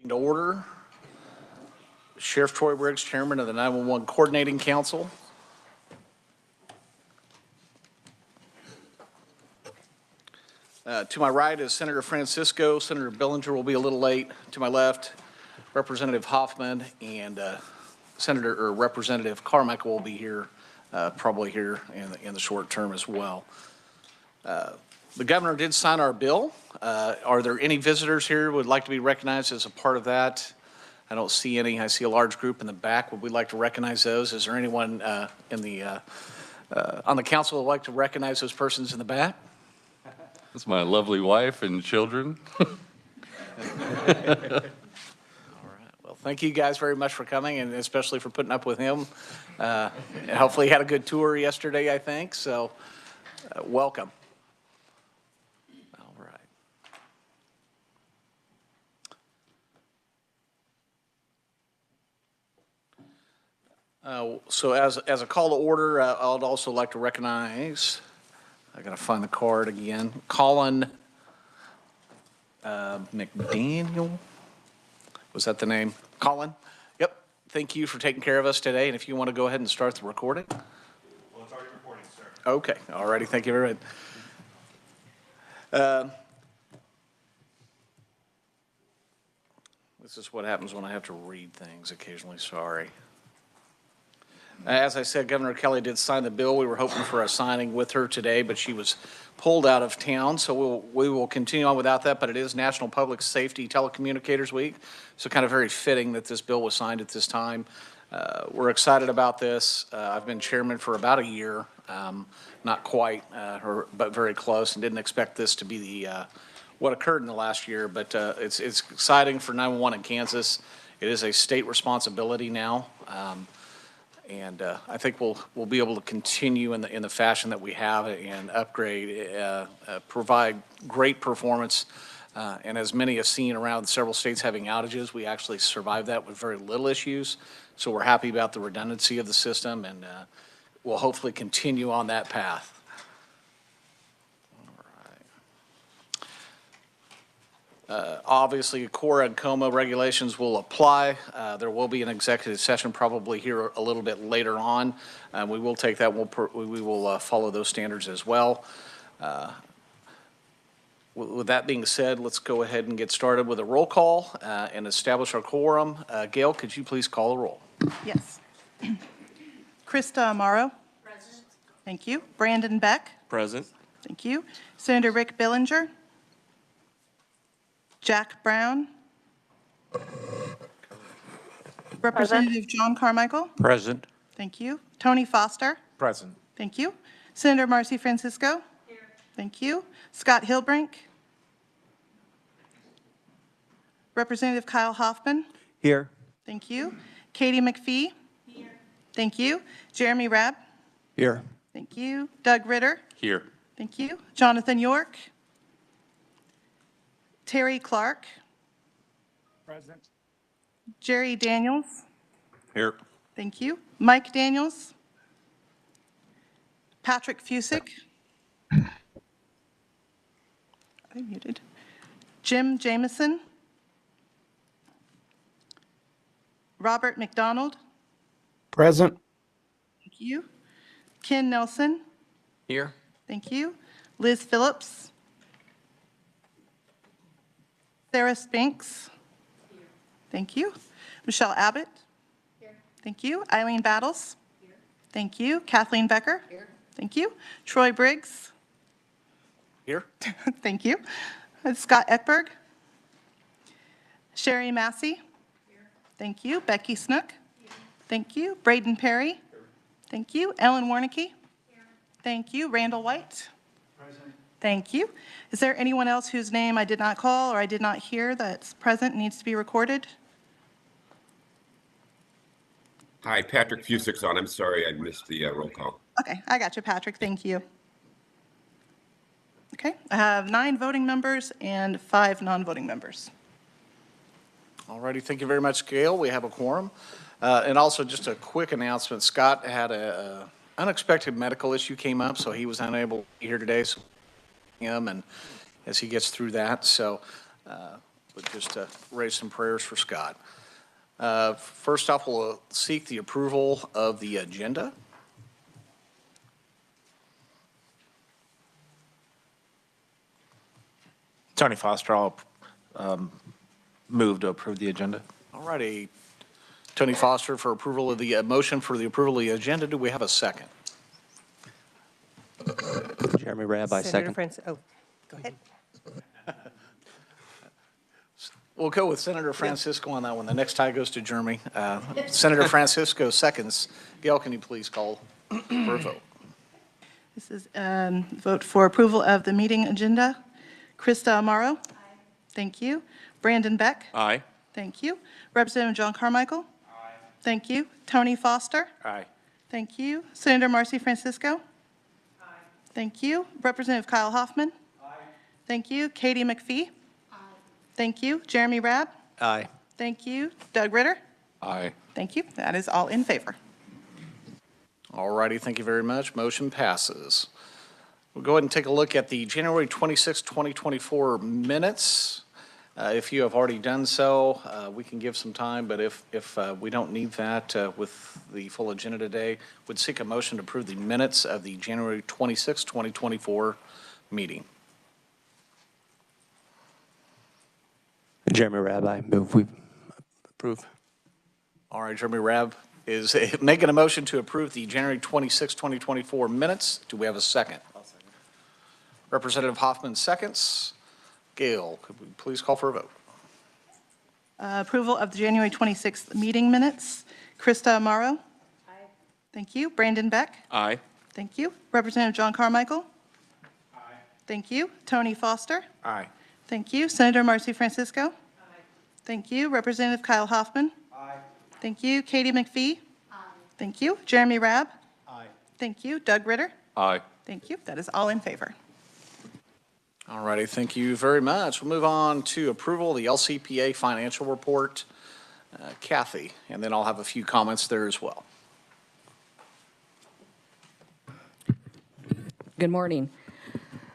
To order. Sheriff Troy Briggs, Chairman of the 911 Coordinating Council. To my right is Senator Francisco. Senator Bellinger will be a little late. To my left, Representative Hoffman and Representative Carmichael will be here, probably here in the short term as well. The governor did sign our bill. Are there any visitors here who would like to be recognized as a part of that? I don't see any. I see a large group in the back. Would we like to recognize those? Is there anyone on the council who would like to recognize those persons in the back? That's my lovely wife and children. All right. Well, thank you guys very much for coming, and especially for putting up with him. And hopefully you had a good tour yesterday, I think. So welcome. All right. So as a call to order, I'd also like to recognize, I got to find the card again, Colin McDaniel. Was that the name? Colin? Yep. Thank you for taking care of us today. And if you want to go ahead and start the recording. Well, it's already recording, sir. Okay. All righty. Thank you very much. This is what happens when I have to read things occasionally. Sorry. As I said, Governor Kelly did sign the bill. We were hoping for a signing with her today, but she was pulled out of town, so we will continue on without that. But it is National Public Safety Telecommunicators Week, so kind of very fitting that this bill was signed at this time. We're excited about this. I've been chairman for about a year, not quite, but very close, and didn't expect this to be the what occurred in the last year. But it's exciting for 911 in Kansas. It is a state responsibility now. And I think we'll be able to continue in the fashion that we have and upgrade, provide great performance. And as many have seen around several states having outages, we actually survived that with very little issues. So we're happy about the redundancy of the system, and we'll hopefully continue on that path. Obviously, CORA and COMA regulations will apply. There will be an executive session probably here a little bit later on. We will take that. We will follow those standards as well. With that being said, let's go ahead and get started with a roll call and establish our quorum. Gail, could you please call the roll? Yes. Krista Amaro. Present. Thank you. Brandon Beck. Present. Thank you. Senator Rick Billinger. Jack Brown. Representative John Carmichael. Present. Thank you. Tony Foster. Present. Thank you. Senator Marcy Francisco. Here. Thank you. Scott Hilbrink. Representative Kyle Hoffman. Here. Thank you. Katie McPhee. Here. Thank you. Jeremy Rabb. Here. Thank you. Doug Ritter. Here. Thank you. Jonathan York. Terry Clark. Present. Jerry Daniels. Here. Thank you. Mike Daniels. Patrick Fusick. I'm muted. Jim Jameson. Robert McDonald. Present. Thank you. Ken Nelson. Here. Thank you. Liz Phillips. Sarah Spinks. Here. Thank you. Michelle Abbott. Here. Thank you. Eileen Battles. Here. Thank you. Kathleen Becker. Here. Thank you. Troy Briggs. Here. Thank you. Scott Ekberg. Sherry Massey. Here. Thank you. Becky Snook. Here. Thank you. Braden Perry. Here. Thank you. Ellen Warnicki. Here. Thank you. Randall White. Present. Thank you. Is there anyone else whose name I did not call or I did not hear that's present and needs to be recorded? Hi, Patrick Fusick's on. I'm sorry I missed the roll call. Okay, I got you, Patrick. Thank you. Okay, I have 9 voting members and 5 non-voting members. All righty. Thank you very much, Gail. We have a quorum. And also just a quick announcement. Scott had a unexpected medical issue came up, so he was unable to be here today. So him and as he gets through that. So but just to raise some prayers for Scott. First off, we'll seek the approval of the agenda. Tony Foster, I'll move to approve the agenda. All righty. Tony Foster for approval of the motion for the approval of the agenda. Do we have a second? Jeremy Rabb, I Senator second. Francis, oh, go ahead. We'll go with Senator Francisco on that one. The next tie goes to Jeremy. Senator Francisco seconds. Gail, can you please call for a vote? This is vote for approval of the meeting agenda. Krista Amaro? Aye. Thank you. Brandon Beck? Aye. Thank you. Representative John Carmichael? Aye. Thank you. Tony Foster? Aye. Thank you. Senator Marcy Francisco? Aye. Thank you. Representative Kyle Hoffman? Aye. Thank you. Katie McPhee? Aye. Thank you. Jeremy Rabb? Aye. Thank you. Doug Ritter? Aye. Thank you. That is all in favor. All righty, thank you very much. Motion passes. We'll go ahead and take a look at the January 26, 2024 minutes. If you have already done so, we can give some time, but if we don't need that with the full agenda today, would seek a motion to approve the minutes of the January 26, 2024 meeting. Jeremy Rabb, I move we approve. All right, Jeremy Rabb is making a motion to approve the January 26, 2024 minutes. Do we have a second? I'll second. Representative Hoffman seconds. Gail, could we please call for a vote? Approval of the January 26th meeting minutes. Krista Amaro? Aye. Thank you. Brandon Beck? Aye. Thank you. Representative John Carmichael? Aye. Thank you. Tony Foster? Aye. Thank you. Senator Marcy Francisco? Aye. Thank you. Representative Kyle Hoffman? Aye. Thank you. Katie McPhee? Aye. Thank you. Jeremy Rabb? Aye. Thank you. Doug Ritter? Aye. Thank you. That is all in favor. All righty, thank you very much. We'll move on to approval of the LCPA financial report. Kathy, and then I'll have a few comments there as well. Good morning.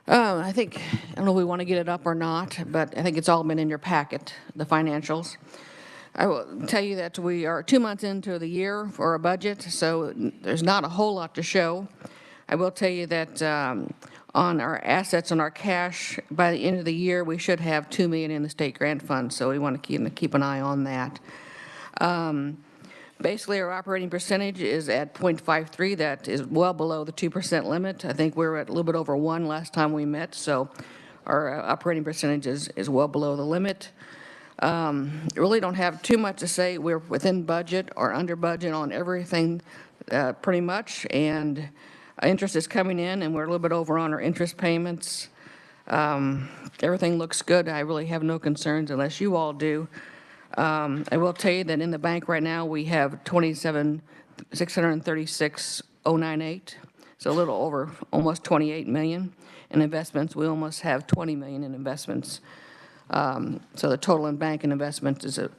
I don't know if we want to get it up or not, but I think it's all been in your packet, the financials. I will tell you that we are 2 months into the year for a budget, so there's not a whole lot to show. I will tell you that on our assets and our cash, by the end of the year, we should have $2 million in the state grant fund, so we want to keep an eye on that. Basically, our operating percentage is at 0.53. That is well below the 2% limit. I think we were at a little bit over 1 last time we met, so our operating percentage is well below the limit. Really don't have too much to say. We're within budget or under budget on everything pretty much, and interest is coming in, and we're a little bit over on our interest payments. Everything looks good. I really have no concerns unless you all do. I will tell you that in the bank right now, we have $27,636,098, so a little over almost $28 million. In investments, we almost have $20 million in investments. So the total in bank and investments is a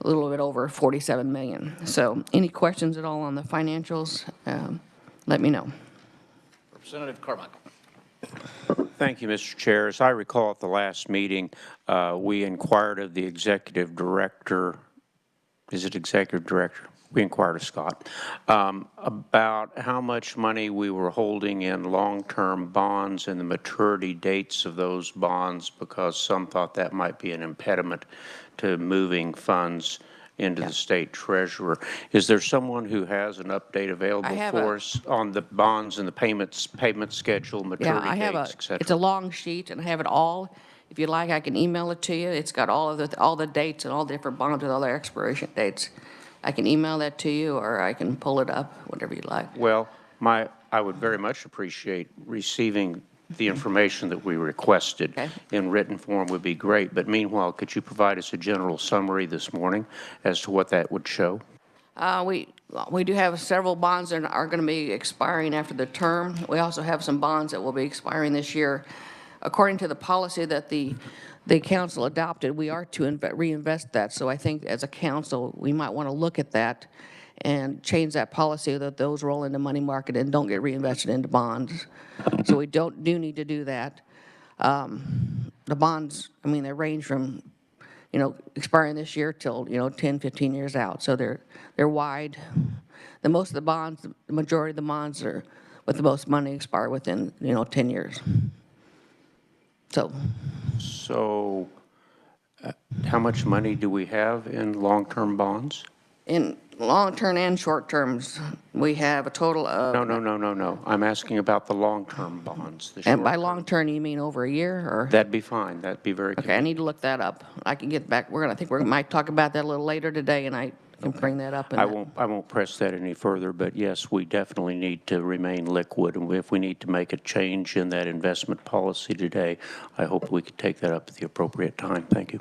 little bit over $47 million. So any questions at all on the financials, let me know. Representative Carmichael. Thank you, Mr. Chair. As I recall at the last meeting, we inquired of the executive director, is it executive director? We inquired of Scott, about how much money we were holding in long-term bonds and the maturity dates of those bonds, because some thought that might be an impediment to moving funds into the state treasurer. Is there someone who has an update available for us on the bonds and the payment schedule, maturity dates, et cetera? It's a long sheet, and I have it all. If you like, I can email it to you. It's got all the dates and all the different bonds with all their expiration dates. I can email that to you, or I can pull it up, whatever you like. Well, I would very much appreciate receiving the information that we requested in written form would be great. But meanwhile, could you provide us a general summary this morning as to what that would show? We do have several bonds that are going to be expiring after the term. We also have some bonds that will be expiring this year. According to the policy that the council adopted, we are to reinvest that. So I think as a council, we might want to look at that and change that policy that those roll into money market and don't get reinvested into bonds. So we do need to do that. The bonds, I mean, they range from expiring this year till, 10, 15 years out. So they're wide. Most of the bonds, the majority of the bonds are with the most money expire within, 10 years. So So how much money do we have in long-term bonds? in long-term and short terms, we have a total of. No. I'm asking about the long-term bonds. The And by short-term. long-term, you mean over a year or? That'd be fine. That'd be very Okay, I convenient. need to look that up. I can get back, I think we might talk about that a little later today, and I can bring that up. I won't press that any further, but yes, we definitely need to remain liquid. And if we need to make a change in that investment policy today, I hope we could take that up at the appropriate time. Thank you.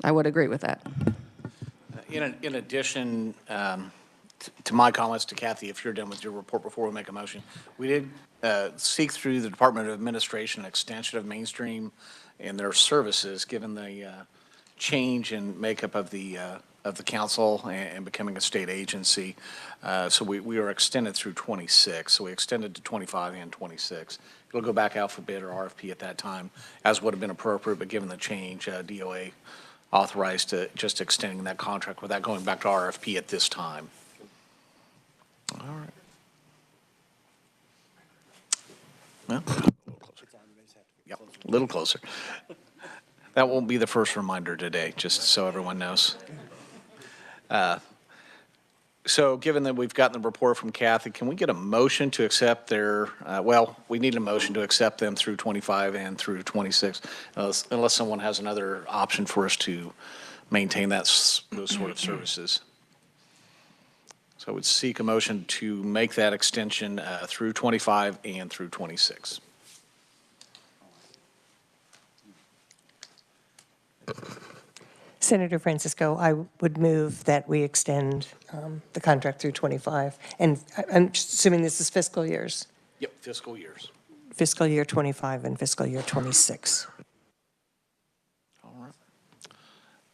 I would agree with that. In addition to my comments to Kathy, if you're done with your report before we make a motion, we did seek through the Department of Administration an extension of Mainstream and their services, given the change in makeup of the council and becoming a state agency. So we are extended through 26. So we extended to 25 and 26. It'll go back out for bid or RFP at that time, as would have been appropriate, but given the change, DOA authorized just extending that contract without going back to RFP at this time. All right. Well, yeah, a little closer. That won't be the first reminder today, just so everyone knows. So given that we've gotten the report from Kathy, can we get a motion to accept their, we need a motion to accept them through 25 and through 26, unless someone has another option for us to maintain those sort of services. So I would seek a motion to make that extension through 25 and through 26. Senator Francisco, I would move that we extend the contract through 25. And I'm assuming this is fiscal years, Yep, fiscal years. fiscal year 25 and fiscal year 26. All right.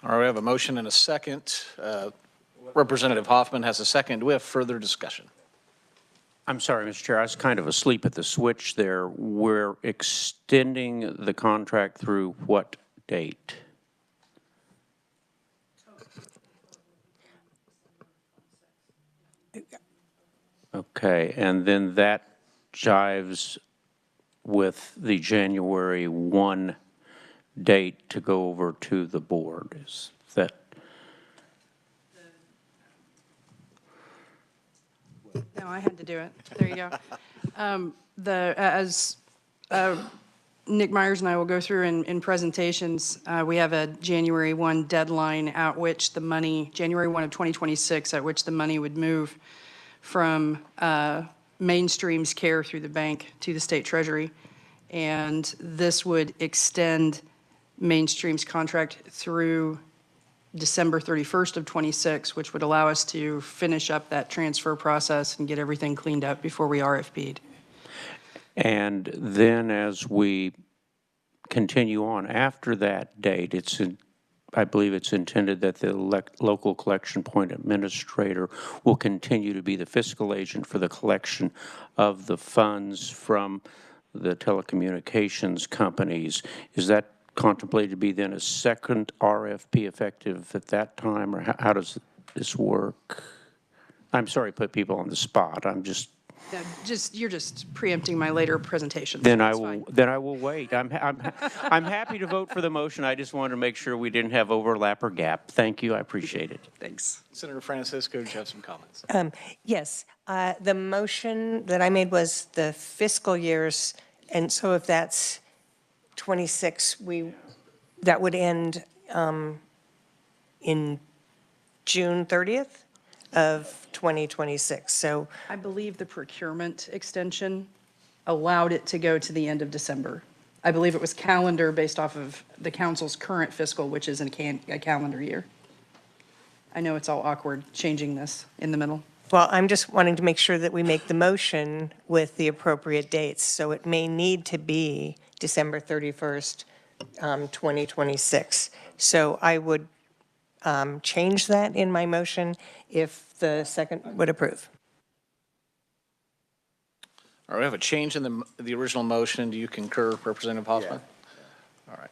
All right, we have a motion and a second. Representative Hoffman has a second. Do we have further discussion? I'm sorry, Mr. Chair, I was kind of asleep at the switch there. We're extending the contract through what date? Okay, and then that jives with the January 1 date to go over to the board. Is that? No, I had to do it. There you go. As Nick Myers and I will go through in presentations, we have a January 1 deadline at which the money, January 1 of 2026, at which the money would move from Mainstream's care through the bank to the state treasury. And this would extend Mainstream's contract through December 31st of 26, which would allow us to finish up that transfer process and get everything cleaned up before we RFP'd. And then as we continue on after that date, I believe it's intended that the local collection point administrator will continue to be the fiscal agent for the collection of the funds from the telecommunications companies. Is that contemplated to be then a second RFP effective at that time, or how does this work? I'm sorry to put people on the spot. I'm just. You're just preempting my later presentation. Then I will wait. I'm happy to vote for the motion. I just wanted to make sure we didn't have overlap or gap. Thank you. I appreciate it. Thanks. Senator Francisco, do you have some comments? Yes, the motion that I made was the fiscal years, and so if that's 26, that would end in June 30th of 2026. So I believe the procurement extension allowed it to go to the end of December. I believe it was calendar based off of the council's current fiscal, which is a calendar year. I know it's all awkward changing this in the middle. well, I'm just wanting to make sure that we make the motion with the appropriate dates. So it may need to be December 31st, 2026. So I would change that in my motion if the second would approve. All right, we have a change in the original motion. Do you concur, Representative Hoffman? Yeah. All right.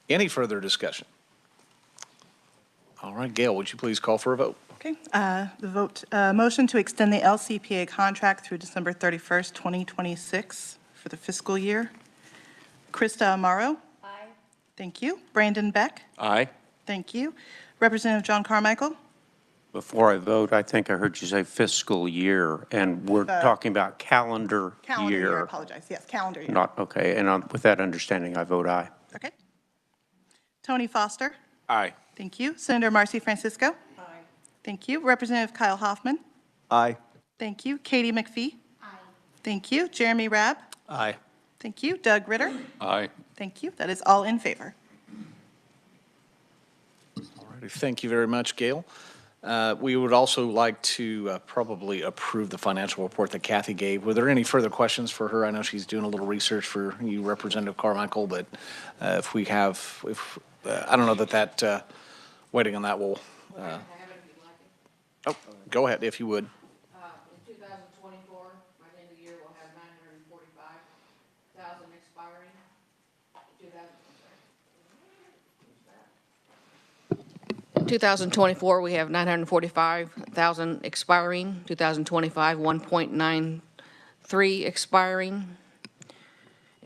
Any further discussion? All right, Gail, would you please call for a vote? Okay, the vote, motion to extend the LCPA contract through December 31st, 2026 for the fiscal year. Krista Amaro? Aye. Thank you. Brandon Beck? Aye. Thank you. Representative John Carmichael? Before I vote, I think I heard you say fiscal year, and we're talking about calendar Calendar year, I year. apologize. Yes, calendar year. Not, okay, and with that understanding, I vote aye. Okay. Tony Foster? Aye. Thank you. Senator Marcy Francisco? Aye. Thank you. Representative Kyle Hoffman? Aye. Thank you. Katie McPhee? Aye. Thank you. Jeremy Rabb? Aye. Thank you. Doug Ritter? Aye. Thank you. That is all in favor. All righty, thank you very much, Gail. We would also like to probably approve the financial report that Kathy gave. Were there any further questions for her? I know she's doing a little research for you, Representative Carmichael, but if we have, I don't know that waiting on that will, oh, go ahead if you would. In 2024, by the end of the year, we'll have 945,000 expiring. 2024, we have 945,000 expiring. 2025, 1.93 expiring.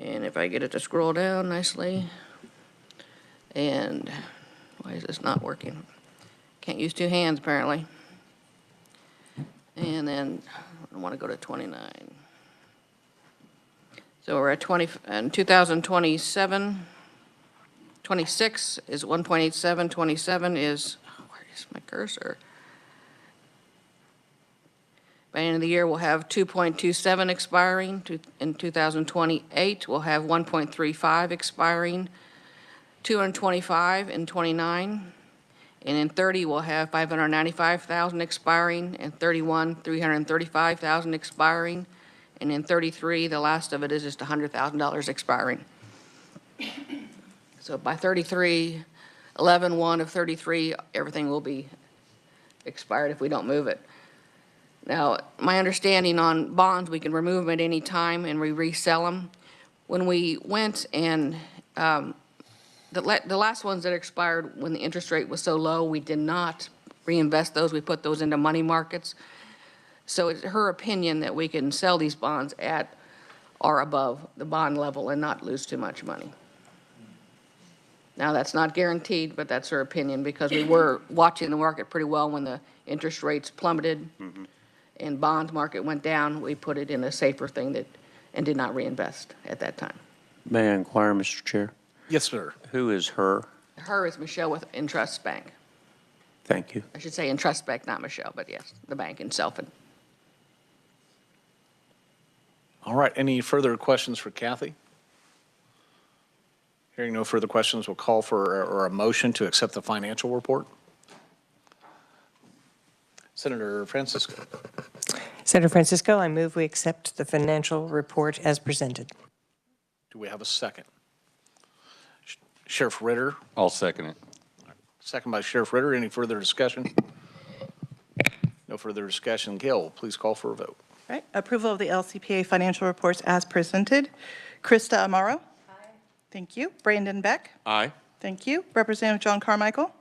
And if I get it to scroll down nicely, and why is this not working? Can't use two hands, apparently. And then I want to go to 29. So we're at 20, and 2027, 26 is 1.87, 27 is, where is my cursor? By the end of the year, we'll have 2.27 expiring. In 2028, we'll have 1.35 expiring, 225 in 29. And in 30, we'll have 595,000 expiring, and 31, 335,000 expiring. And in 33, the last of it is just $100,000 expiring. So by 33, 11/1 of 33, everything will be expired if we don't move it. Now, my understanding on bonds, we can remove them at any time and we resell them. When we went and the last ones that expired when the interest rate was so low, we did not reinvest those. We put those into money markets. So it's her opinion that we can sell these bonds at or above the bond level and not lose too much money. Now, that's not guaranteed, but that's her opinion because we were watching the market pretty well when the interest rates plummeted and bond market went down. We put it in a safer thing and did not reinvest at that time. May I inquire, Mr. Chair? Yes, sir. Who is her? Her is Michelle with Entrust Bank. Thank you. I should say Entrust Bank, not Michelle, but yes, the bank itself. All right, any further questions for Kathy? Hearing no further questions, we'll call for or a motion to accept the financial report. Senator Francisco. Senator Francisco, I move we accept the financial report as presented. Do we have a second? Sheriff Ritter, I'll second it. second by Sheriff Ritter. Any further discussion? No further discussion. Gail, please call for a vote. All right, approval of the LCPA financial reports as presented. Krista Amaro? Aye. Thank you. Brandon Beck? Aye. Thank you. Representative John Carmichael?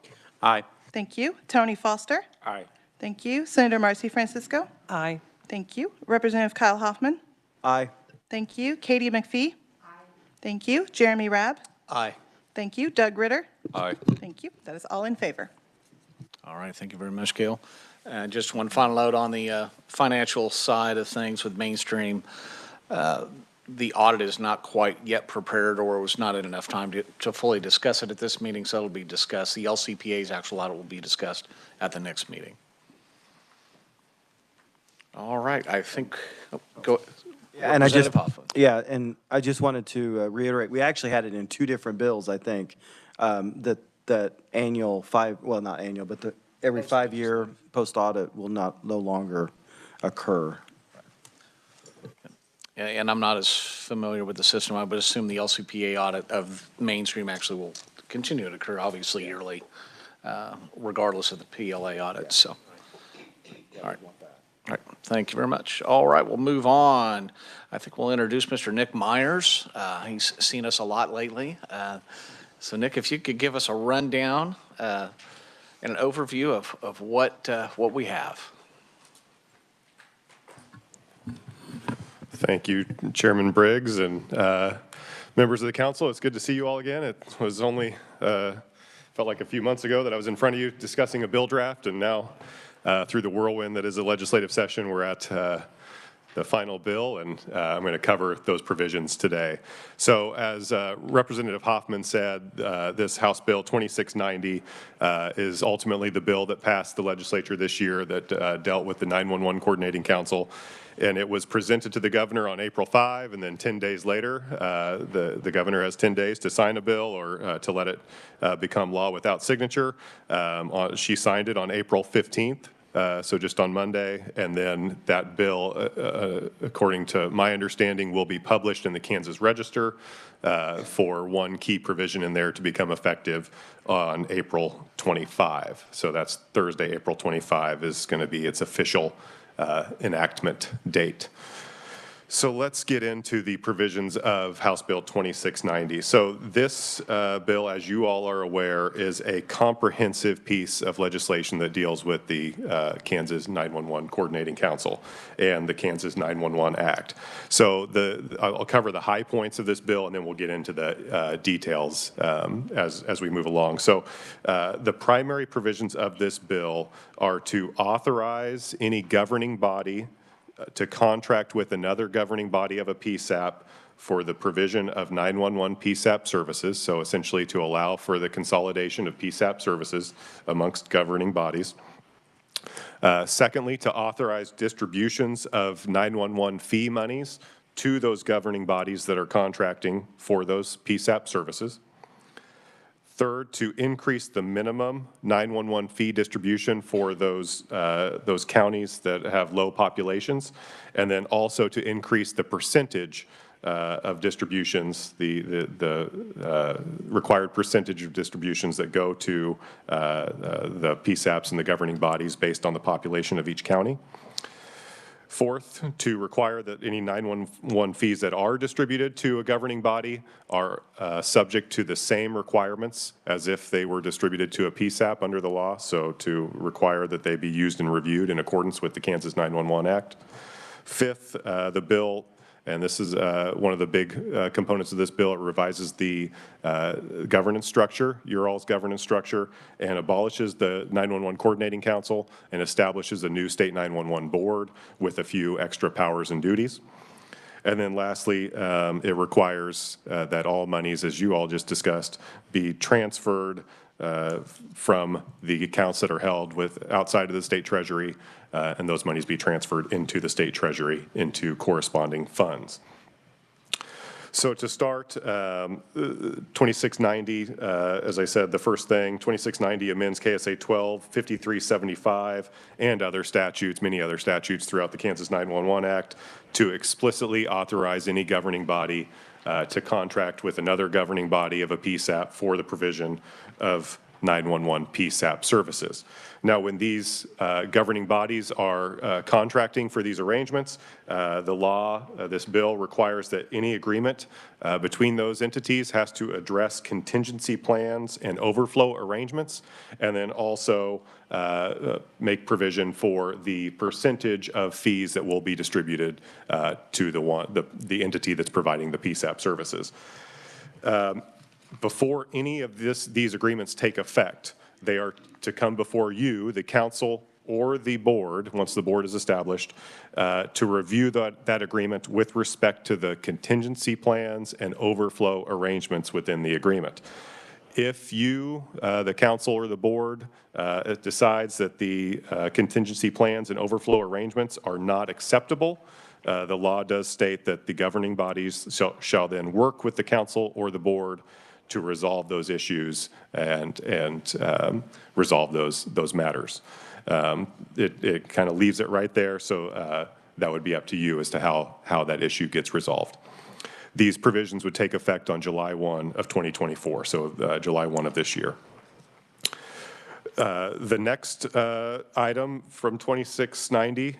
Aye. Thank you. Tony Foster? Aye. Thank you. Senator Marcy Francisco? Aye. Thank you. Representative Kyle Hoffman? Aye. Thank you. Katie McPhee? Aye. Thank you. Jeremy Rabb? Aye. Thank you. Doug Ritter? Aye. Thank you. That is all in favor. All right, thank you very much, Gail. Just one final note on the financial side of things with Mainstream. The audit is not quite yet prepared or was not in enough time to fully discuss it at this meeting, so it'll be discussed. The LCPA's actual audit will be discussed at the next meeting. All right, I think, go. And I just, Representative Hoffman. yeah, and I just wanted to reiterate, we actually had it in two different bills, I think, that annual well, not annual, but the every 5-year post audit will no longer occur. And I'm not as familiar with the system. I would assume the LCPA audit of Mainstream actually will continue to occur, obviously yearly, regardless of the PLA audit, so. All right. All right, thank you very much. All right, we'll move on. I think we'll introduce Mr. Nick Myers. He's seen us a lot lately. So Nick, if you could give us a rundown and an overview of what we have. Thank you, Chairman Briggs and members of the council. It's good to see you all again. It was only, felt like a few months ago that I was in front of you discussing a bill draft, and now through the whirlwind that is a legislative session, we're at the final bill, and I'm going to cover those provisions today. So as Representative Hoffman said, this House Bill 2690 is ultimately the bill that passed the legislature this year that dealt with the 911 Coordinating Council. And it was presented to the governor on April 5, and then 10 days later, the governor has 10 days to sign a bill or to let it become law without signature. She signed it on April 15th. So just on Monday, and then that bill, according to my understanding, will be published in the Kansas Register for one key provision in there to become effective on April 25. So that's Thursday, April 25 is going to be its official enactment date. So let's get into the provisions of House Bill 2690. So this bill, as you all are aware, is a comprehensive piece of legislation that deals with the Kansas 911 Coordinating Council and the Kansas 911 Act. So I'll cover the high points of this bill, and then we'll get into the details as we move along. So the primary provisions of this bill are to authorize any governing body to contract with another governing body of a PSAP for the provision of 911 PSAP services, so essentially to allow for the consolidation of PSAP services amongst governing bodies. Secondly, to authorize distributions of 911 fee monies to those governing bodies that are contracting for those PSAP services. Third, to increase the minimum 911 fee distribution for those counties that have low populations, and then also to increase the percentage of distributions, the required percentage of distributions that go to the PSAPs and the governing bodies based on the population of each county. Fourth, to require that any 911 fees that are distributed to a governing body are subject to the same requirements as if they were distributed to a PSAP under the law, so to require that they be used and reviewed in accordance with the Kansas 911 Act. Fifth, the bill, and this is one of the big components of this bill, it revises the governance structure, your all's governance structure, and abolishes the 911 Coordinating Council and establishes a new state 911 board with a few extra powers and duties. And then lastly, it requires that all monies, as you all just discussed, be transferred from the accounts that are held outside of the state treasury, and those monies be transferred into the state treasury into corresponding funds. So to start, 2690, as I said, the first thing, 2690 amends KSA 125375 and other statutes, many other statutes throughout the Kansas 911 Act to explicitly authorize any governing body to contract with another governing body of a PSAP for the provision of 911 PSAP services. Now, when these governing bodies are contracting for these arrangements, the law, this bill requires that any agreement between those entities has to address contingency plans and overflow arrangements, and then also make provision for the percentage of fees that will be distributed to the entity that's providing the PSAP services. Before any of these agreements take effect, they are to come before you, the council or the board, once the board is established, to review that agreement with respect to the contingency plans and overflow arrangements within the agreement. If you, the council or the board, decides that the contingency plans and overflow arrangements are not acceptable, the law does state that the governing bodies shall then work with the council or the board to resolve those issues and resolve those matters. It kind of leaves it right there, so that would be up to you as to how that issue gets resolved. These provisions would take effect on July 1 of 2024, so July 1 of this year. The next item from 2690,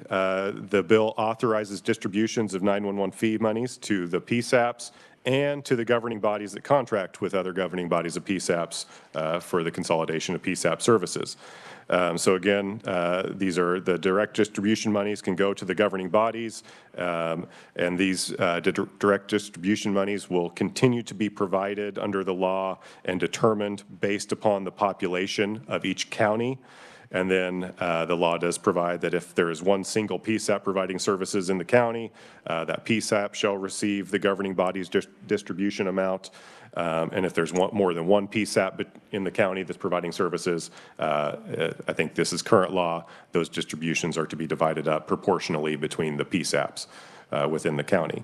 the bill authorizes distributions of 911 fee monies to the PSAPs and to the governing bodies that contract with other governing bodies of PSAPs for the consolidation of PSAP services. So again, these are the direct distribution monies can go to the governing bodies, and these direct distribution monies will continue to be provided under the law and determined based upon the population of each county. And then the law does provide that if there is one single PSAP providing services in the county, that PSAP shall receive the governing body's distribution amount. And if there's more than one PSAP in the county that's providing services, I think this is current law, those distributions are to be divided up proportionally between the PSAPs within the county.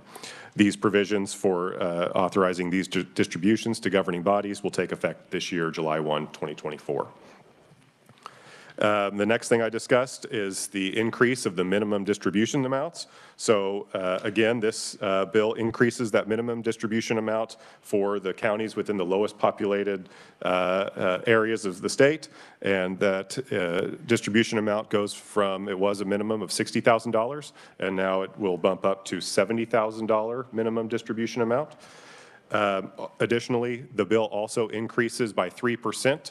These provisions for authorizing these distributions to governing bodies will take effect this year, July 1, 2024. The next thing I discussed is the increase of the minimum distribution amounts. So again, this bill increases that minimum distribution amount for the counties within the lowest populated areas of the state. And that distribution amount goes from, it was a minimum of $60,000, and now it will bump up to $70,000 minimum distribution amount. Additionally, the bill also increases by 3%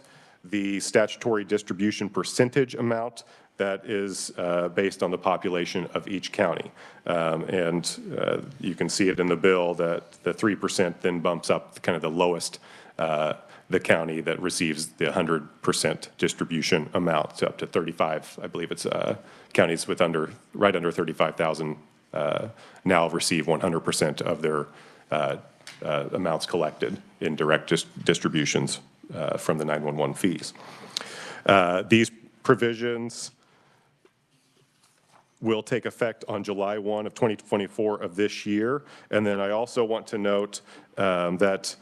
the statutory distribution percentage amount that is based on the population of each county. And you can see it in the bill that the 3% then bumps up kind of the lowest, the county that receives the 100% distribution amount, so up to 35. I believe it's counties with right under 35,000 now receive 100% of their amounts collected in direct distributions from the 911 fees. These provisions will take effect on July 1 of 2024 of this year. And then I also want to note that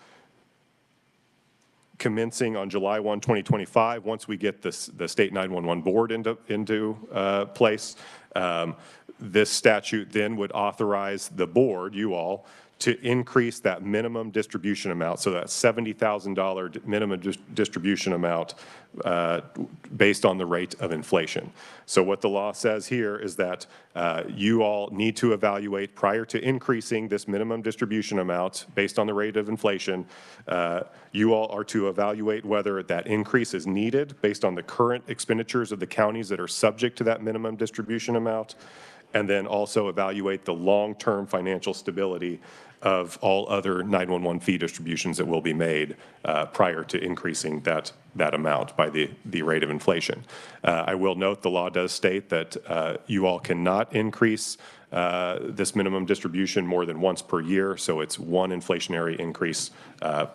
commencing on July 1, 2025, once we get the state 911 board into place, this statute then would authorize the board, you all, to increase that minimum distribution amount, so that $70,000 minimum distribution amount based on the rate of inflation. So what the law says here is that you all need to evaluate prior to increasing this minimum distribution amount based on the rate of inflation. You all are to evaluate whether that increase is needed based on the current expenditures of the counties that are subject to that minimum distribution amount, and then also evaluate the long-term financial stability of all other 911 fee distributions that will be made prior to increasing that amount by the rate of inflation. I will note the law does state that you all cannot increase this minimum distribution more than once per year, so it's one inflationary increase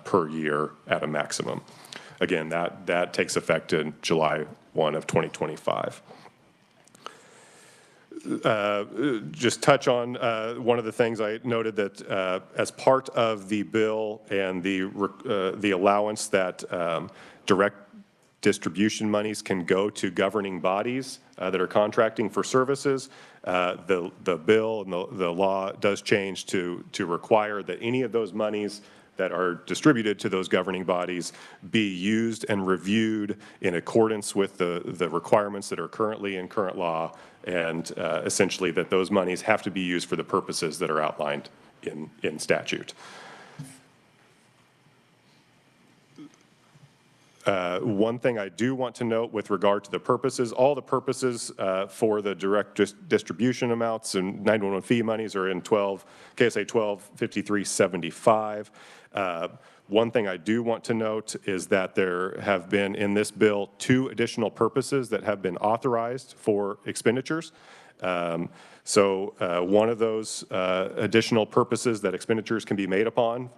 per year at a maximum. Again, that takes effect in July 1 of 2025. Just touch on one of the things I noted that as part of the bill and the allowance that direct distribution monies can go to governing bodies that are contracting for services, the bill and the law does change to require that any of those monies that are distributed to those governing bodies be used and reviewed in accordance with the requirements that are currently in current law, and essentially that those monies have to be used for the purposes that are outlined in statute. One thing I do want to note with regard to the purposes, all the purposes for the direct distribution amounts and 911 fee monies are in KSA 125375. One thing I do want to note is that there have been in this bill 2 additional purposes that have been authorized for expenditures. So one of those additional purposes that expenditures can be made upon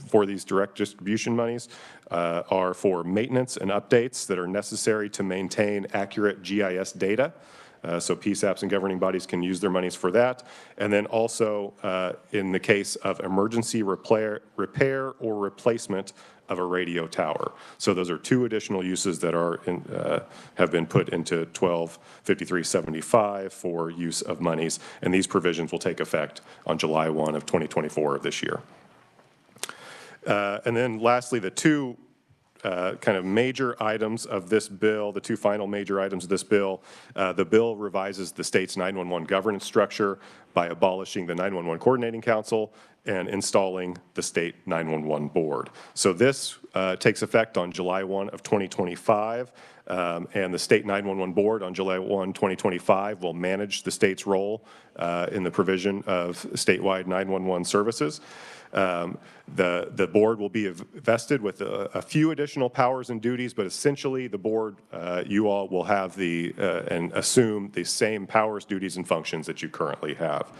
for these direct distribution monies are for maintenance and updates that are necessary to maintain accurate GIS data. So PSAPs and governing bodies can use their monies for that. And then also in the case of emergency repair or replacement of a radio tower. So those are 2 additional uses that are have been put into 125375 for use of monies. And these provisions will take effect on July 1 of 2024 of this year. And then lastly, the 2 kind of major items of this bill, the two final major items of this bill. The bill revises the state's 911 governance structure by abolishing the 911 Coordinating Council and installing the state 911 board. So this takes effect on July 1 of 2025, and the state 911 board on July 1, 2025 will manage the state's role in the provision of statewide 911 services. The board will be vested with a few additional powers and duties, but essentially the board, you all will have and assume the same powers, duties, and functions that you currently have.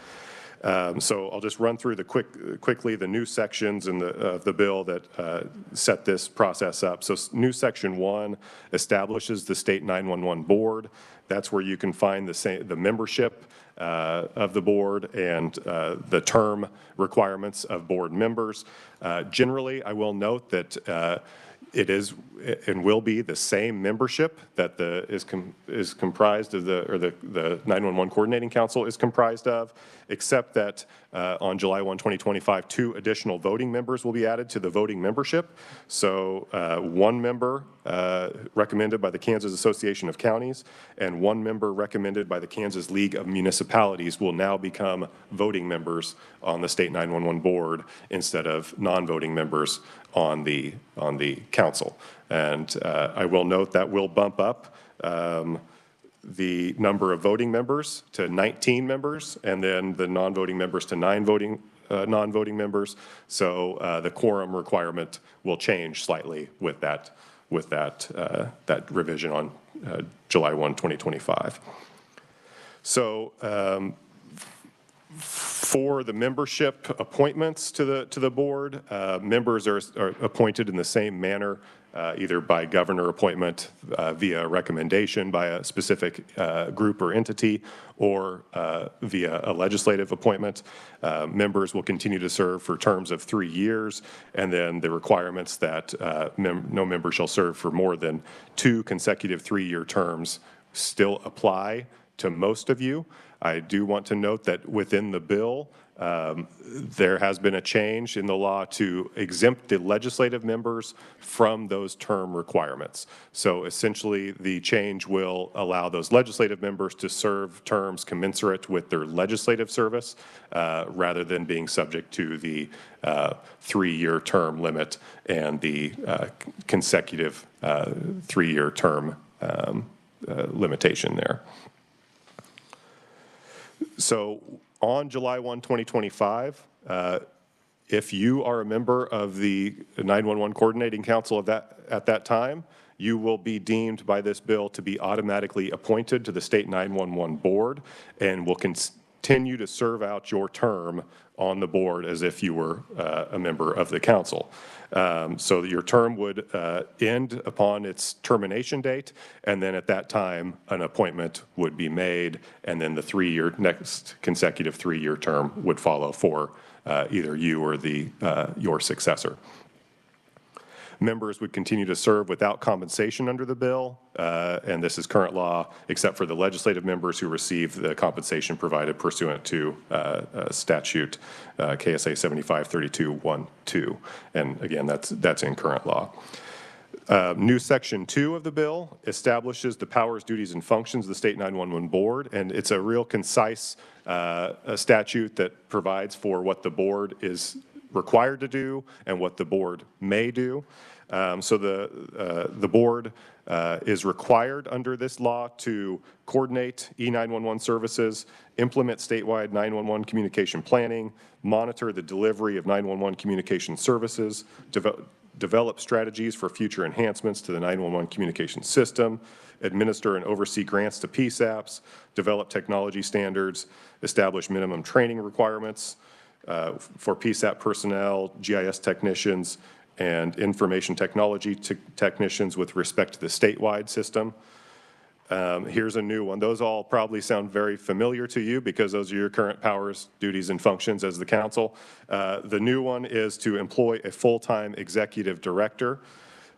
So I'll just run through quickly the new sections of the bill that set this process up. So new section 1 establishes the state 911 board. That's where you can find the membership of the board and the term requirements of board members. Generally, I will note that it is and will be the same membership that is comprised of the 911 Coordinating Council is comprised of, except that on July 1, 2025, 2 additional voting members will be added to the voting membership. So 1 member recommended by the Kansas Association of Counties and 1 member recommended by the Kansas League of Municipalities will now become voting members on the state 911 board instead of non-voting members on the council. And I will note that will bump up the number of voting members to 19 members, and then the non-voting members to 9 non-voting members. So the quorum requirement will change slightly with that revision on July 1, 2025. So for the membership appointments to the board, members are appointed in the same manner, either by governor appointment via recommendation by a specific group or entity, or via a legislative appointment. Members will continue to serve for terms of 3 years, and then the requirements that no member shall serve for more than 2 consecutive 3-year terms still apply to most of you. I do want to note that within the bill, there has been a change in the law to exempt the legislative members from those term requirements. So essentially, the change will allow those legislative members to serve terms commensurate with their legislative service, rather than being subject to the 3-year term limit and the consecutive 3-year term limitation there. So on July 1, 2025, if you are a member of the 911 Coordinating Council at that time, you will be deemed by this bill to be automatically appointed to the State 911 Board and will continue to serve out your term on the board as if you were a member of the council. So your term would end upon its termination date, and then at that time, an appointment would be made, and then the next consecutive 3-year term would follow for either you or your successor. Members would continue to serve without compensation under the bill, and this is current law, except for the legislative members who receive the compensation provided pursuant to statute KSA 7532.1.2. And again, that's in current law. New section 2 of the bill establishes the powers, duties, and functions of the State 911 Board, and it's a real concise statute that provides for what the board is required to do and what the board may do. So the board is required under this law to coordinate E911 services, implement statewide 911 communication planning, monitor the delivery of 911 communication services, develop strategies for future enhancements to the 911 communication system, administer and oversee grants to PSAPs, develop technology standards, establish minimum training requirements for PSAP personnel, GIS technicians, and information technology technicians with respect to the statewide system. Here's a new one. Those all probably sound very familiar to you because those are your current powers, duties, and functions as the council. The new one is to employ a full-time executive director,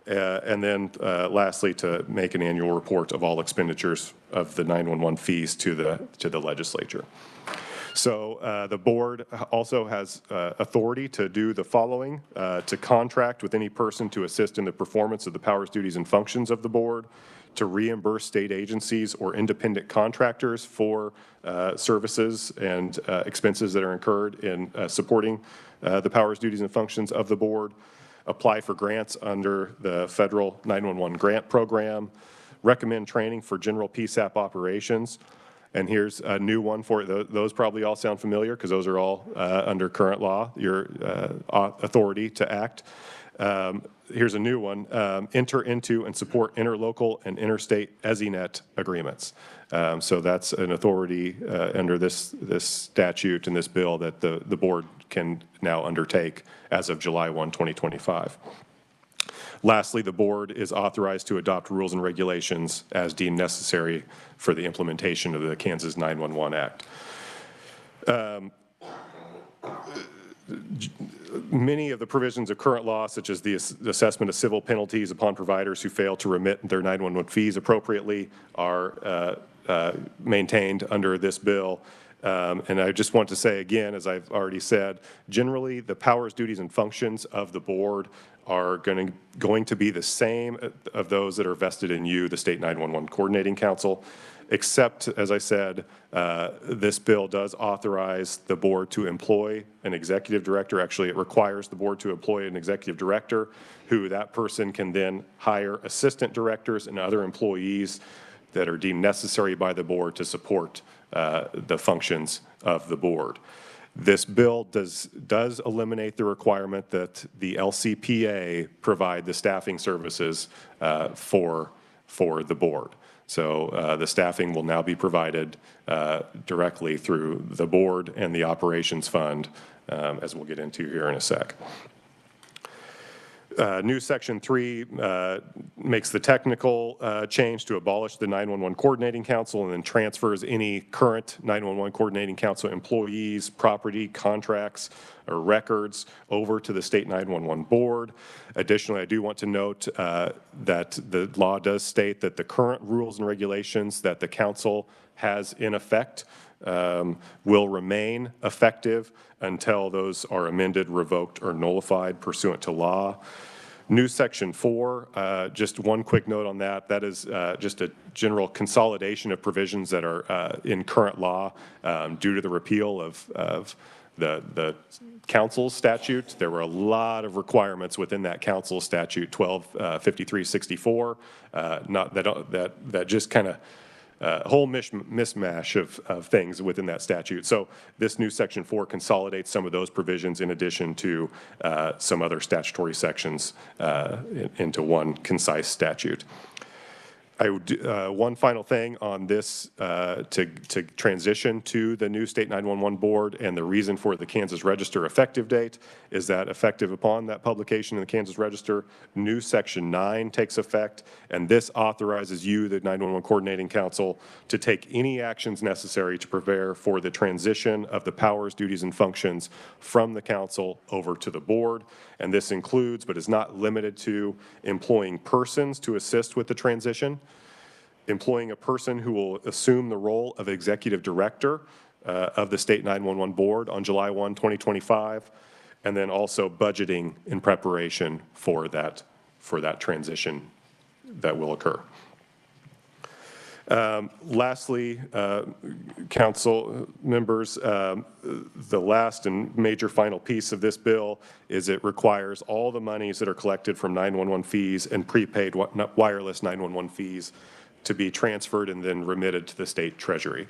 and then lastly, to make an annual report of all expenditures of the 911 fees to the legislature. So the board also has authority to do the following: to contract with any person to assist in the performance of the powers, duties, and functions of the board, to reimburse state agencies or independent contractors for services and expenses that are incurred in supporting the powers, duties, and functions of the board, apply for grants under the federal 911 grant program, recommend training for general PSAP operations. And here's a new one for those probably all sound familiar because those are all under current law, your authority to act. Here's a new one, enter into and support interlocal and interstate EZINet agreements. So that's an authority under this statute and this bill that the board can now undertake as of July 1, 2025. Lastly, the board is authorized to adopt rules and regulations as deemed necessary for the implementation of the Kansas 911 Act. Many of the provisions of current law, such as the assessment of civil penalties upon providers who fail to remit their 911 fees appropriately, are maintained under this bill. And I just want to say again, as I've already said, generally the powers, duties, and functions of the board are going to be the same of those that are vested in you, the State 911 Coordinating Council, except, as I said, this bill does authorize the board to employ an executive director. Actually, it requires the board to employ an executive director, who that person can then hire assistant directors and other employees that are deemed necessary by the board to support the functions of the board. This bill does eliminate the requirement that the LCPA provide the staffing services for the board. So the staffing will now be provided directly through the board and the operations fund, as we'll get into here in a sec. New Section 3 makes the technical change to abolish the 911 Coordinating Council and then transfers any current 911 Coordinating Council employees, property, contracts, or records over to the State 911 Board. Additionally, I do want to note that the law does state that the current rules and regulations that the council has in effect will remain effective until those are amended, revoked, or nullified pursuant to law. New Section 4, just one quick note on that. That is just a general consolidation of provisions that are in current law due to the repeal of the council statute. There were a lot of requirements within that council statute, 1253-64, that just kind of whole mishmash of things within that statute. So this new Section 4 consolidates some of those provisions in addition to some other statutory sections into one concise statute. One final thing on this to transition to the new State 911 Board, and the reason for the Kansas Register effective date is that effective upon that publication in the Kansas Register, new Section 9 takes effect, and this authorizes you, the 911 Coordinating Council, to take any actions necessary to prepare for the transition of the powers, duties, and functions from the council over to the board. And this includes, but is not limited to, employing persons to assist with the transition, employing a person who will assume the role of executive director of the State 911 Board on July 1, 2025, and then also budgeting in preparation for that transition that will occur. Lastly, council members, the last and major final piece of this bill is it requires all the monies that are collected from 911 fees and prepaid wireless 911 fees to be transferred and then remitted to the state treasury.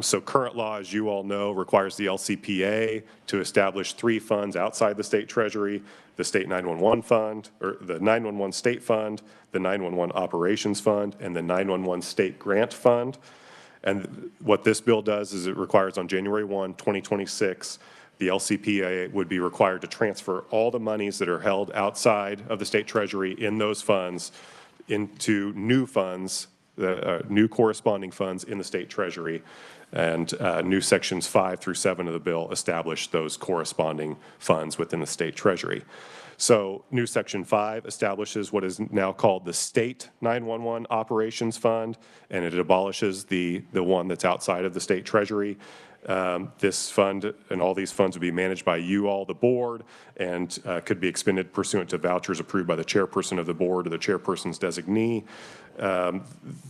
So current law, as you all know, requires the LCPA to establish 3 funds outside the state treasury: the State 911 Fund, or the 911 State Fund, the 911 Operations Fund, and the 911 State Grant Fund. And what this bill does is it requires on January 1, 2026, the LCPA would be required to transfer all the monies that are held outside of the state treasury in those funds into new funds, new corresponding funds in the state treasury. And new sections 5 through 7 of the bill establish those corresponding funds within the state treasury. So new section 5 establishes what is now called the State 911 Operations Fund, and it abolishes the one that's outside of the state treasury. This fund and all these funds would be managed by you all, the board, and could be expended pursuant to vouchers approved by the chairperson of the board or the chairperson's designee.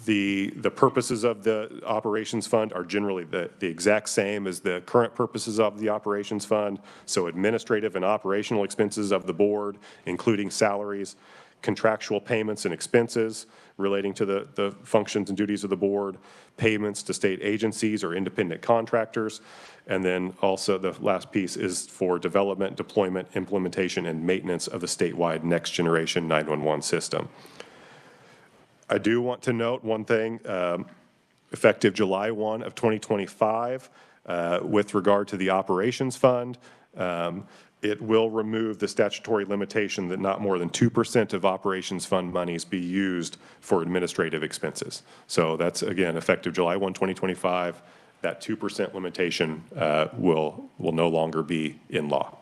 The purposes of the operations fund are generally the exact same as the current purposes of the operations fund. So administrative and operational expenses of the board, including salaries, contractual payments and expenses relating to the functions and duties of the board, payments to state agencies or independent contractors, and then also the last piece is for development, deployment, implementation, and maintenance of the statewide next generation 911 system. I do want to note one thing, effective July 1 of 2025, with regard to the operations fund, it will remove the statutory limitation that not more than 2% of operations fund monies be used for administrative expenses. So that's, again, effective July 1, 2025, that 2% limitation will no longer be in law.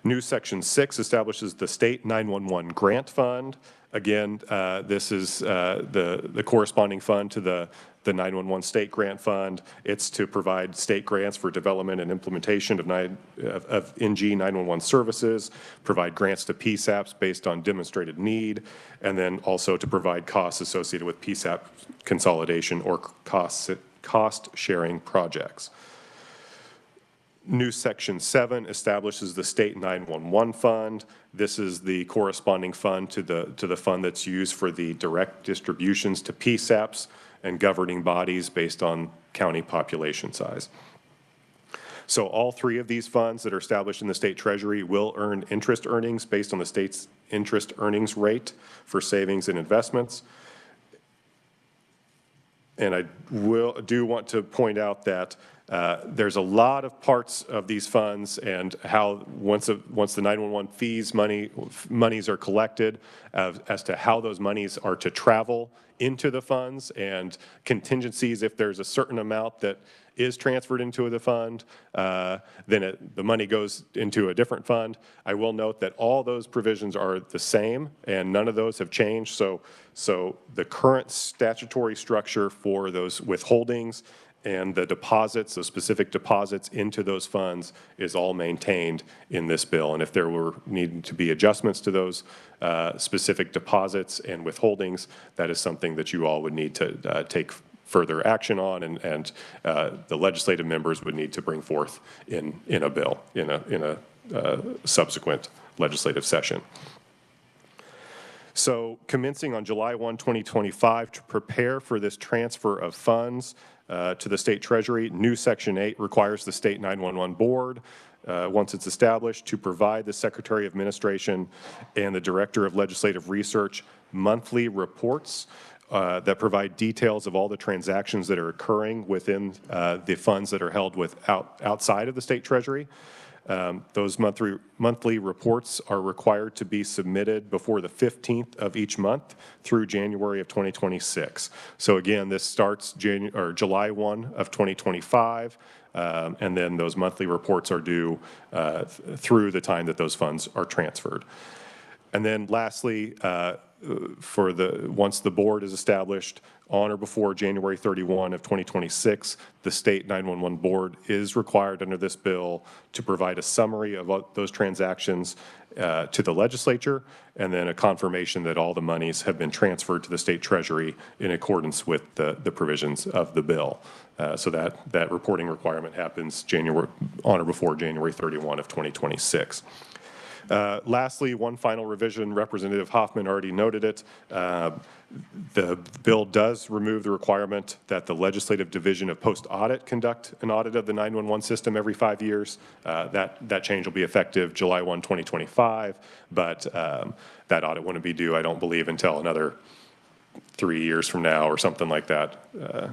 New Section 6 establishes the State 911 Grant Fund. Again, this is the corresponding fund to the 911 State Grant Fund. It's to provide state grants for development and implementation of NG 911 services, provide grants to PSAPs based on demonstrated need, and then also to provide costs associated with PSAP consolidation or cost-sharing projects. New Section 7 establishes the State 911 Fund. This is the corresponding fund to the fund that's used for the direct distributions to PSAPs and governing bodies based on county population size. So all three of these funds that are established in the state treasury will earn interest earnings based on the state's interest earnings rate for savings and investments. And I do want to point out that there's a lot of parts of these funds and how once the 911 fees monies are collected as to how those monies are to travel into the funds and contingencies. If there's a certain amount that is transferred into the fund, then the money goes into a different fund. I will note that all those provisions are the same and none of those have changed. So the current statutory structure for those withholdings and the deposits, the specific deposits into those funds is all maintained in this bill. And if there were needing to be adjustments to those specific deposits and withholdings, that is something that you all would need to take further action on, and the legislative members would need to bring forth in a bill, in a subsequent legislative session. So commencing on July 1, 2025, to prepare for this transfer of funds to the state treasury, new Section 8 requires the State 911 Board, once it's established, to provide the Secretary of Administration and the Director of Legislative Research monthly reports that provide details of all the transactions that are occurring within the funds that are held outside of the state treasury. Those monthly reports are required to be submitted before the 15th of each month through January of 2026. So again, this starts July 1 of 2025, and then those monthly reports are due through the time that those funds are transferred. And then lastly, once the board is established on or before January 31 of 2026, the State 911 Board is required under this bill to provide a summary of those transactions to the legislature, and then a confirmation that all the monies have been transferred to the state treasury in accordance with the provisions of the bill. So that reporting requirement happens on or before January 31 of 2026. Lastly, one final revision, Representative Hoffman already noted it. The bill does remove the requirement that the Legislative Division of Post-Audit conduct an audit of the 911 system every 5 years. That change will be effective July 1, 2025, but that audit wouldn't be due, I don't believe, until another 3 years from now or something like that.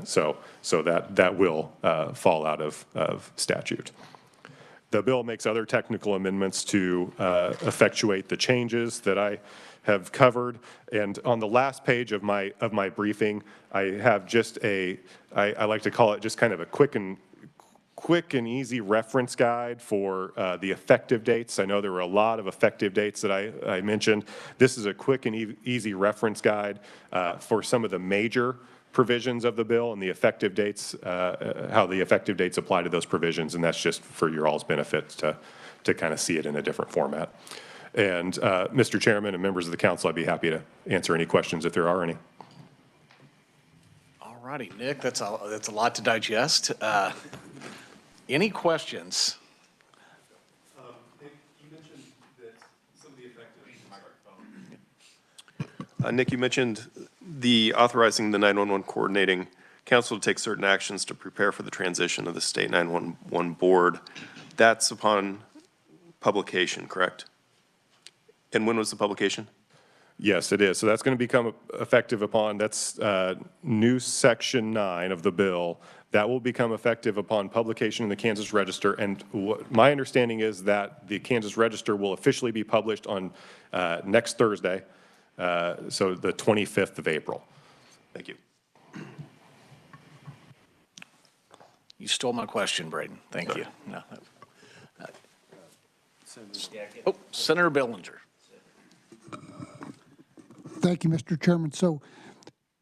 So that will fall out of statute. The bill makes other technical amendments to effectuate the changes that I have covered. And on the last page of my briefing, I have just I like to call it just kind of a quick and easy reference guide for the effective dates. I know there were a lot of effective dates that I mentioned. This is a quick and easy reference guide for some of the major provisions of the bill and the effective dates, how the effective dates apply to those provisions, and that's just for your all's benefit to kind of see it in a different format. And Mr. Chairman and members of the council, I'd be happy to answer any questions if there are any. All righty, Nick, that's a lot to digest. Any questions? Nick, you mentioned the authorizing the 911 coordinating council to take certain actions to prepare for the transition of the state 911 board. That's upon publication, correct? And when was the publication? Yes, it is. So that's going to become effective upon, that's new section 9 of the bill. That will become effective upon publication in the Kansas Register. And my understanding is that the Kansas Register will officially be published on next Thursday, so the 25th of April. Thank you. You stole my question, Braden. Thank you. No. Oh, Senator Billinger. Thank you, Mr. Chairman. So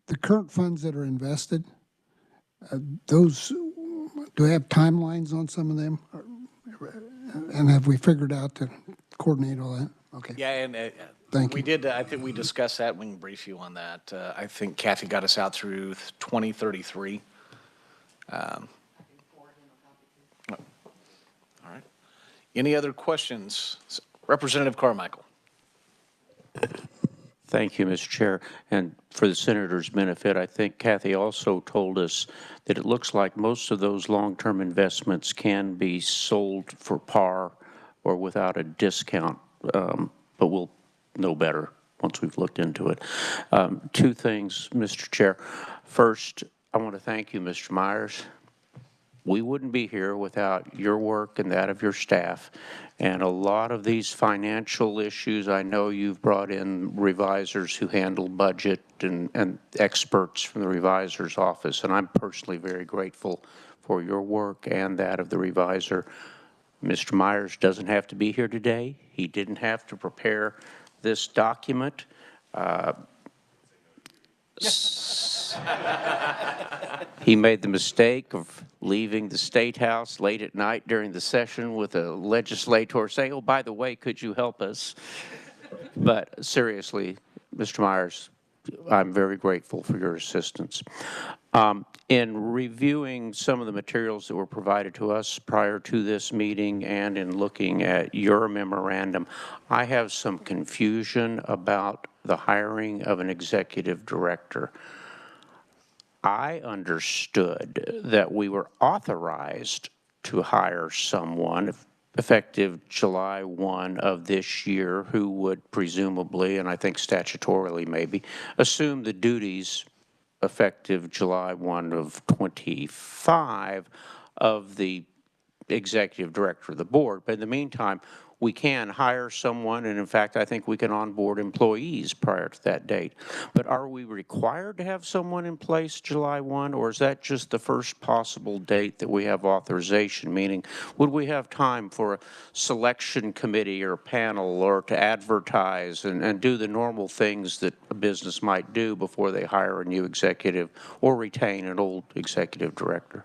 the current funds that are invested, those, do we have timelines on some of them? And have we figured out to coordinate all that? Okay. Yeah, and Thank we you. did, I think we discussed that. We can brief you on that. I think Kathy got us out through 2033. All right. Any other questions? Representative Carmichael. Thank you, Mr. Chair. And for the senator's benefit, I think Kathy also told us that it looks like most of those long-term investments can be sold for par or without a discount, but we'll know better once we've looked into it. Two things, Mr. Chair. First, I want to thank you, Mr. Myers. We wouldn't be here without your work and that of your staff. And a lot of these financial issues, I know you've brought in revisors who handle budget and experts from the revisor's office. And I'm personally very grateful for your work and that of the revisor. Mr. Myers doesn't have to be here today. He didn't have to prepare this document. He made the mistake of leaving the State House late at night during the session with a legislator saying, oh, by the way, could you help us? But seriously, Mr. Myers, I'm very grateful for your assistance. In reviewing some of the materials that were provided to us prior to this meeting and in looking at your memorandum, I have some confusion about the hiring of an executive director. I understood that we were authorized to hire someone effective July 1 of this year who would presumably, and I think statutorily maybe, assume the duties effective July 1 of 25 of the executive director of the board. But in the meantime, we can hire someone, and in fact, I think we can onboard employees prior to that date. But are we required to have someone in place July 1, or is that just the first possible date that we have authorization? Meaning, would we have time for a selection committee or panel or to advertise and do the normal things that a business might do before they hire a new executive or retain an old executive director?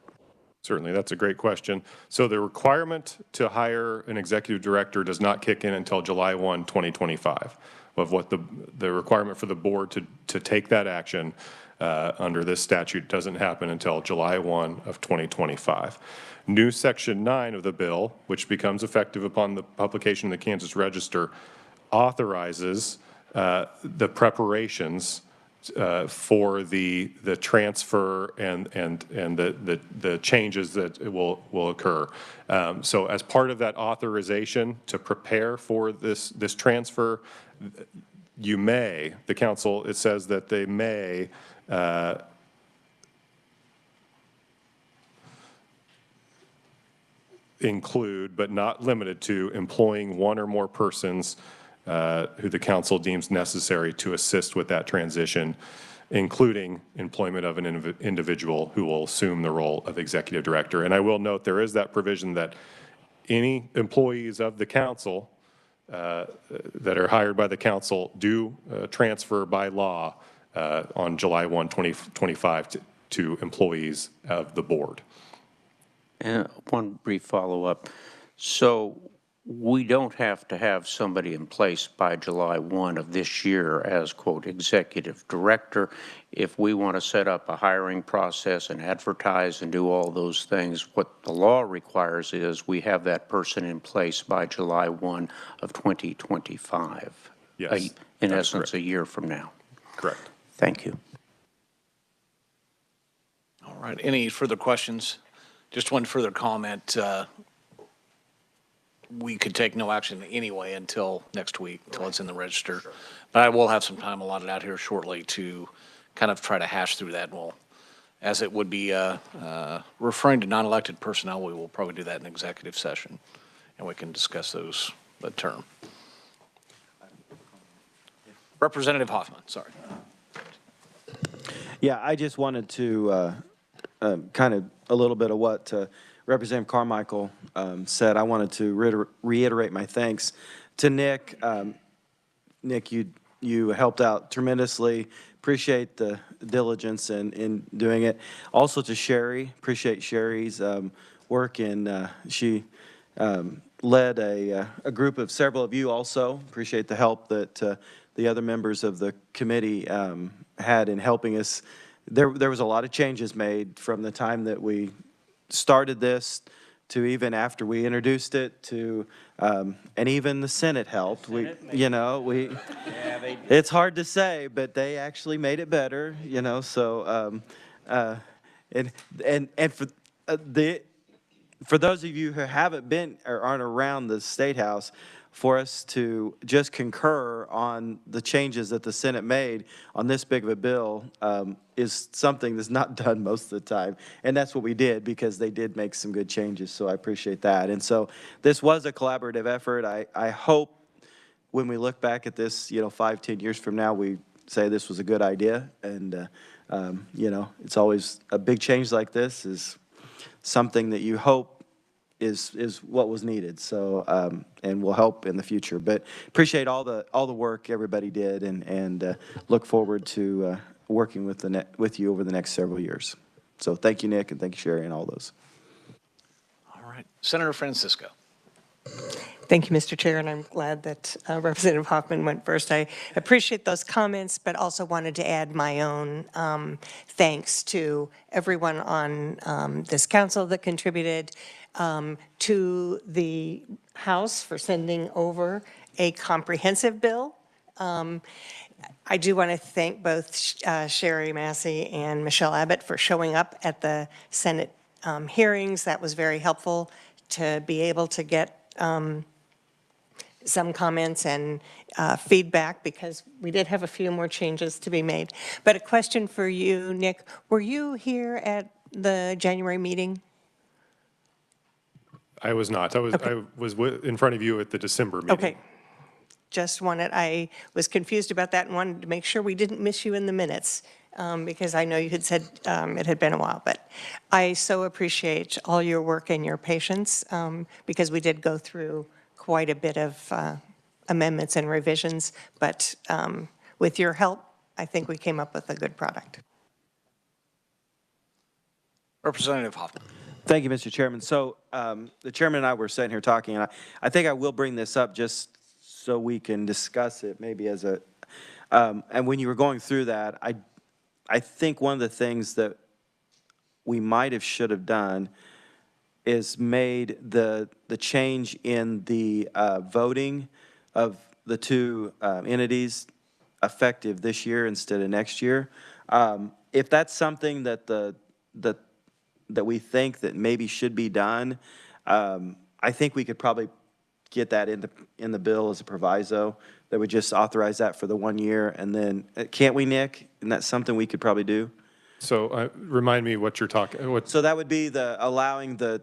Certainly, that's a great question. So the requirement to hire an executive director does not kick in until July 1, 2025, of what the requirement for the board to take that action under this statute doesn't happen until July 1 of 2025. New Section 9 of the bill, which becomes effective upon the publication in the Kansas Register, authorizes the preparations for the transfer and the changes that will occur. So as part of that authorization to prepare for this transfer, you may, the council, it says that they may include, but not limited to, employing one or more persons who the council deems necessary to assist with that transition, including employment of an individual who will assume the role of executive director. And I will note there is that provision that any employees of the council that are hired by the council do transfer by law on July 1, 2025 to employees of the board. And one brief follow-up. So we don't have to have somebody in place by July 1 of this year as, quote, executive director. If we want to set up a hiring process and advertise and do all those things, what the law requires is we have that person in place by July 1 of 2025. Yes, In that's essence, correct. a year from now. Correct. Thank you. All right, any further questions? Just one further comment. We could take no action anyway until next week, until it's in the register. But I will have some time allotted out here shortly to kind of try to hash through that. Well, as it would be referring to non-elected personnel, we will probably do that in executive session, and we can discuss the term. Representative Hoffman, sorry. Yeah, I just wanted to kind of a little bit of what Representative Carmichael said. I wanted to reiterate my thanks to Nick. Nick, you helped out tremendously. Appreciate the diligence in doing it. Also to Sherry, appreciate Sherry's work, and she led a group of several of you also. Appreciate the help that the other members of the committee had in helping us. There was a lot of changes made from the time that we started this to even after we introduced it to, and even the Senate helped. It's hard to say, but they actually made it better, so, and for those of you who haven't been or aren't around the State House, for us to just concur on the changes that the Senate made on this big of a bill is something that's not done most of the time. And that's what we did, because they did make some good changes, so I appreciate that. And so this was a collaborative effort. I hope when we look back at this, 5, 10 years from now, we say this was a good idea. And, it's always a big change like this is something that you hope is what was needed. So, and will help in the future. But appreciate all the work everybody did, and look forward to working with you over the next several years. So thank you, Nick, and thank you, Sherry, and all those. All right, Senator Francisco. Thank you, Mr. Chair, and I'm glad that Representative Hoffman went first. I appreciate those comments, but also wanted to add my own thanks to everyone on this council that contributed, to the House for sending over a comprehensive bill. I do want to thank both Sherry Massey and Michelle Abbott for showing up at the Senate hearings. That was very helpful to be able to get some comments and feedback, because we did have a few more changes to be made. But a question for you, Nick. Were you here at the January meeting? I was not. I was in front of you at the December meeting. Okay. I was confused about that and wanted to make sure we didn't miss you in the minutes, because I know you had said it had been a while. But I so appreciate all your work and your patience, because we did go through quite a bit of amendments and revisions. But with your help, I think we came up with a good product. Representative Hoffman. Thank you, Mr. Chairman. So the chairman and I were sitting here talking, and I think I will bring this up just so we can discuss it maybe as a, and when you were going through that, I think one of the things that we might have should have done is made the change in the voting of the two entities effective this year instead of next year. If that's something that that we think that maybe should be done, I think we could probably get that in the bill as a proviso that would just authorize that for the 1 year. And then, can't we, Nick? And that's something we could probably do. So remind me what you're talking. So that would be allowing the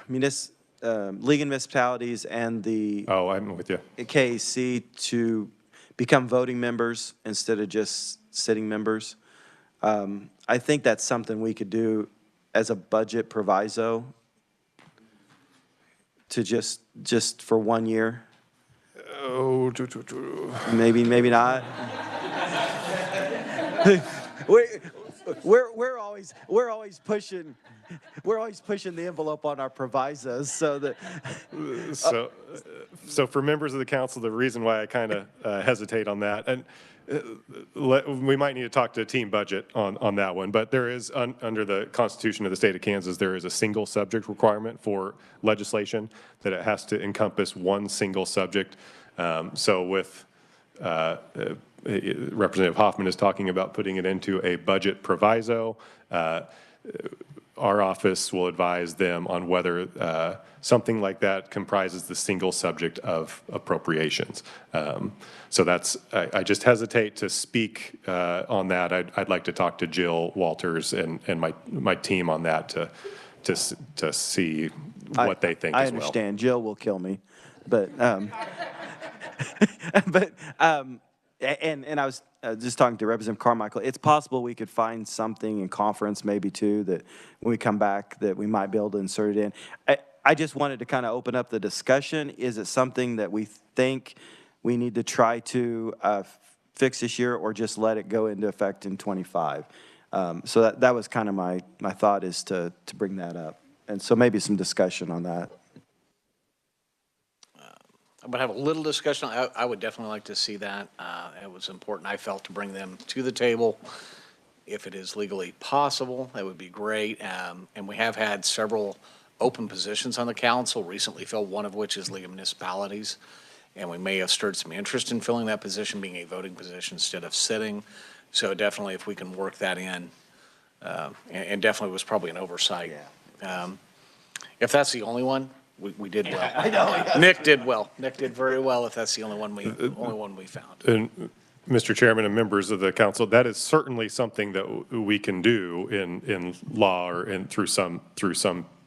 League of Municipalities and the I'm with you. KAC to become voting members instead of just sitting members. I think that's something we could do as a budget proviso to just for 1 year. Oh, Maybe not. We're always pushing the envelope on our provisos so that. So for members of the council, the reason why I kind of hesitate on that, and we might need to talk to a team budget on that one, but there is, under the Constitution of the state of Kansas, there is a single subject requirement for legislation, that it has to encompass one single subject. So with Representative Hoffman is talking about putting it into a budget proviso. Our office will advise them on whether something like that comprises the single subject of appropriations. So that's, I just hesitate to speak on that. I'd like to talk to Jill Walters and my team on that to see what they think as well. I understand. Jill will kill me, but and I was just talking to Representative Carmichael. It's possible we could find something in conference maybe too, that when we come back that we might be able to insert it in. I just wanted to kind of open up the discussion. Is it something that we think we need to try to fix this year, or just let it go into effect in '25? So that was kind of my thought, is to bring that up. And so maybe some discussion on that. I'm going to have a little discussion. I would definitely like to see that. It was important, I felt, to bring them to the table. If it is legally possible, that would be great. And we have had several open positions on the council, recently filled, one of which is League of Municipalities. And we may have stirred some interest in filling that position, being a voting position instead of sitting. So definitely, if we can work that in, and definitely was probably an oversight. Yeah. If that's the only one, we did well. I know. Yeah. Nick did well. Nick did very well. If that's the only one we found. And Mr. Chairman and members of the council, that is certainly something that we can do in law or through some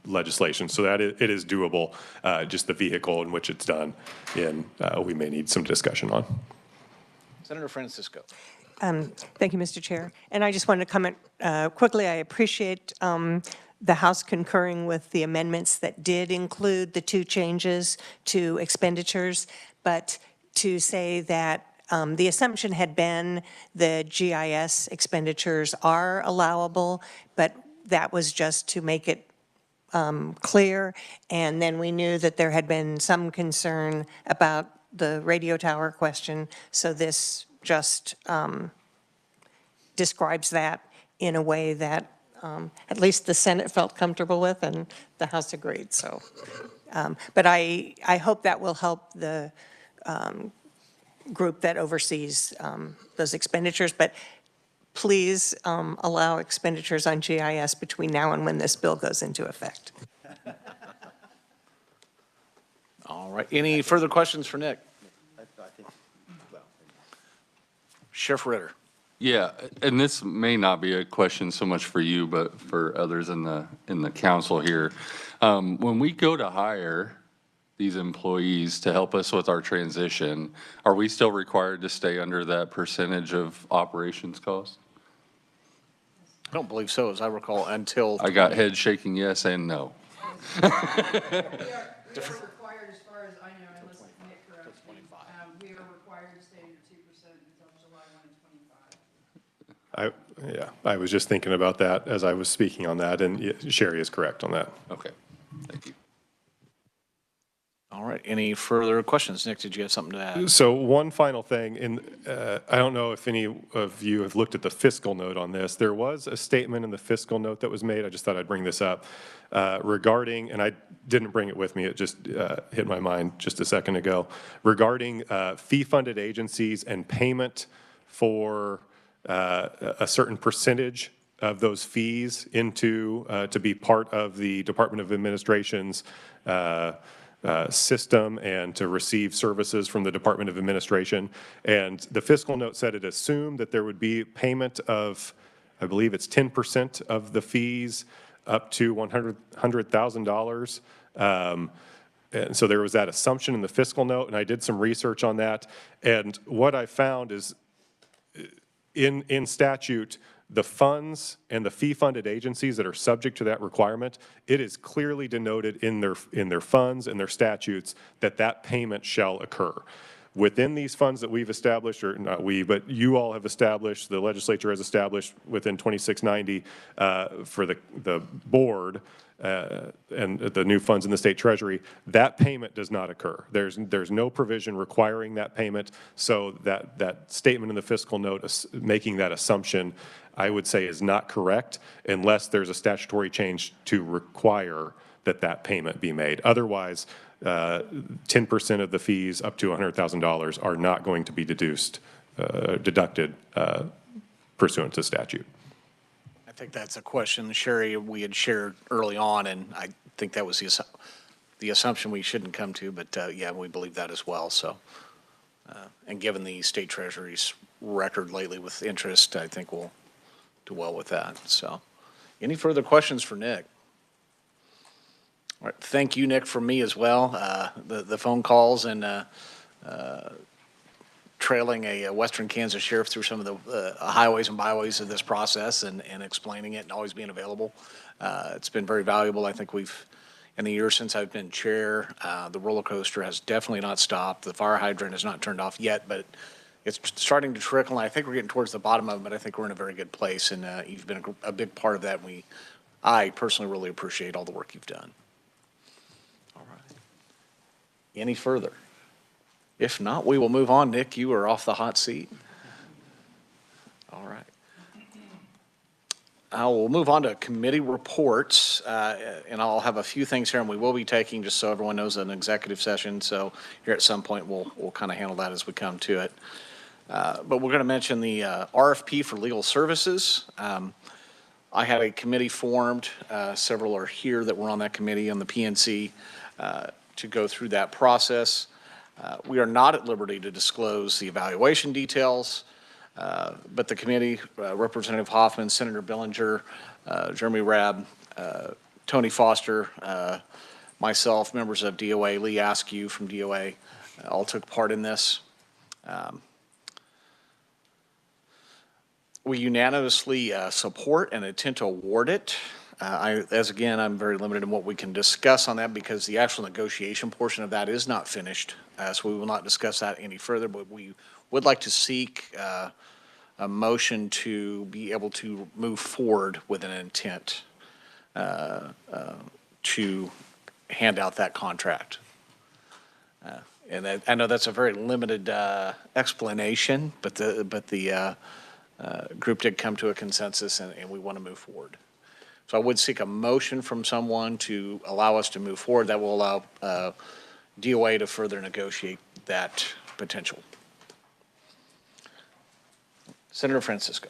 legislation. So that it is doable. Just the vehicle in which it's done, we may need some discussion on. Senator Francisco. Thank you, Mr. Chair. And I just wanted to comment quickly. I appreciate the House concurring with the amendments that did include the 2 changes to expenditures, but to say that the assumption had been the GIS expenditures are allowable, but that was just to make it clear. And then we knew that there had been some concern about the radio tower question, so this just describes that in a way that at least the Senate felt comfortable with, and the House agreed. So, but I hope that will help the group that oversees those expenditures. But please allow expenditures on GIS between now and when this bill goes into effect. All right. Any further questions for Nick? Sheriff Ritter. Yeah, and this may not be a question so much for you, but for others in the council here. When we go to hire these employees to help us with our transition, are we still required to stay under that percentage of operations cost? I don't believe so, as I recall, until. I got head shaking yes and no. We are required, as far as I know, unless Nick corrects me, we are required to stay under 2% until July 1 of 25. I was just thinking about that as I was speaking on that, and Sherry is correct on that. Okay, thank you. All right. Any further questions? Nick, did you have something to add? So one final thing, and I don't know if any of you have looked at the fiscal note on this. There was a statement in the fiscal note that was made. I just thought I'd bring this up regarding, and I didn't bring it with me. It just hit my mind just a second ago, regarding fee-funded agencies and payment for a certain percentage of those fees into to be part of the Department of Administration's system and to receive services from the Department of Administration. And the fiscal note said it assumed that there would be payment of, I believe it's 10% of the fees up to $100,000. And so there was that assumption in the fiscal note, and I did some research on that. And what I found is in statute, the funds and the fee-funded agencies that are subject to that requirement, it is clearly denoted in their funds and their statutes that that payment shall occur. within these funds that we've established, or not we, but you all have established, the legislature has established within 2690 for the board, and the new funds in the state treasury, that payment does not occur. There's no provision requiring that payment, so that statement in the fiscal note making that assumption, I would say, is not correct unless there's a statutory change to require that payment be made. Otherwise, 10% of the fees up to $100,000 are not going to be deducted pursuant to statute. I think that's a question, Sherry, we had shared early on, and I think that was the assumption we shouldn't come to, but yeah, we believe that as well. So, and given the state treasury's record lately with interest, I think we'll do well with that. So, any further questions for Nick? All right, thank you, Nick, from me as well. The phone calls and trailing a Western Kansas sheriff through some of the highways and byways of this process and explaining it and always being available. It's been very valuable. I think in the year since I've been chair, the roller coaster has definitely not stopped. The fire hydrant has not turned off yet, but it's starting to trickle, and I think we're getting towards the bottom of it, but I think we're in a very good place, and you've been a big part of that. I personally really appreciate all the work you've done. All right. Any further? If not, we will move on. Nick, you are off the hot seat. All right. We'll move on to committee reports, and I'll have a few things here, and we will be taking, just so everyone knows, an executive session. So here at some point, we'll kind of handle that as we come to it. But we're going to mention the RFP for legal services. I had a committee formed. Several are here that were on that committee on the PNC to go through that process. We are not at liberty to disclose the evaluation details, but the committee, Representative Hoffman, Senator Billinger, Jeremy Rabb, Tony Foster, myself, members of DOA, Lee Askew from DOA, all took part in this. We unanimously support and intend to award it. Again, I'm very limited in what we can discuss on that because the actual negotiation portion of that is not finished. So we will not discuss that any further, but we would like to seek a motion to be able to move forward with an intent to hand out that contract. And I know that's a very limited explanation, but the group did come to a consensus, and we want to move forward. So I would seek a motion from someone to allow us to move forward. That will allow DOA to further negotiate that potential. Senator Francisco.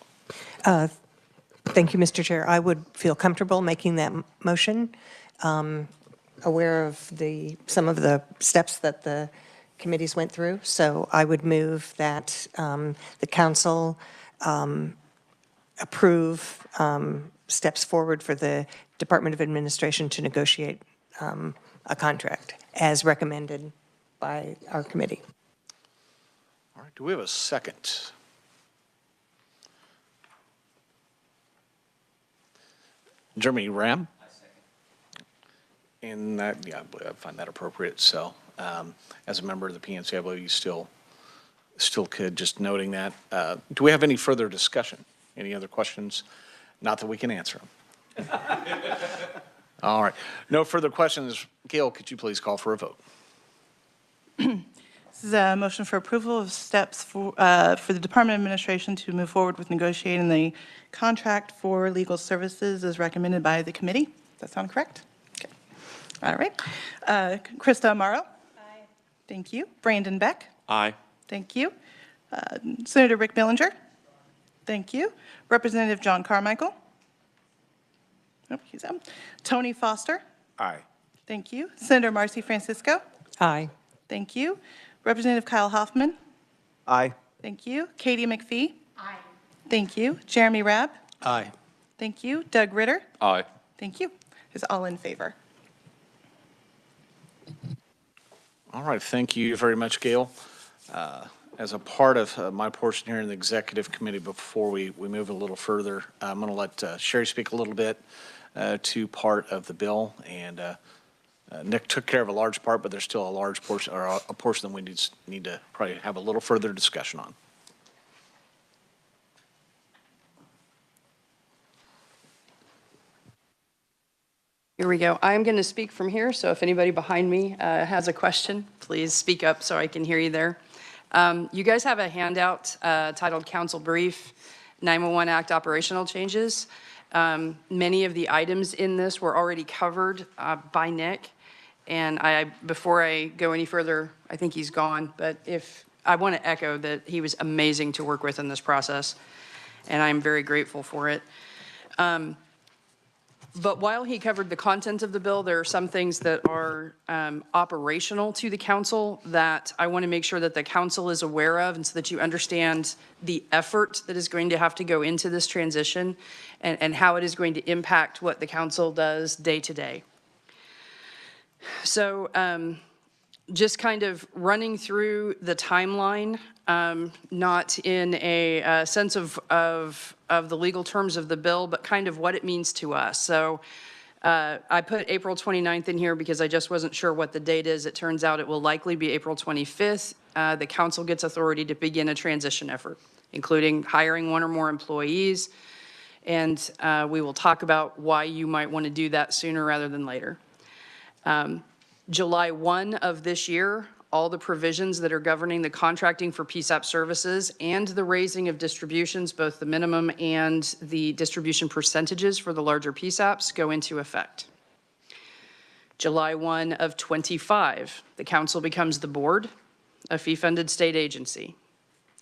Thank you, Mr. Chair. I would feel comfortable making that motion, aware of some of the steps that the committees went through. So I would move that the council approve steps forward for the Department of Administration to negotiate a contract as recommended by our committee. All right, do we have a second? Jeremy Ram? I second. And that, yeah, I find that appropriate. So as a member of the PNC, I believe you still could, just noting that. Do we have any further discussion? Any other questions? Not that we can answer them. All right. No further questions. Gail, could you please call for a vote? This is a motion for approval of steps for the Department of Administration to move forward with negotiating the contract for legal services as recommended by the committee. Does that sound correct? Okay. All right. Krista Amaro? Aye. Thank you. Brandon Beck? Aye. Thank you. Senator Rick Billinger? Thank you. Representative John Carmichael? Nope, he's out. Tony Foster? Aye. Thank you. Senator Marcy Francisco? Aye. Thank you. Representative Kyle Hoffman? Aye. Thank you. Katie McPhee? Aye. Thank you. Jeremy Rabb? Aye. Thank you. Doug Ritter? Aye. Thank you. Is all in favor? All right, thank you very much, Gail. As a part of my portion here in the executive committee, before we move a little further, I'm going to let Sherry speak a little bit to part of the bill, and Nick took care of a large part, but there's still a large portion, or a portion that we need to probably have a little further discussion on. Here we go. I'm going to speak from here, so if anybody behind me has a question, please speak up so I can hear you there. You guys have a handout titled Council Brief, 911 Act Operational Changes. Many of the items in this were already covered by Nick, and before I go any further, I think he's gone, but I want to echo that he was amazing to work with in this process, and I'm very grateful for it. But while he covered the content of the bill, there are some things that are operational to the council that I want to make sure that the council is aware of, and so that you understand the effort that is going to have to go into this transition and how it is going to impact what the council does day to day. So just kind of running through the timeline, not in a sense of the legal terms of the bill, but kind of what it means to us. So I put April 29th in here because I just wasn't sure what the date is. It turns out it will likely be April 25th. The council gets authority to begin a transition effort, including hiring one or more employees. And we will talk about why you might want to do that sooner rather than later. July 1 of this year, all the provisions that are governing the contracting for PSAP services and the raising of distributions, both the minimum and the distribution percentages for the larger PSAPs, go into effect. July 1 of 25, the council becomes the board, a fee-funded state agency.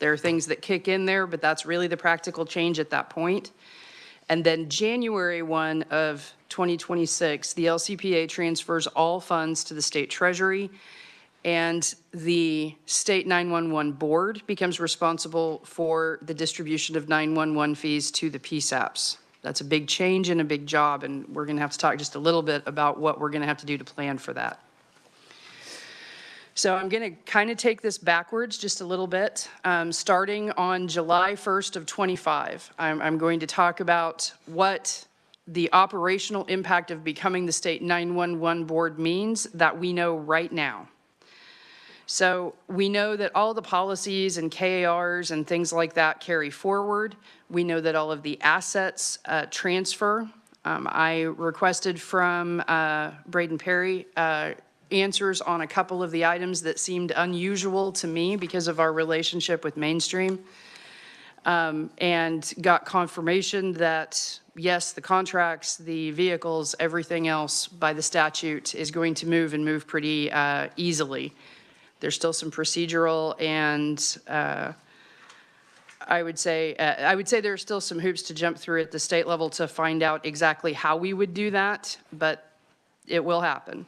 There are things that kick in there, but that's really the practical change at that point. And then January 1 of 2026, the LCPA transfers all funds to the state treasury, and the state 911 board becomes responsible for the distribution of 911 fees to the PSAPs. That's a big change and a big job, and we're going to have to talk just a little bit about what we're going to have to do to plan for that. So I'm going to kind of take this backwards just a little bit. Starting on July 1st of 25, I'm going to talk about what the operational impact of becoming the state 911 board means that we know right now. So we know that all the policies and KARs and things like that carry forward. We know that all of the assets transfer. I requested from Braden Perry answers on a couple of the items that seemed unusual to me because of our relationship with Mainstream, and got confirmation that yes, the contracts, the vehicles, everything else by the statute is going to move and move pretty easily. There's still some procedural and I would say there's still some hoops to jump through at the state level to find out exactly how we would do that, but it will happen.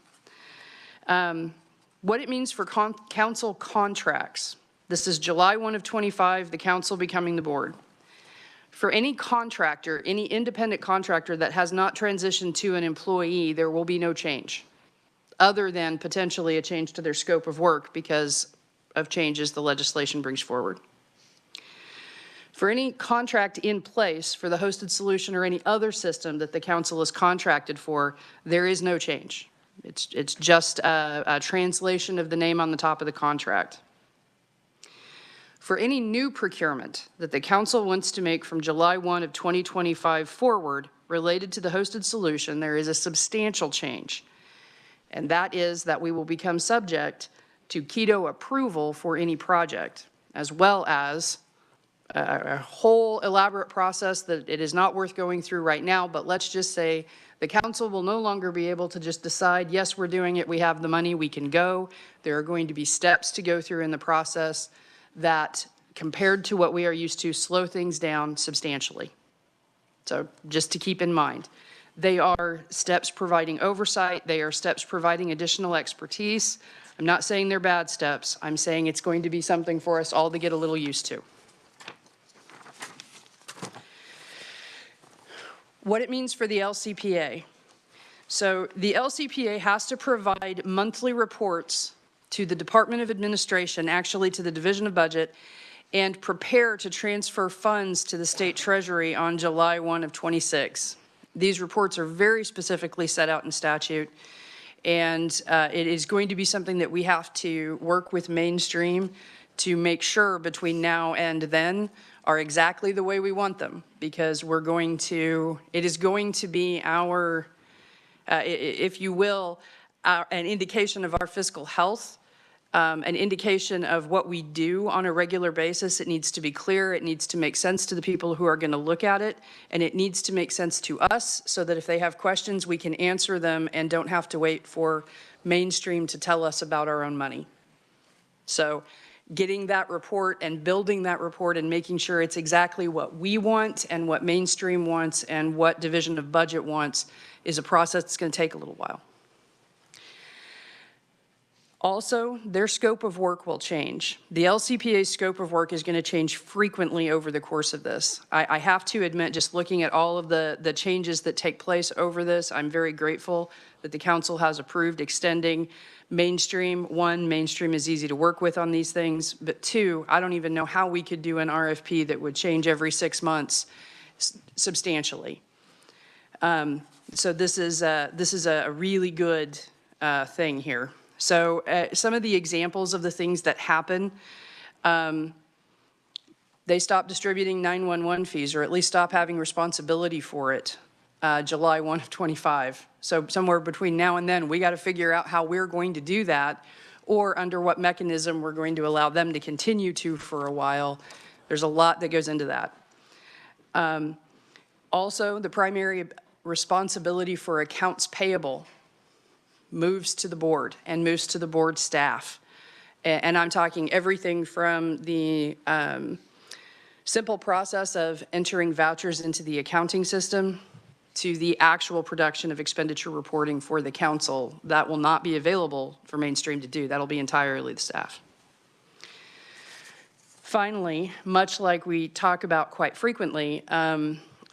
What it means for council contracts. This is July 1 of 25, the council becoming the board. For any contractor, any independent contractor that has not transitioned to an employee, there will be no change, other than potentially a change to their scope of work because of changes the legislation brings forward. For any contract in place for the hosted solution or any other system that the council is contracted for, there is no change. It's just a translation of the name on the top of the contract. For any new procurement that the council wants to make from July 1 of 2025 forward related to the hosted solution, there is a substantial change. And that is that we will become subject to KETO approval for any project, as well as a whole elaborate process that it is not worth going through right now, but let's just say the council will no longer be able to just decide, yes, we're doing it, we have the money, we can go. There are going to be steps to go through in the process that, compared to what we are used to, slow things down substantially. So just to keep in mind. They are steps providing oversight. They are steps providing additional expertise. I'm not saying they're bad steps. I'm saying it's going to be something for us all to get a little used to. What it means for the LCPA. So the LCPA has to provide monthly reports to the Department of Administration, actually to the Division of Budget, and prepare to transfer funds to the state treasury on July 1 of 26. These reports are very specifically set out in statute, And it is going to be something that we have to work with mainstream to make sure between now and then are exactly the way we want them, because it is going to be our, if you will, an indication of our fiscal health, an indication of what we do on a regular basis. It needs to be clear, it needs to make sense to the people who are going to look at it, and it needs to make sense to us so that if they have questions, we can answer them and don't have to wait for mainstream to tell us about our own money. So getting that report and building that report and making sure it's exactly what we want and what mainstream wants and what Division of Budget wants is a process that's going to take a little while. Also, their scope of work will change. The LCPA's scope of work is going to change frequently over the course of this. I have to admit, just looking at all of the changes that take place over this, I'm very grateful that the council has approved extending mainstream. One, mainstream is easy to work with on these things, but two, I don't even know how we could do an RFP that would change every 6 months substantially. So this is a really good thing here. So some of the examples of the things that happen, they stop distributing 911 fees, or at least stop having responsibility for it, July 1 of 25. So somewhere between now and then, we got to figure out how we're going to do that, or under what mechanism we're going to allow them to continue to for a while. There's a lot that goes into that. Also, the primary responsibility for accounts payable moves to the board and moves to the board staff. And I'm talking everything from the simple process of entering vouchers into the accounting system to the actual production of expenditure reporting for the council. That will not be available for mainstream to do. That'll be entirely the staff. Finally, much like we talk about quite frequently,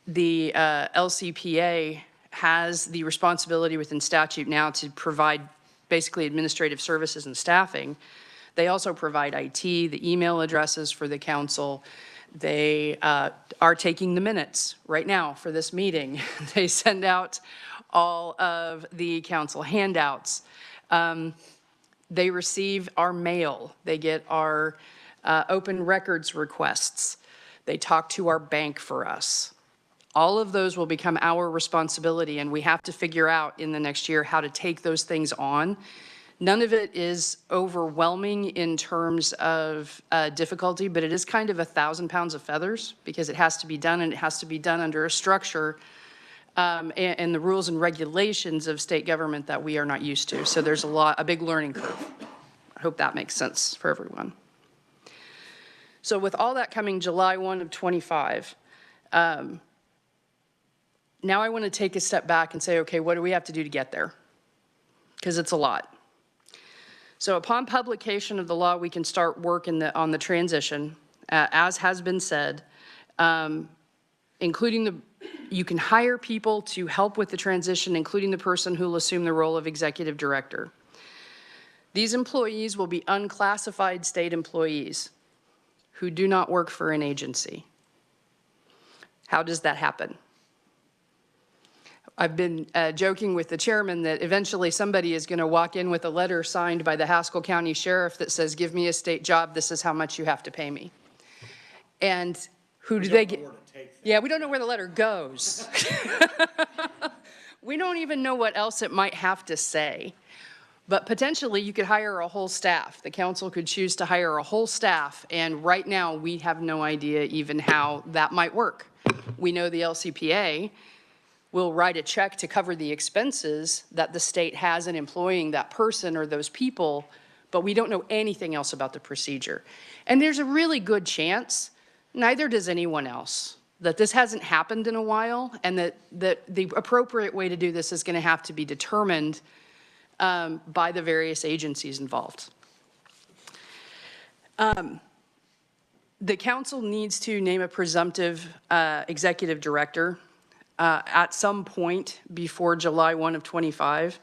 the LCPA has the responsibility within statute now to provide basically administrative services and staffing. They also provide IT, the email addresses for the council. They are taking the minutes right now for this meeting. They send out all of the council handouts. They receive our mail. They get our open records requests. They talk to our bank for us. All of those will become our responsibility, and we have to figure out in the next year how to take those things on. None of it is overwhelming in terms of difficulty, but it is kind of 1,000 pounds of feathers because it has to be done, and it has to be done under a structure and the rules and regulations of state government that we are not used to. So there's a big learning curve. I hope that makes sense for everyone. So with all that coming July 1 of 25, now I want to take a step back and say, okay, what do we have to do to get there? Because it's a lot. So upon publication of the law, we can start work on the transition, as has been said, including you can hire people to help with the transition, including the person who will assume the role of executive director. These employees will be unclassified state employees who do not work for an agency. How does that happen? I've been joking with the chairman that eventually somebody is going to walk in with a letter signed by the Haskell County Sheriff that says, give me a state job, this is how much you have to pay me. And who do they get? Yeah, we don't know where the letter goes. We don't even know what else it might have to say. But potentially you could hire a whole staff. The council could choose to hire a whole staff, and right now we have no idea even how that might work. We know the LCPA will write a check to cover the expenses that the state has in employing that person or those people, but we don't know anything else about the procedure. And there's a really good chance, neither does anyone else, that this hasn't happened in a while, and that the appropriate way to do this is going to have to be determined by the various agencies involved. The council needs to name a presumptive executive director at some point before July 1 of 25.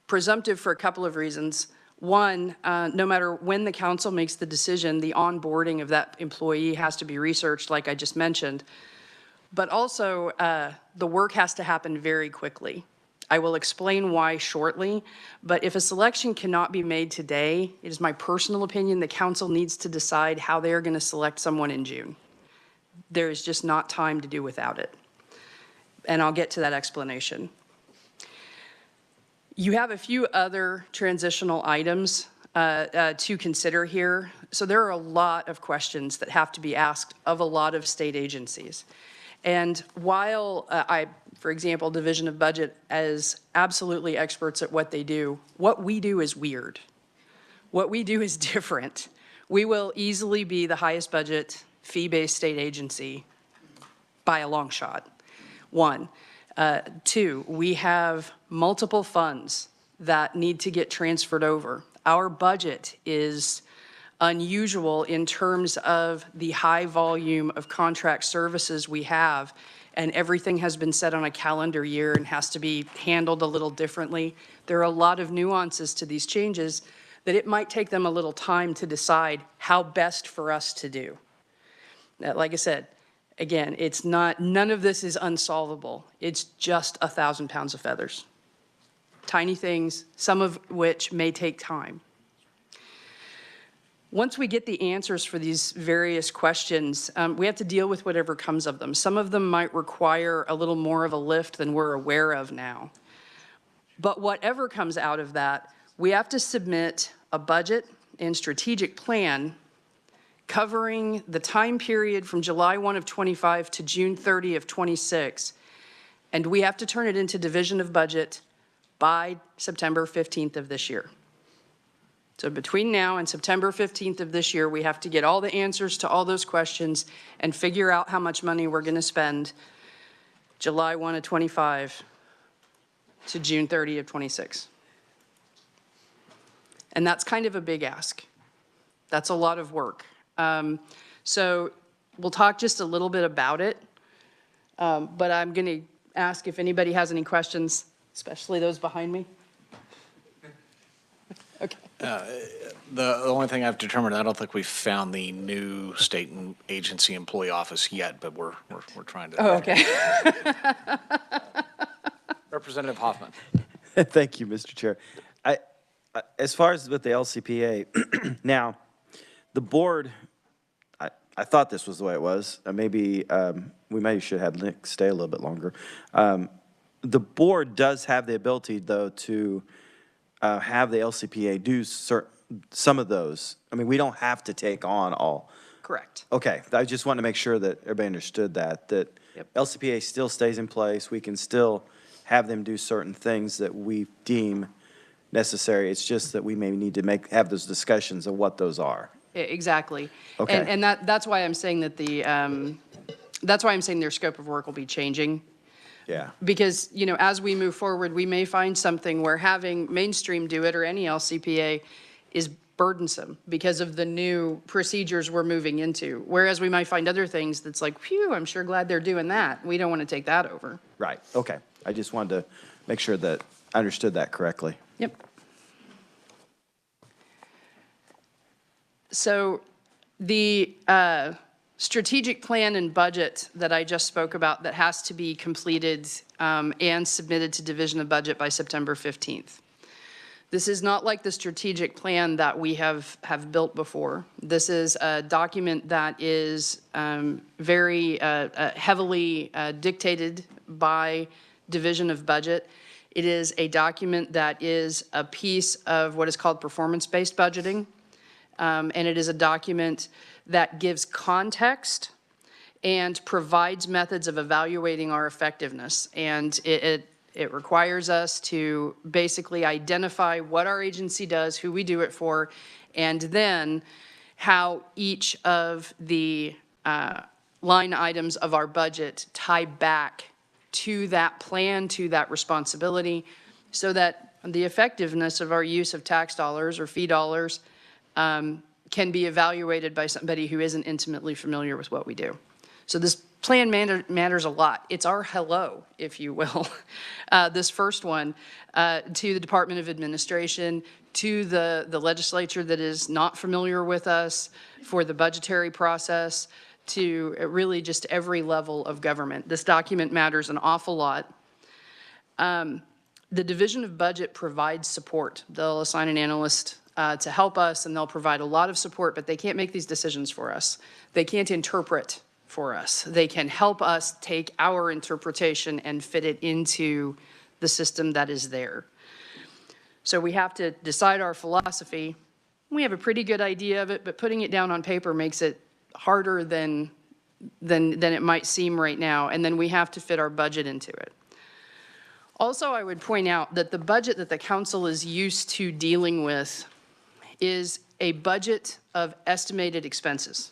Presumptive for a couple of reasons. One, no matter when the council makes the decision, the onboarding of that employee has to be researched, like I just mentioned. But also, the work has to happen very quickly. I will explain why shortly, but if a selection cannot be made today, it is my personal opinion the council needs to decide how they are going to select someone in June. There is just not time to do without it. And I'll get to that explanation. You have a few other transitional items to consider here. So there are a lot of questions that have to be asked of a lot of state agencies. And while for example, Division of Budget as absolutely experts at what they do, what we do is weird. What we do is different. We will easily be the highest budget fee-based state agency by a long shot. One. Two, we have multiple funds that need to get transferred over. Our budget is unusual in terms of the high volume of contract services we have, and everything has been set on a calendar year and has to be handled a little differently. There are a lot of nuances to these changes that it might take them a little time to decide how best for us to do. Like I said, again, it's not, none of this is unsolvable. It's just 1,000 pounds of feathers. Tiny things, some of which may take time. Once we get the answers for these various questions, we have to deal with whatever comes of them. Some of them might require a little more of a lift than we're aware of now. But whatever comes out of that, we have to submit a budget and strategic plan covering the time period from July 1 of 25 to June 30 of 26. And we have to turn it into Division of Budget by September 15th of this year. So between now and September 15th of this year, we have to get all the answers to all those questions and figure out how much money we're going to spend July 1 of 25 to June 30 of 26. And that's kind of a big ask. That's a lot of work. So we'll talk just a little bit about it, but I'm going to ask if anybody has any questions, especially those behind me. Okay. The only thing I've determined, I don't think we've found the new state and agency employee office yet, but we're trying to. Oh, okay. Representative Hoffman. Thank you, Mr. Chair. As far as with the LCPA, now, the board, I thought this was the way it was. Maybe we maybe should have Nick stay a little bit longer. The board does have the ability, though, to have the LCPA do some of those. I mean, we don't have to take on all. Correct. Okay, I just want to make sure that everybody understood that Yep. LCPA still stays in place. We can still have them do certain things that we deem necessary. It's just that we may need to have those discussions of what those are. Exactly. Okay. And that's why I'm saying that that's why I'm saying their scope of work will be changing. Yeah. Because, you know, as we move forward, we may find something where having mainstream do it or any LCPA is burdensome because of the new procedures we're moving into. Whereas we might find other things that's like, phew, I'm sure glad they're doing that. We don't want to take that over. Right, okay. I just wanted to make sure that I understood that correctly. Yep. So the strategic plan and budget that I just spoke about that has to be completed and submitted to Division of Budget by September 15th. This is not like the strategic plan that we have built before. This is a document that is very heavily dictated by Division of Budget. It is a document that is a piece of what is called performance-based budgeting. And it is a document that gives context and provides methods of evaluating our effectiveness. And it requires us to basically identify what our agency does, who we do it for, and then how each of the line items of our budget tie back to that plan, to that responsibility, so that the effectiveness of our use of tax dollars or fee dollars can be evaluated by somebody who isn't intimately familiar with what we do. So this plan matters a lot. It's our hello, if you will. This first one to the Department of Administration, to the legislature that is not familiar with us, for the budgetary process, to really just every level of government. This document matters an awful lot. The Division of Budget provides support. They'll assign an analyst to help us, and they'll provide a lot of support, but they can't make these decisions for us. They can't interpret for us. They can help us take our interpretation and fit it into the system that is there. So we have to decide our philosophy. We have a pretty good idea of it, but putting it down on paper makes it harder than it might seem right now, and then we have to fit our budget into it. Also, I would point out that the budget that the council is used to dealing with is a budget of estimated expenses.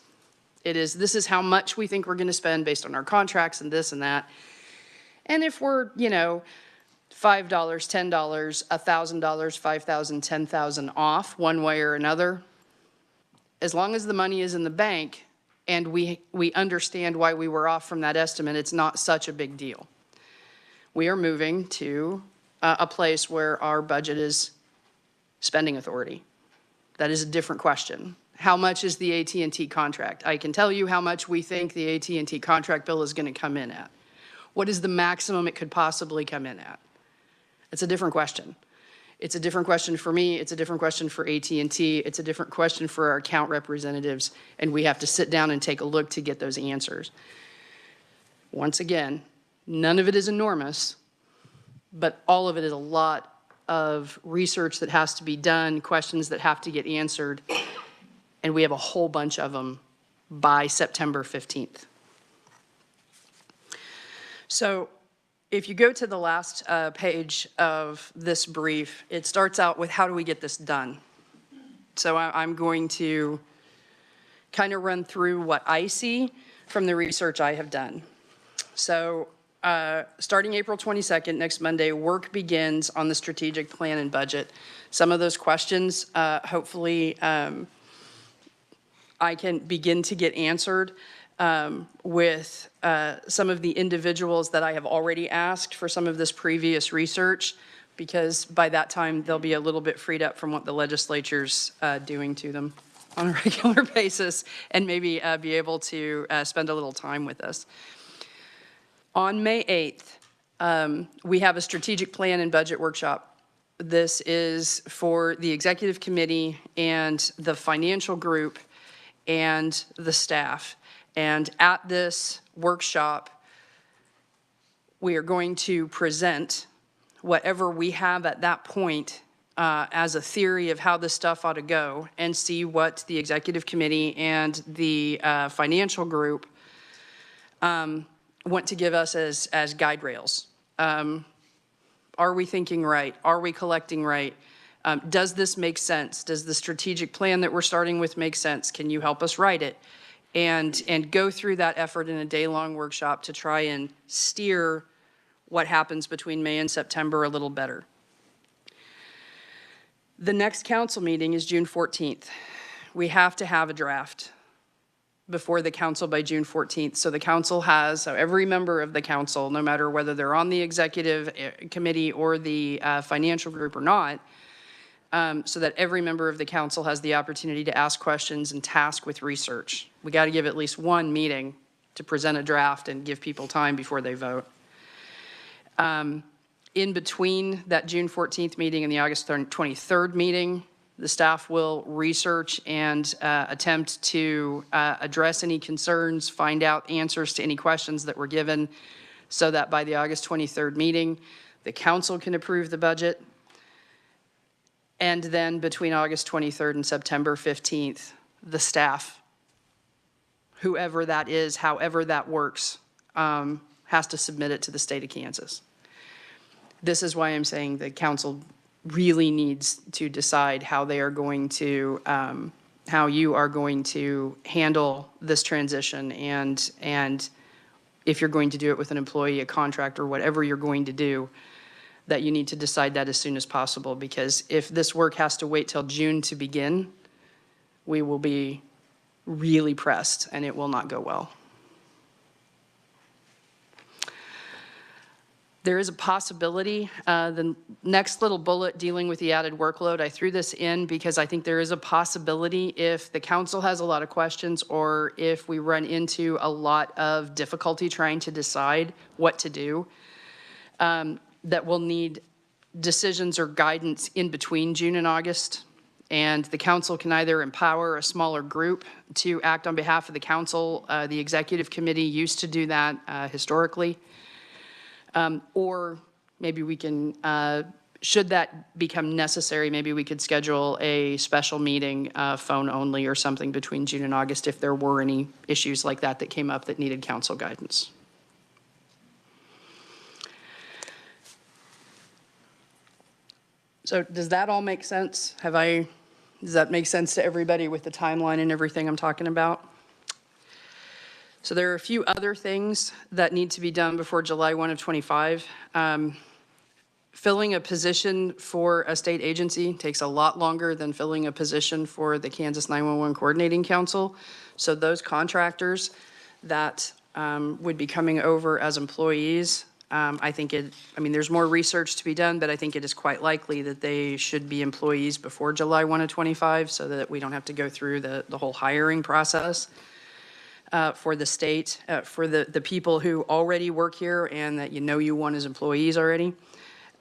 This is how much we think we're going to spend based on our contracts and this and that. And if we're, $5, $10, $1,000, $5,000, $10,000 off one way or another, as long as the money is in the bank and we understand why we were off from that estimate, it's not such a big deal. We are moving to a place where our budget is spending authority. That is a different question. How much is the AT&T contract? I can tell you how much we think the AT&T contract bill is going to come in at. What is the maximum it could possibly come in at? It's a different question. It's a different question for me. It's a different question for AT&T. It's a different question for our account representatives, and we have to sit down and take a look to get those answers. Once again, none of it is enormous, but all of it is a lot of research that has to be done, questions that have to get answered, and we have a whole bunch of them by September 15th. So if you go to the last page of this brief, it starts out with how do we get this done? So I'm going to kind of run through what I see from the research I have done. So starting April 22nd, next Monday, work begins on the strategic plan and budget. Some of those questions, hopefully, I can begin to get answered with some of the individuals that I have already asked for some of this previous research, because by that time, they'll be a little bit freed up from what the legislature's doing to them on a regular basis, and maybe be able to spend a little time with us. On May 8th, we have a strategic plan and budget workshop. This is for the executive committee and the financial group and the staff. And at this workshop, we are going to present whatever we have at that point as a theory of how this stuff ought to go, and see what the executive committee and the financial group want to give us as guide rails. Are we thinking right? Are we collecting right? Does this make sense? Does the strategic plan that we're starting with make sense? Can you help us write it? And go through that effort in a day-long workshop to try and steer what happens between May and September a little better. The next council meeting is June 14th. We have to have a draft before the council by June 14th. So the council has, so every member of the council, no matter whether they're on the executive committee or the financial group or not, so that every member of the council has the opportunity to ask questions and task with research. We got to give at least one meeting to present a draft and give people time before they vote. In between that June 14th meeting and the August 23rd meeting, the staff will research and attempt to address any concerns, find out answers to any questions that were given, so that by the August 23rd meeting, the council can approve the budget. And then between August 23rd and September 15th, the staff, whoever that is, however that works, has to submit it to the state of Kansas. This is why I'm saying the council really needs to decide how they are going to, how you are going to handle this transition, and if you're going to do it with an employee, a contractor, whatever you're going to do, that you need to decide that as soon as possible, because if this work has to wait till June to begin, we will be really pressed and it will not go well. There is a possibility, the next little bullet dealing with the added workload, I threw this in because I think there is a possibility if the council has a lot of questions, or if we run into a lot of difficulty trying to decide what to do, that we'll need decisions or guidance in between June and August. And the council can either empower a smaller group to act on behalf of the council. The executive committee used to do that historically. Or maybe we can, should that become necessary, maybe we could schedule a special meeting, phone only or something between June and August if there were any issues like that that came up that needed council guidance. So does that all make sense? Does that make sense to everybody with the timeline and everything I'm talking about? So there are a few other things that need to be done before July 1 of 25. Filling a position for a state agency takes a lot longer than filling a position for the Kansas 911 Coordinating Council. So those contractors that would be coming over as employees, I mean, there's more research to be done, but I think it is quite likely that they should be employees before July 1 of 25 so that we don't have to go through the whole hiring process for the state, for the people who already work here and that you want as employees already.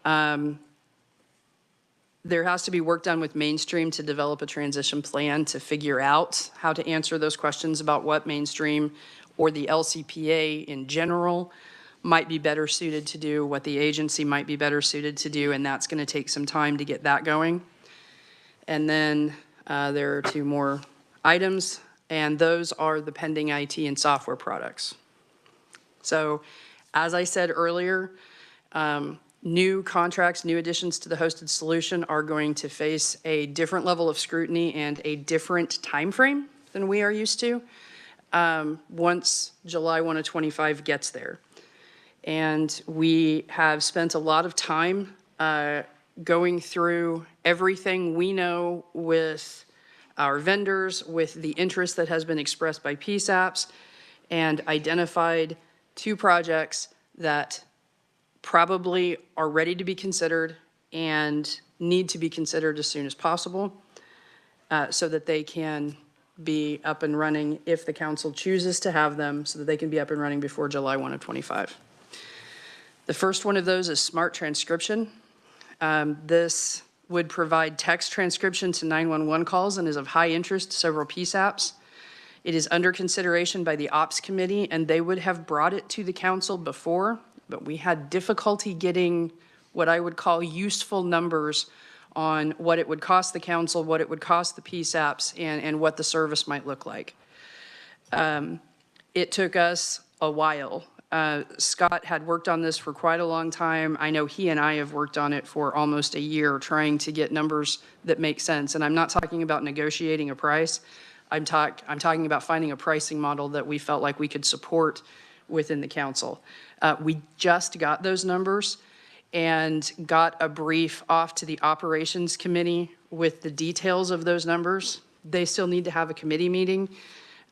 There has to be work done with Mainstream to develop a transition plan to figure out how to answer those questions about what Mainstream or the LCPA in general might be better suited to do, what the agency might be better suited to do, and that's going to take some time to get that going. And then there are two more items, and those are the pending IT and software products. So as I said earlier, new contracts, new additions to the hosted solution are going to face a different level of scrutiny and a different time frame than we are used to once July 1 of 25 gets there. And we have spent a lot of time going through everything we know with our vendors, with the interest that has been expressed by PSAPs, and identified 2 projects that probably are ready to be considered and need to be considered as soon as possible so that they can be up and running if the council chooses to have them, so that they can be up and running before July 1 of 25. The first one of those is smart transcription. This would provide text transcription to 911 calls and is of high interest to several PSAPs. It is under consideration by the Ops Committee, and they would have brought it to the council before, but we had difficulty getting what I would call useful numbers on what it would cost the council, what it would cost the PSAPs, and what the service might look like. It took us a while. Scott had worked on this for quite a long time. I know he and I have worked on it for almost a year trying to get numbers that make sense. And I'm not talking about negotiating a price. I'm talking about finding a pricing model that we felt like we could support within the council. We just got those numbers and got a brief off to the operations committee with the details of those numbers. They still need to have a committee meeting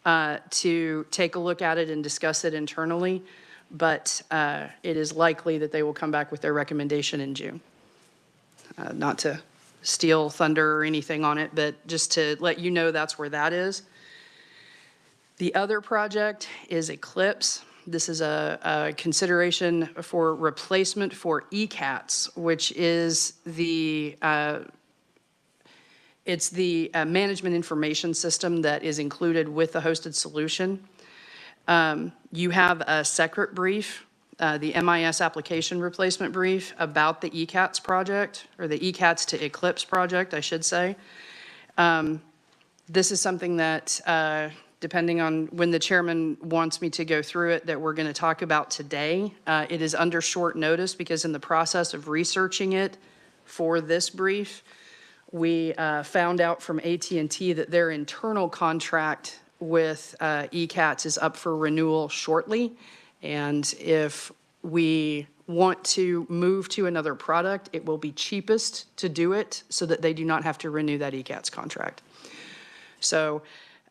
to take a look at it and discuss it internally. But it is likely that they will come back with their recommendation in June. Not to steal thunder or anything on it, but just to let you know that's where that is. The other project is Eclipse. This is a consideration for replacement for ECATS, which is the it's the management information system that is included with the hosted solution. You have a separate brief, the MIS application replacement brief about the ECATS project, or the ECATS to Eclipse project, I should say. This is something that, depending on when the chairman wants me to go through it, that we're going to talk about today. It is under short notice because in the process of researching it for this brief, we found out from AT&T that their internal contract with ECATS is up for renewal shortly. And if we want to move to another product, it will be cheapest to do it so that they do not have to renew that ECATS contract. So,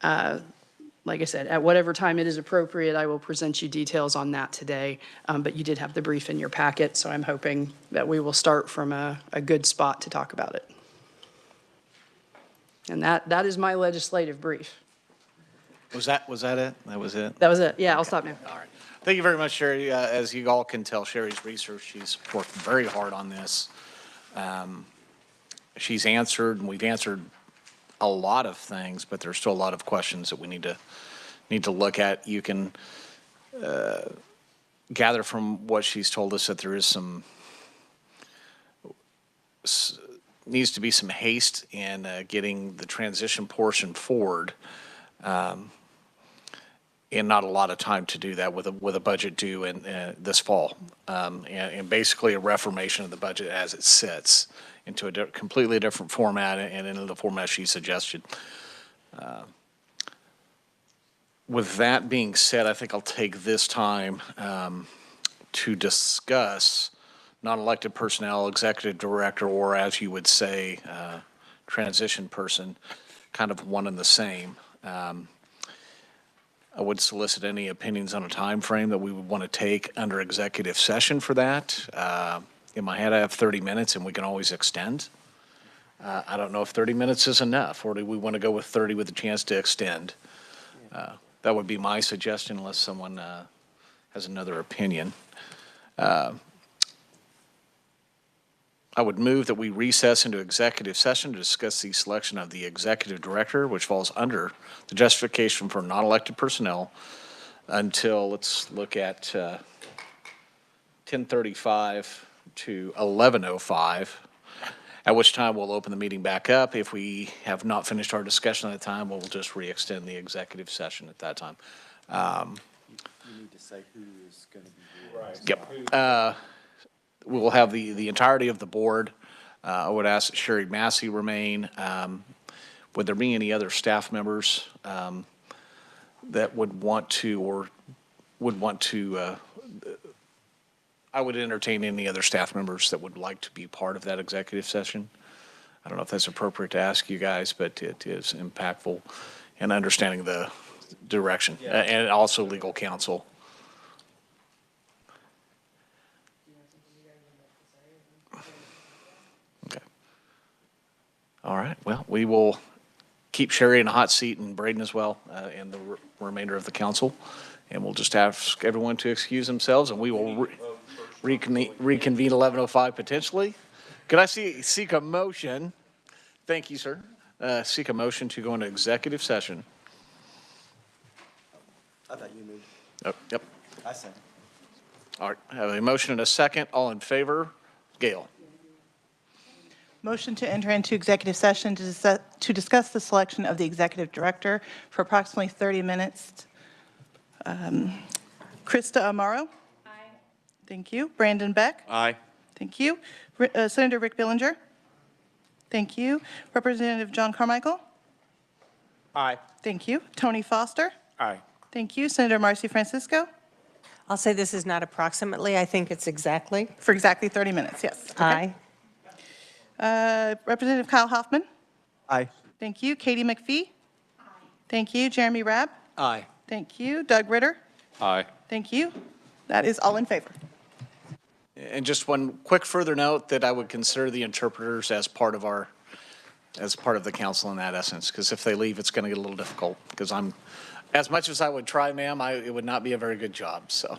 like I said, at whatever time it is appropriate, I will present you details on that today. But you did have the brief in your packet, so I'm hoping that we will start from a good spot to talk about it. And that is my legislative brief. Was that it? That was it? That was it. Yeah, I'll stop now. All right. Thank you very much, Sherry. As you all can tell, Sherry's research, she's worked very hard on this. She's answered, and we've answered a lot of things, but there's still a lot of questions that we need to look at. You can gather from what she's told us that there is needs to be some haste in getting the transition portion forward, and not a lot of time to do that with a budget due in this fall, and basically a reformation of the budget as it sits into a completely different format and into the format she suggested. With that being said, I think I'll take this time to discuss non-elected personnel, executive director, or as you would say, transition person, kind of one and the same. I would solicit any opinions on a time frame that we would want to take under executive session for that. In my head, I have 30 minutes, and we can always extend. I don't know if 30 minutes is enough, or do we want to go with 30 with a chance to extend? That would be my suggestion, unless someone has another opinion. I would move that we recess into executive session to discuss the selection of the executive director, which falls under the justification for non-elected personnel, until, let's look at 10:35 to 11:05, at which time we'll open the meeting back up. If we have not finished our discussion at the time, we'll just re-extend the executive session at that time. You need to say who is going to be. Yep. We will have the entirety of the board. I would ask that Sherry Massey remain. Would there be any other staff members that would want to, or would want to, I would entertain any other staff members that would like to be part of that executive session. I don't know if that's appropriate to ask you guys, but it is impactful in understanding the direction, and also legal counsel. Okay. All right. Well, we will keep Sherry in a hot seat, and Braden as well, and the remainder of the council. And we'll just ask everyone to excuse themselves, and we will reconvene 11:05 potentially. Could I seek a motion? Thank you, sir. Seek a motion to go into executive session. I thought you moved. Oh, yep. I said. All right. I have a motion and a second. All in favor? Gail. Motion to enter into executive session to discuss the selection of the executive director for approximately 30 minutes. Krista Amaro? Aye. Thank you. Brandon Beck? Aye. Thank you. Senator Rick Billinger? Thank you. Representative John Carmichael? Aye. Thank you. Tony Foster? Aye. Thank you. Senator Marcy Francisco? I'll say this is not approximately, I think it's exactly. For exactly 30 minutes, yes. Okay. Aye. Representative Kyle Hoffman? Aye. Thank you. Katie McPhee? Thank you. Jeremy Rabb? Aye. Thank you. Doug Ritter? Aye. Thank you. That is all in favor. And just one quick further note that I would consider the interpreters as part of the council in that essence, because if they leave, it's going to get a little difficult, because as much as I would try, ma'am, it would not be a very good job, so.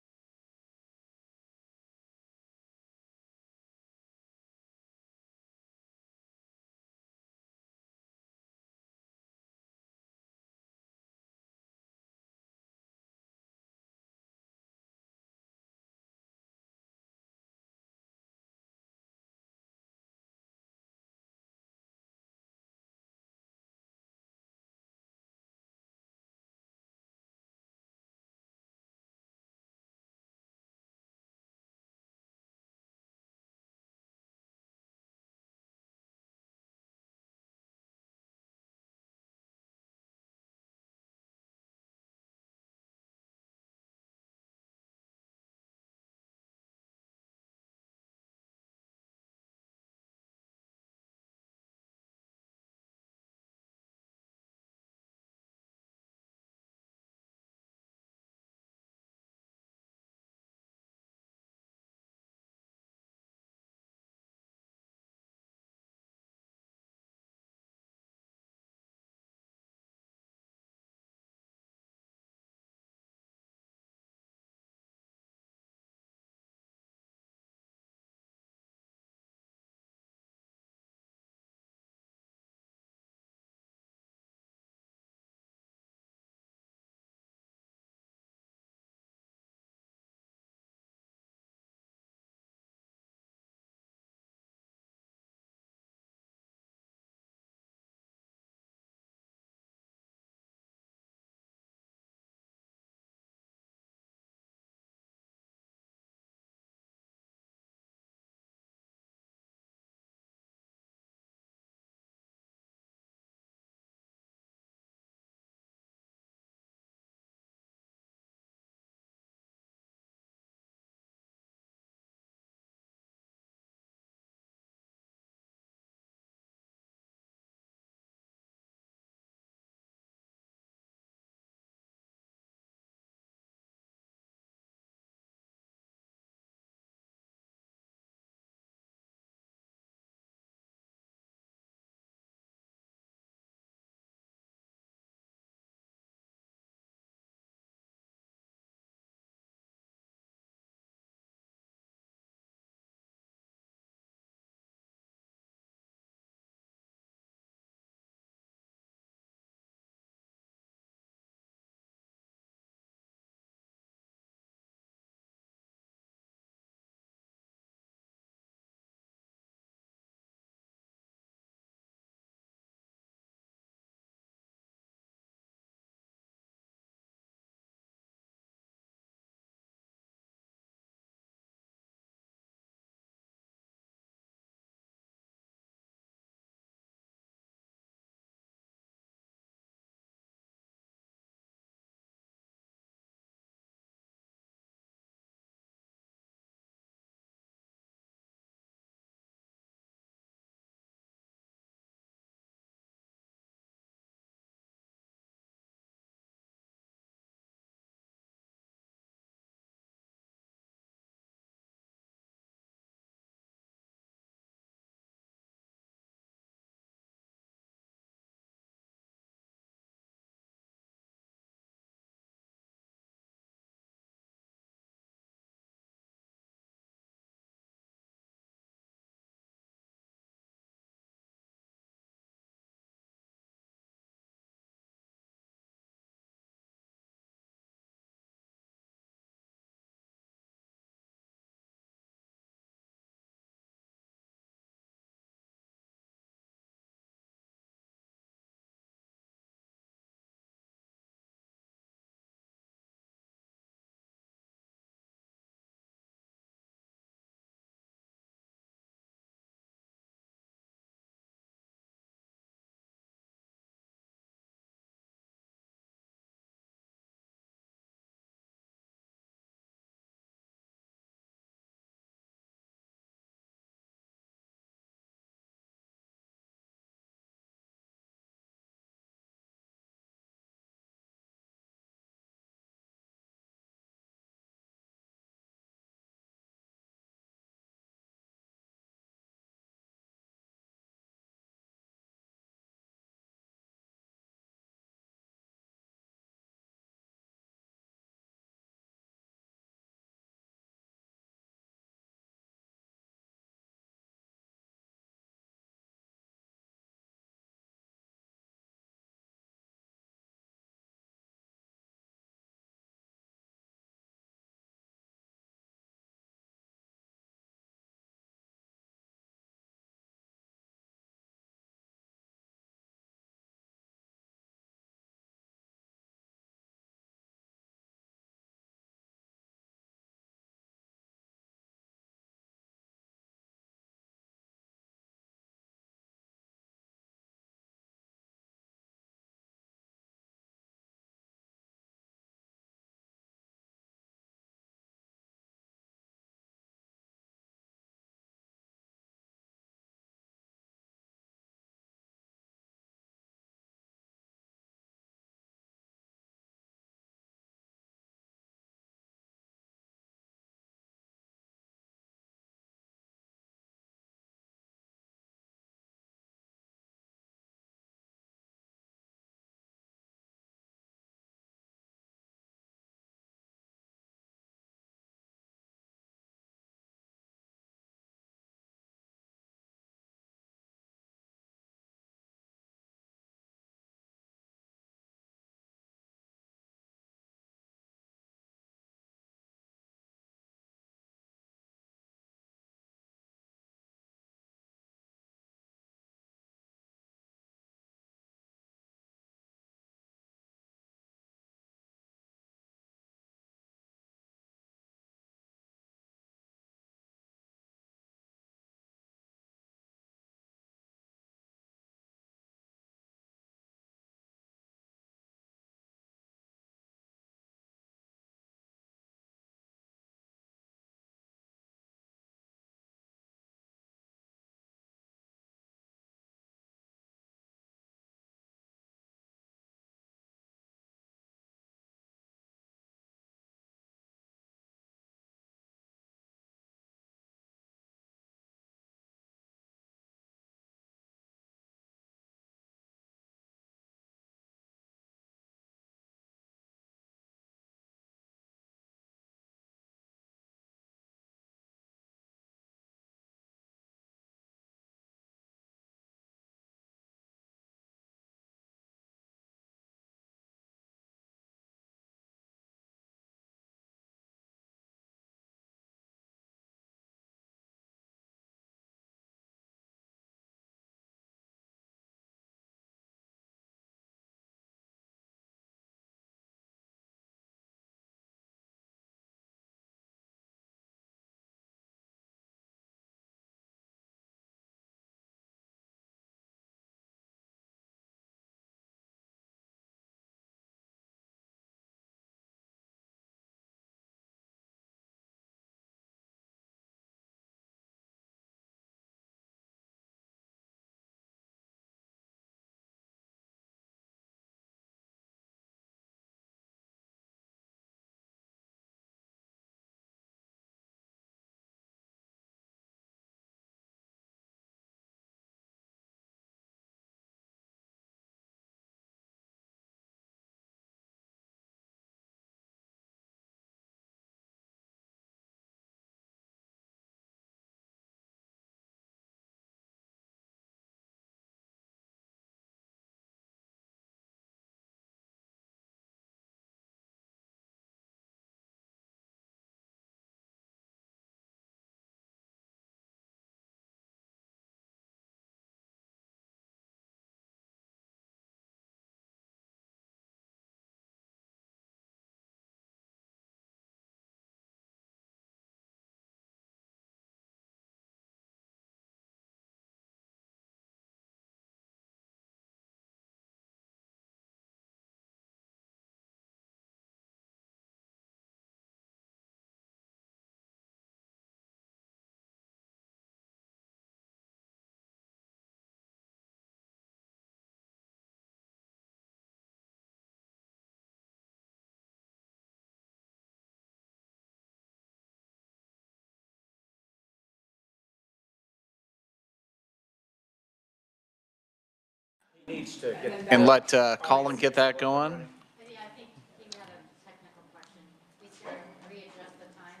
And let Colin get that going. Yeah, I think he had a technical question. We should readjust the time.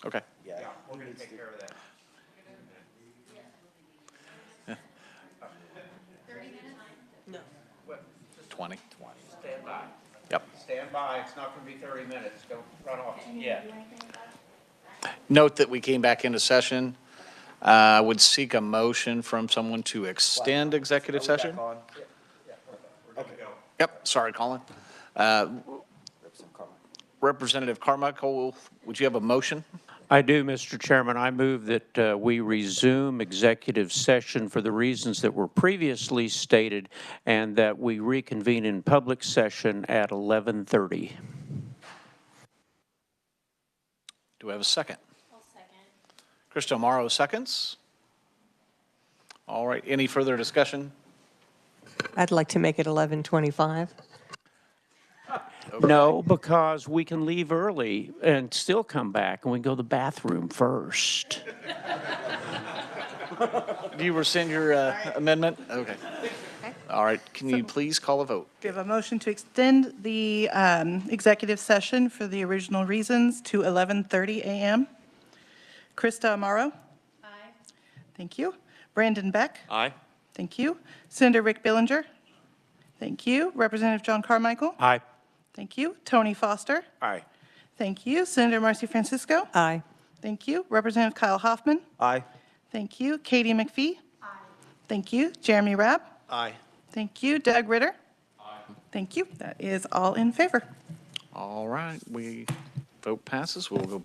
Okay. Yeah, we're going to take care of that. 20. Stand by. Yep. Stand by. It's not going to be 30 minutes. Don't run off yet. Note that we came back into session. Would seek a motion from someone to extend executive session. Yep, sorry, Colin. Representative Carmichael, would you have a motion? I do, Mr. Chairman. I move that we resume executive session for the reasons that were previously stated and that we reconvene in public session at 11:30. Do we have a second? I'll second. Krista Morrow seconds. All right, any further discussion? I'd like to make it 11:25. No, because we can leave early and still come back, and we go to the bathroom first. Do you rescind your amendment? Okay. All right, can you please call a vote? We have a motion to extend the executive session for the original reasons to 11:30 a.m. Krista Amaro? Aye. Thank you. Brandon Beck? Aye. Thank you. Senator Rick Billinger? Thank you. Representative John Carmichael? Aye. Thank you. Tony Foster? Aye. Thank you. Senator Marcy Francisco? Aye. Thank you. Representative Kyle Hoffman? Aye. Thank you. Katie McPhee? Aye. Thank you. Jeremy Rabb? Aye. Thank you. Doug Ritter? Thank you. That is all in favor. All right, vote passes. We'll go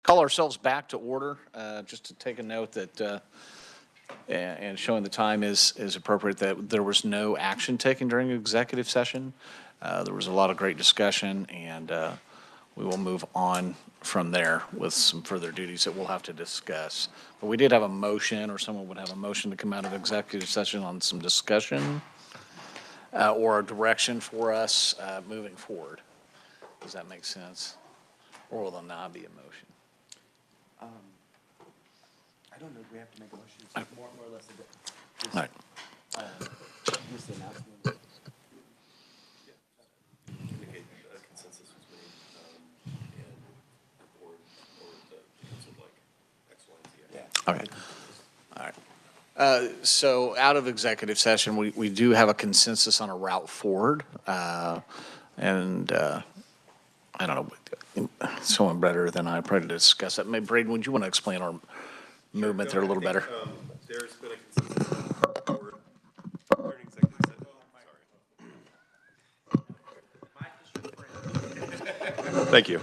Call ourselves back to order, just to take a note that, and showing the time is appropriate, that there was no action taken during executive session. There was a lot of great discussion, and we will move on from there with some further duties that we'll have to discuss. But we did have a motion, or someone would have a motion to come out of executive session on some discussion or a direction for us moving forward. Does that make sense? Or will there not be a motion? I don't know if we have to make a motion. It's more or less All right. just the announcement. Indicate a consensus was made, and the board or the council would like X, Y, and Z. Okay. All right. So out of executive session, we do have a consensus on a route forward. And I don't know, someone better than I probably to discuss that. Maybe Braden, would you want to explain our movement there a little better? There's been a consensus on the board during executive session. Thank you.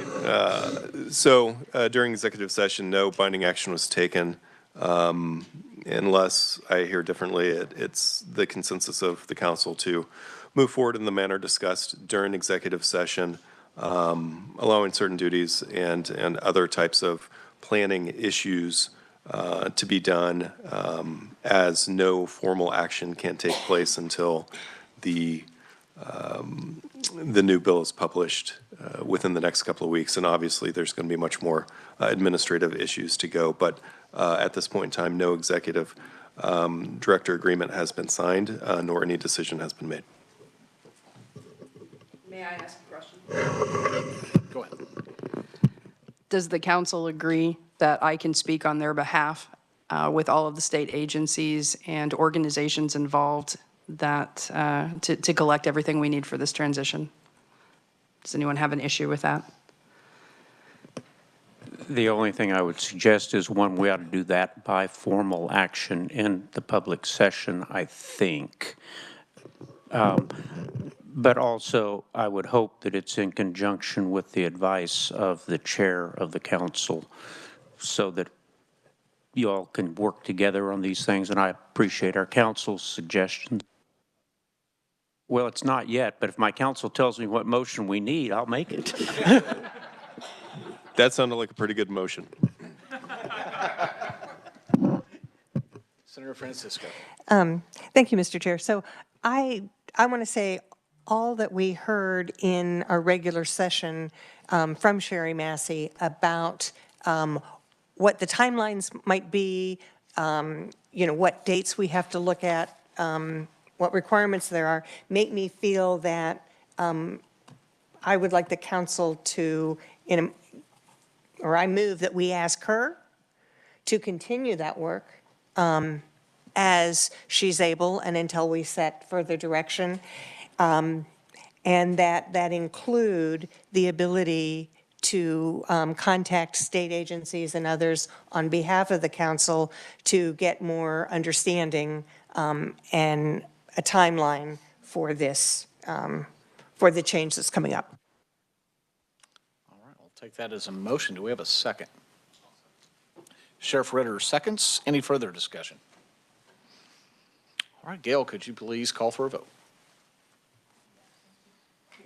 So during executive session, no binding action was taken. Unless I hear differently, it's the consensus of the council to move forward in the manner discussed during executive session, allowing certain duties and other types of planning issues to be done, as no formal action can take place until the new bill is published within the next couple of weeks. And obviously, there's going to be much more administrative issues to go. But at this point in time, no executive director agreement has been signed, nor any decision has been made. May I ask a question? Go ahead. Does the council agree that I can speak on their behalf with all of the state agencies and organizations involved that, to collect everything we need for this transition? Does anyone have an issue with that? The only thing I would suggest is, one, we ought to do that by formal action in the public session, I think. But also, I would hope that it's in conjunction with the advice of the chair of the council, so that you all can work together on these things, and I appreciate our council's suggestions. Well, it's not yet, but if my council tells me what motion we need, I'll make it. That sounded like a pretty good motion. Senator Francisco. Thank you, Mr. Chair. So I want to say all that we heard in our regular session from Sherry Massey about what the timelines might be, what dates we have to look at, what requirements there are, make me feel that I would like the council to, I move that we ask her to continue that work as she's able and until we set further direction. And that include the ability to contact state agencies and others on behalf of the council to get more understanding and a timeline for this, for the change that's coming up. All right, I'll take that as a motion. Do we have a second? Sheriff Ritter seconds. Any further discussion? All right, Gail, could you please call for a vote?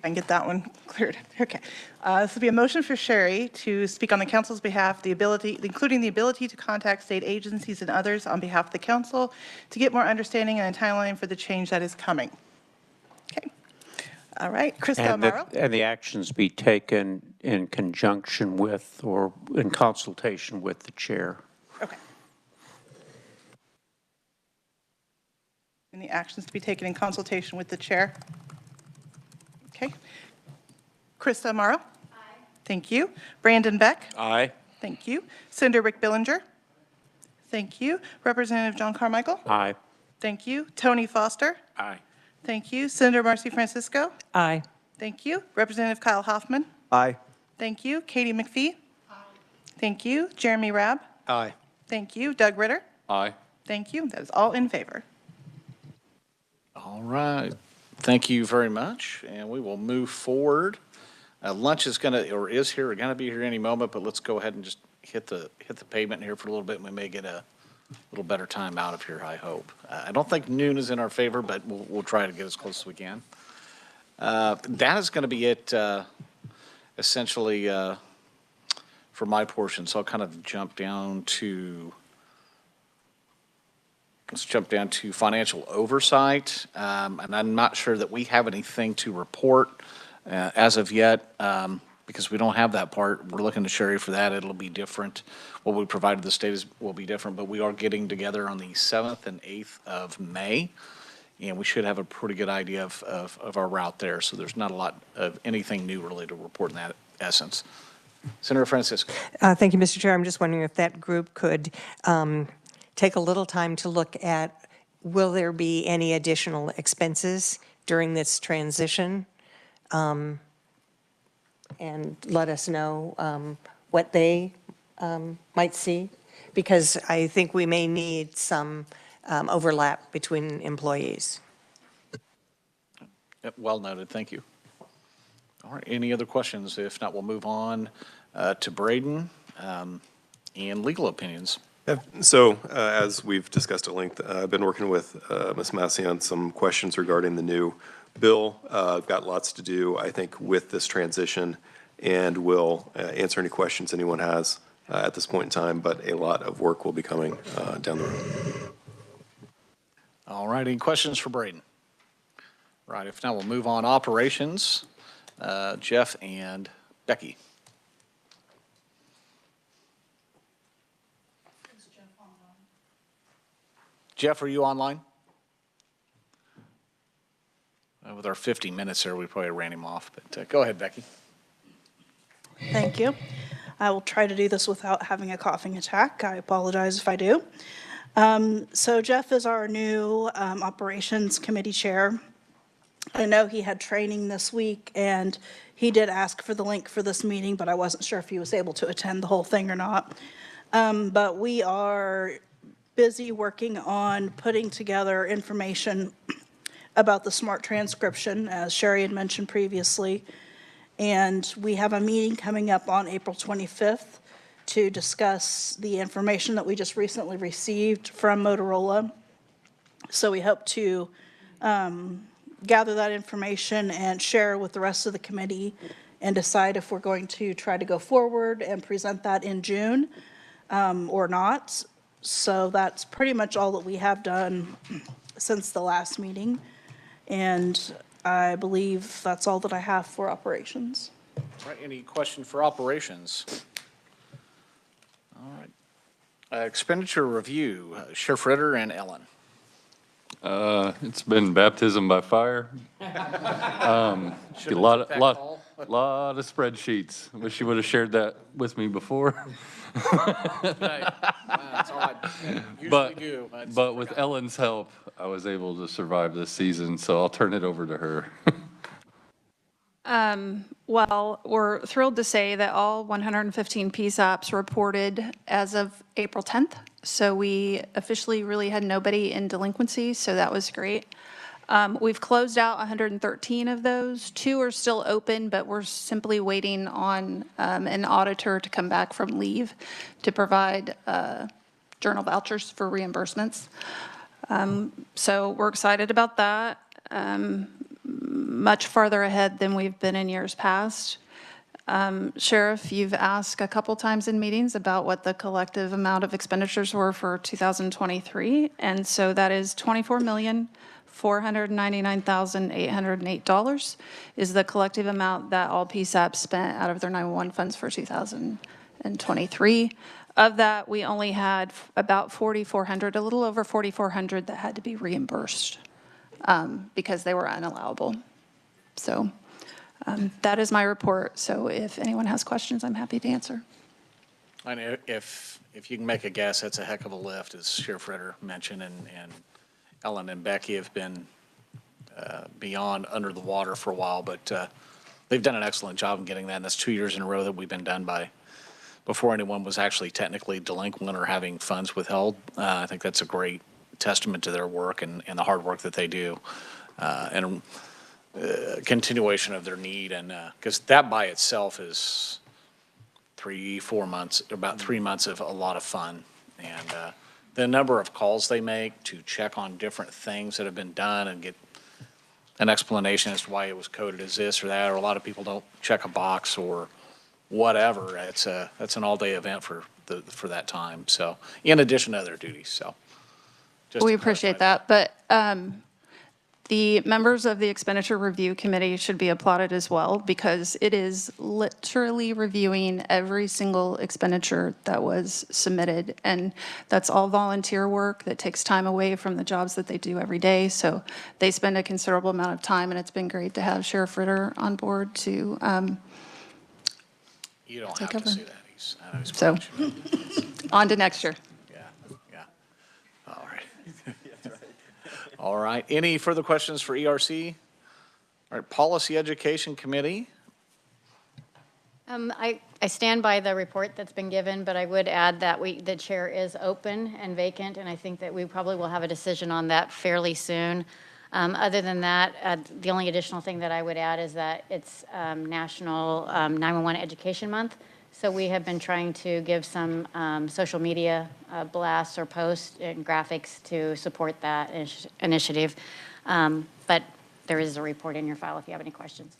I can get that one cleared. Okay. This will be a motion for Sherry to speak on the council's behalf, including the ability to contact state agencies and others on behalf of the council to get more understanding and a timeline for the change that is coming. Okay. All right. Krista Amaro. And the actions be taken in conjunction with or in consultation with the chair. Okay. And the actions to be taken in consultation with the chair. Okay. Krista Amaro? Aye. Thank you. Brandon Beck? Aye. Thank you. Senator Rick Billinger? Thank you. Representative John Carmichael? Aye. Thank you. Tony Foster? Aye. Thank you. Senator Marcy Francisco? Aye. Thank you. Representative Kyle Hoffman? Aye. Thank you. Katie McPhee? Aye. Thank you. Jeremy Rabb? Aye. Thank you. Doug Ritter? Aye. Thank you. That is all in favor. All right. Thank you very much, and we will move forward. Lunch is going to, or is here, going to be here any moment, but let's go ahead and just hit the pavement here for a little bit, and we may get a little better time out of here, I hope. I don't think noon is in our favor, but we'll try to get as close as we can. That is going to be it, essentially, for my portion. So I'll kind of jump down to, let's jump down to financial oversight. And I'm not sure that we have anything to report as of yet, because we don't have that part. We're looking to Sherry for that. It'll be different. What we provided the state will be different, but we are getting together on the 7th and 8th of May, and we should have a pretty good idea of our route there. So there's not a lot of anything new really to report in that essence. Senator Francisco. Thank you, Mr. Chair. I'm just wondering if that group could take a little time to look at, will there be any additional expenses during this transition? And let us know what they might see, because I think we may need some overlap between employees. Yep, well noted. Thank you. All right. Any other questions? If not, we'll move on to Braden and legal opinions. So as we've discussed at length, I've been working with Ms. Massey on some questions regarding the new bill. I've got lots to do, I think, with this transition, and will answer any questions anyone has at this point in time, but a lot of work will be coming down the road. All right. Any questions for Braden? Right. If not, we'll move on. Operations, Jeff and Becky. Jeff, are you online? With our 50 minutes there, we probably ran him off, but go ahead, Becky. Thank you. I will try to do this without having a coughing attack. I apologize if I do. So Jeff is our new Operations Committee Chair. I know he had training this week, and he did ask for the link for this meeting, but I wasn't sure if he was able to attend the whole thing or not. But we are busy working on putting together information about the smart transcription, as Sherry had mentioned previously. And we have a meeting coming up on April 25th to discuss the information that we just recently received from Motorola. So we hope to gather that information and share with the rest of the committee and decide if we're going to try to go forward and present that in June or not. So that's pretty much all that we have done since the last meeting. And I believe that's all that I have for operations. All right. Any question for operations? All right. Expenditure review, Sheriff Ritter and Ellen. It's been baptism by a lot of spreadsheets. Wish you would have shared that with me before. That's all I usually do. But with Ellen's help, I was able to survive this season, so I'll turn it over to her. Well, we're thrilled to say that all 115 PSAPs reported as of April 10th. So we officially really had nobody in delinquency, so that was great. We've closed out 113 of those. 2 are still open, but we're simply waiting on an auditor to come back from leave to provide journal vouchers for reimbursements. So we're excited about that. Much farther ahead than we've been in years past. Sheriff, you've asked a couple times in meetings about what the collective amount of expenditures were for 2023, and so that is $24,499,808 is the collective amount that all PSAPs spent out of their 911 funds for 2023. Of that, we only had about 4,400, a little over 4,400 that had to be reimbursed because they were unallowable. So that is my report. So if anyone has questions, I'm happy to answer. And if you can make a guess, that's a heck of a lift, as Sheriff Ritter mentioned, and Ellen and Becky have been beyond under the water for a while, but they've done an excellent job in getting that, and that's 2 years in a row that we've been done by before anyone was actually technically delinquent or having funds withheld. I think that's a great testament to their work and the hard work that they do, and continuation of their need, and because that by itself is 4 months, about 3 months of a lot of fun. And the number of calls they make to check on different things that have been done and get an explanation as to why it was coded as this or that, or a lot of people don't check a box or whatever. That's an all-day event for that time. So, in addition to other duties, so. just We to clarify appreciate that, but the members of the expenditure review committee should be applauded as well, because it is literally reviewing every single expenditure that was submitted. And that's all volunteer work that takes time away from the jobs that they do every day. So they spend a considerable amount of time, and it's been great to have Sheriff Ritter on board to You don't have take to over. say that. I know he's So, watching. on to next year. Yeah. All right. All right. Any further questions for ERC? All right, Policy Education Committee. I stand by the report that's been given, but I would add that the chair is open and vacant, and I think that we probably will have a decision on that fairly soon. Other than that, the only additional thing that I would add is that it's National 911 Education Month. So we have been trying to give some social media blasts or posts and graphics to support that initiative. But there is a report in your file if you have any questions.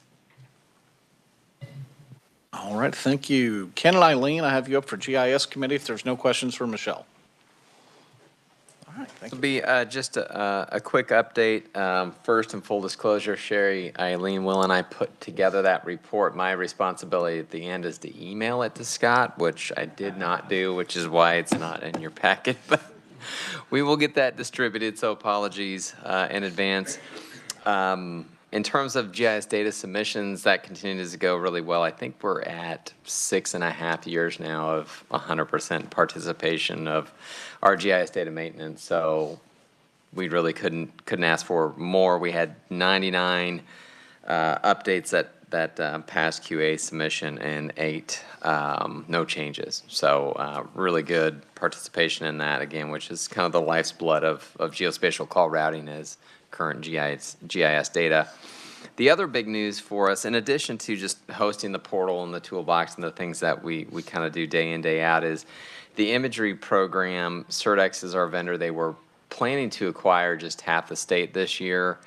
All right, thank you. Ken and Eileen, I have you up for GIS Committee if there's no questions for Michelle. All right, thank you. It'll be just a quick update. First, in full disclosure, Sherry, Eileen, Will, and I put together that report. My responsibility at the end is to email it to Scott, which I did not do, which is why it's not in your packet. But we will get that distributed, so apologies in advance. In terms of GIS data submissions, that continues to go really well. I think we're at 6.5 years now of 100% participation of our GIS data maintenance. So we really couldn't ask for more. We had 99 updates that passed QA submission and 8 no changes. So really good participation in that again, which is kind of the life's blood of geospatial call routing is current GIS data. The other big news for us, in addition to just hosting the portal and the toolbox and the things that we kind of do day in, day out, is the imagery program. Certex is our vendor. They were planning to acquire just half the state this year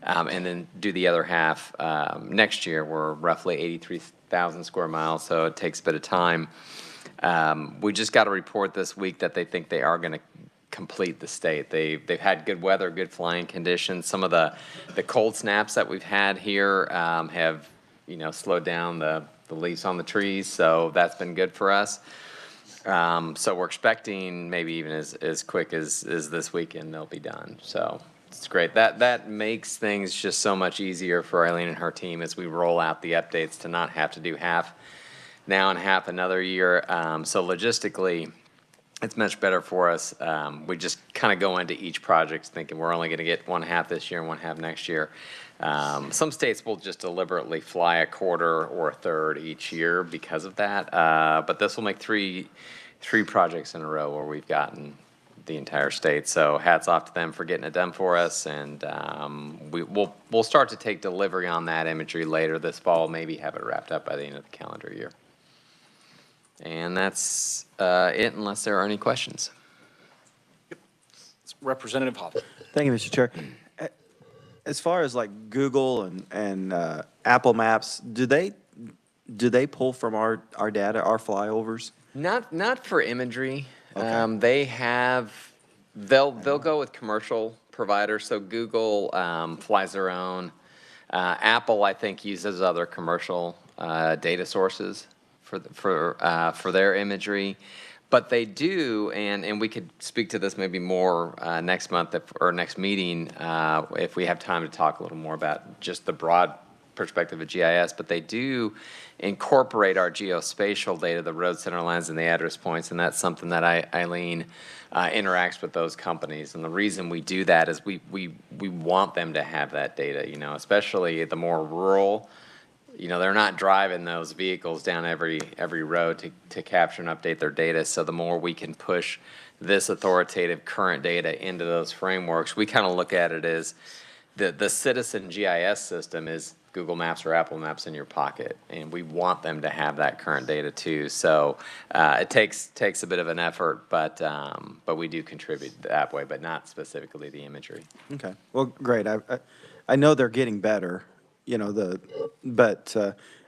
and then do the other half next year. We're roughly 83,000 square miles, so it takes a bit of time. We just got a report this week that they think they are going to complete the state. They've had good weather, good flying conditions. Some of the cold snaps that we've had here have slowed down the leaves on the trees, so that's been good for us. So we're expecting maybe even as quick as this weekend they'll be done. So it's great. That makes things just so much easier for Eileen and her team as we roll out the updates to not have to do half now and half another year. So logistically, it's much better for us. We just kind of go into each project thinking we're only going to get one half this year and one half next year. Some states will just deliberately fly a quarter or a third each year because of that. But this will make three projects in a row where we've gotten the entire state. So hats off to them for getting it done for us. And we'll start to take delivery on that imagery later this fall, maybe have it wrapped up by the end of the calendar year. And that's it, unless there are any questions. Representative Hoffman. Thank you, Mr. Chair. As far as like Google and Apple Maps, do they pull from our data, our flyovers? Not for imagery. Okay. They'll go with commercial providers. So Google flies their own. Apple, I think, uses other commercial data sources for their imagery. But they do, and we could speak to this maybe more next month or next meeting if we have time to talk a little more about just the broad perspective of GIS. But they do incorporate our geospatial data, the road center lines and the address points, and that's something that Eileen interacts with those companies. And the reason we do that is we want them to have that data, especially the more rural. They're not driving those vehicles down every road to capture and update their data. So the more we can push this authoritative current data into those frameworks, we kind of look at it as the citizen GIS system is Google Maps or Apple Maps in your pocket, and we want them to have that current data too. So it takes a bit of an effort, but we do contribute that way, but not specifically the imagery. Okay, well, great. I know they're getting better, you know, but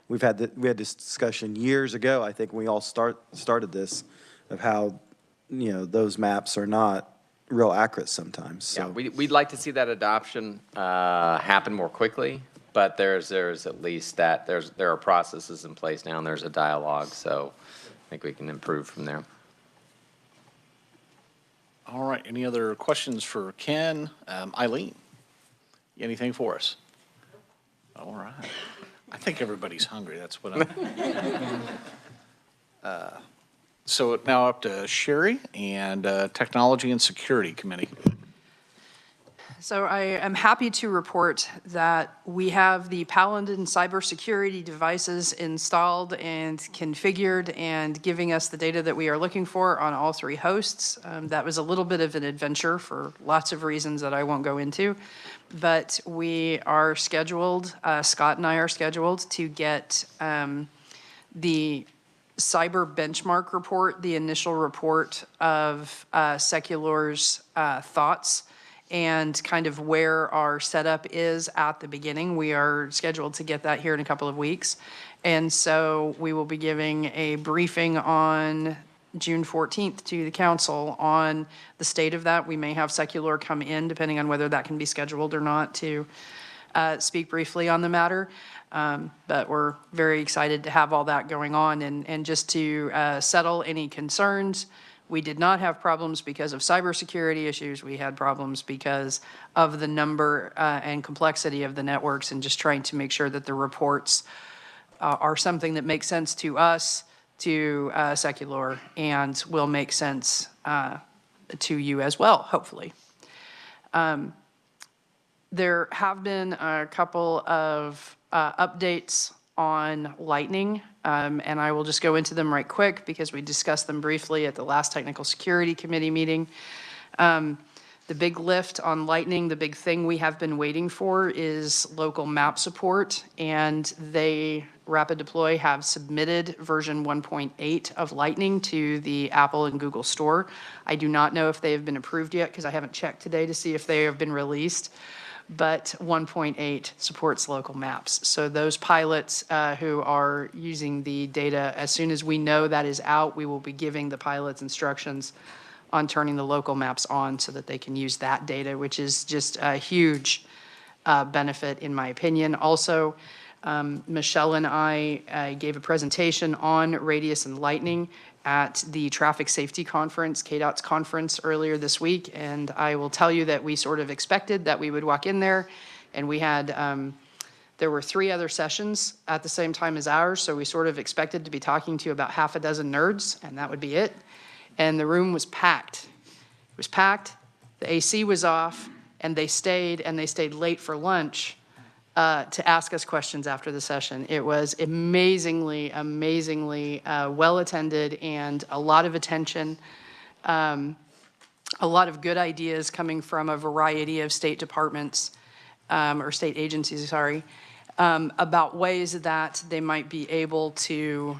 we had this discussion years ago, I think, when we all started this, of how, you know, those maps are not real accurate sometimes, so. Yeah, we'd like to see that adoption happen more quickly, but there's at least that, there are processes in place now, and there's a dialogue, so I think we can improve from there. All right, any other questions for Ken? Eileen, anything for us? All right. I think everybody's hungry, that's what I'm. So now up to Sherry and Technology and Security Committee. So I am happy to report that we have the Paladin cybersecurity devices installed and configured and giving us the data that we are looking for on all 3 hosts. That was a little bit of an adventure for lots of reasons that I won't go into, but we are scheduled, Scott and I are scheduled to get the cyber benchmark report, the initial report of Secular's thoughts and kind of where our setup is at the beginning. We are scheduled to get that here in a couple of weeks. And so we will be giving a briefing on June 14th to the council on the state of that. We may have Secular come in, depending on whether that can be scheduled or not, to speak briefly on the matter. But we're very excited to have all that going on. And just to settle any concerns, we did not have problems because of cybersecurity issues. We had problems because of the number and complexity of the networks, and just trying to make sure that the reports are something that makes sense to us, to Secular, and will make sense to you as well, hopefully. There have been a couple of updates on Lightning, and I will just go into them right quick because we discussed them briefly at the last Technical Security Committee meeting. The big lift on Lightning, the big thing we have been waiting for is local map support, and they, Rapid Deploy, have submitted version 1.8 of Lightning to the Apple and Google Store. I do not know if they have been approved yet because I haven't checked today to see if they have been released. But 1.8 supports local maps. So those pilots who are using the data, as soon as we know that is out, we will be giving the pilots instructions on turning the local maps on so that they can use that data, which is just a huge benefit in my opinion. Also, Michelle and I gave a presentation on Radius and Lightning at the Traffic Safety Conference, KDOT's conference earlier this week, and I will tell you that we sort of expected that we would walk in there, and we had, there were 3 other sessions at the same time as ours, so we sort of expected to be talking to about half a dozen nerds, and that would be it. And the room was packed. It was packed, the AC was off, and they stayed late for lunch to ask us questions after the session. It was amazingly well attended, and a lot of attention, a lot of good ideas coming from a variety of state departments, or state agencies, sorry, about ways that they might be able to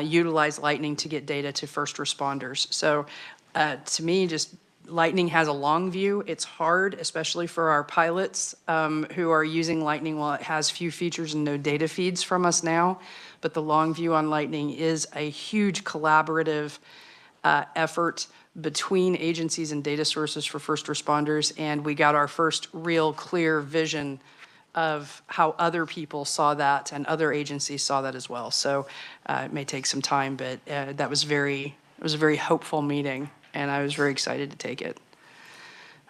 utilize Lightning to get data to first responders. So to me, just Lightning has a long view. It's hard, especially for our pilots who are using Lightning while it has few features and no data feeds from us now. But the long view on Lightning is a huge collaborative effort between agencies and data sources for first responders. And we got our first real clear vision of how other people saw that and other agencies saw that as well. So it may take some time, but it was a very hopeful meeting, and I was very excited to take it.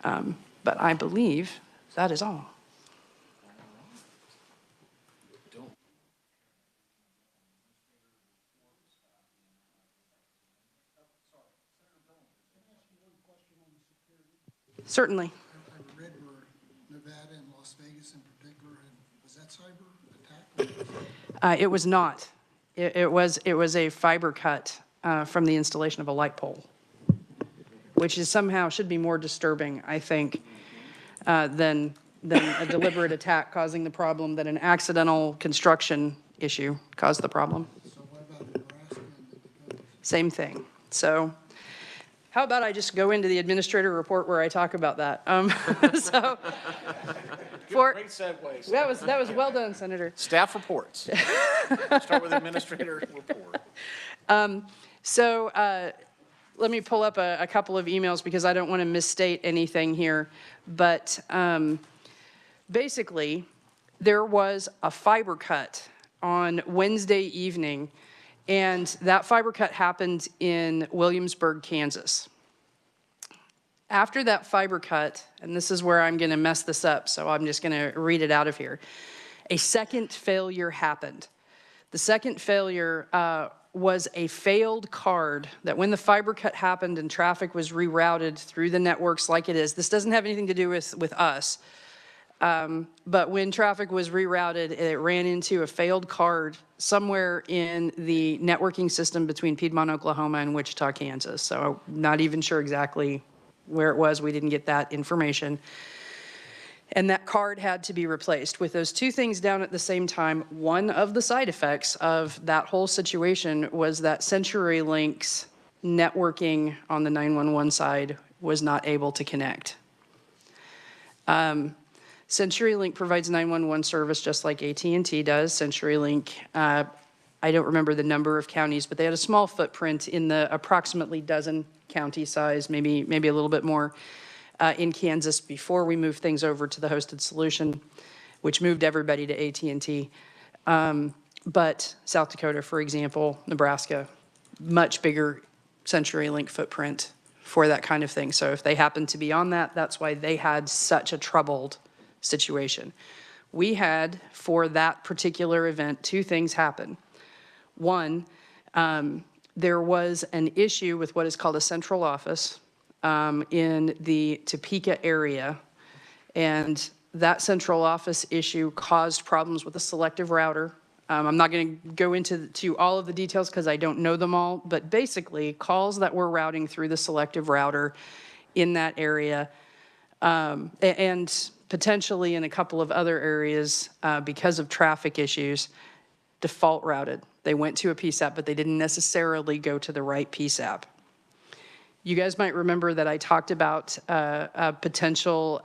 But I believe that is all. Certainly. I read where Nevada and Las Vegas in particular, was that cyber attack? It was not. It was a fiber cut from the installation of a light pole, which is somehow should be more disturbing, I think, than than a deliberate attack causing the problem, that an accidental construction issue caused the problem. Same thing. So how about I just go into the administrator report where I talk about that? So, Great segue. that was well done, Senator. Staff reports. Start with administrator report. Let me pull up a couple of emails because I don't want to misstate anything here. But basically, there was a fiber cut on Wednesday evening, and that fiber cut happened in Williamsburg, Kansas. After that fiber cut, and this is where I'm going to mess this up, so I'm just going to read it out of here. A second failure happened. The second failure was a failed card that when the fiber cut happened and traffic was rerouted through the networks like it is, this doesn't have anything to do with us, but when traffic was rerouted, it ran into a failed card somewhere in the networking system between Piedmont, Oklahoma and Wichita, Kansas. So not even sure exactly where it was. We didn't get that information. And that card had to be replaced. With those two things down at the same time, one of the side effects of that whole situation was that CenturyLink's networking on the 911 side was not able to connect. CenturyLink provides 911 service just like AT&T does. CenturyLink, I don't remember the number of counties, but they had a small footprint in the approximately dozen county size, maybe a little bit more, in Kansas before we moved things over to the hosted solution, which moved everybody to AT&T. But South Dakota, for example, Nebraska, much bigger CenturyLink footprint for that kind of thing. So if they happen to be on that, that's why they had such a troubled situation. We had, for that particular event, two things happen. One, there was an issue with what is called a central office in the Topeka area, and that central office issue caused problems with the selective router. I'm not going to go into all of the details because I don't know them all, but basically calls that were routing through the selective router in that area and potentially in a couple of other areas because of traffic issues, default routed. They went to a PSAP, but they didn't necessarily go to the right PSAP. You guys might remember that I talked about a potential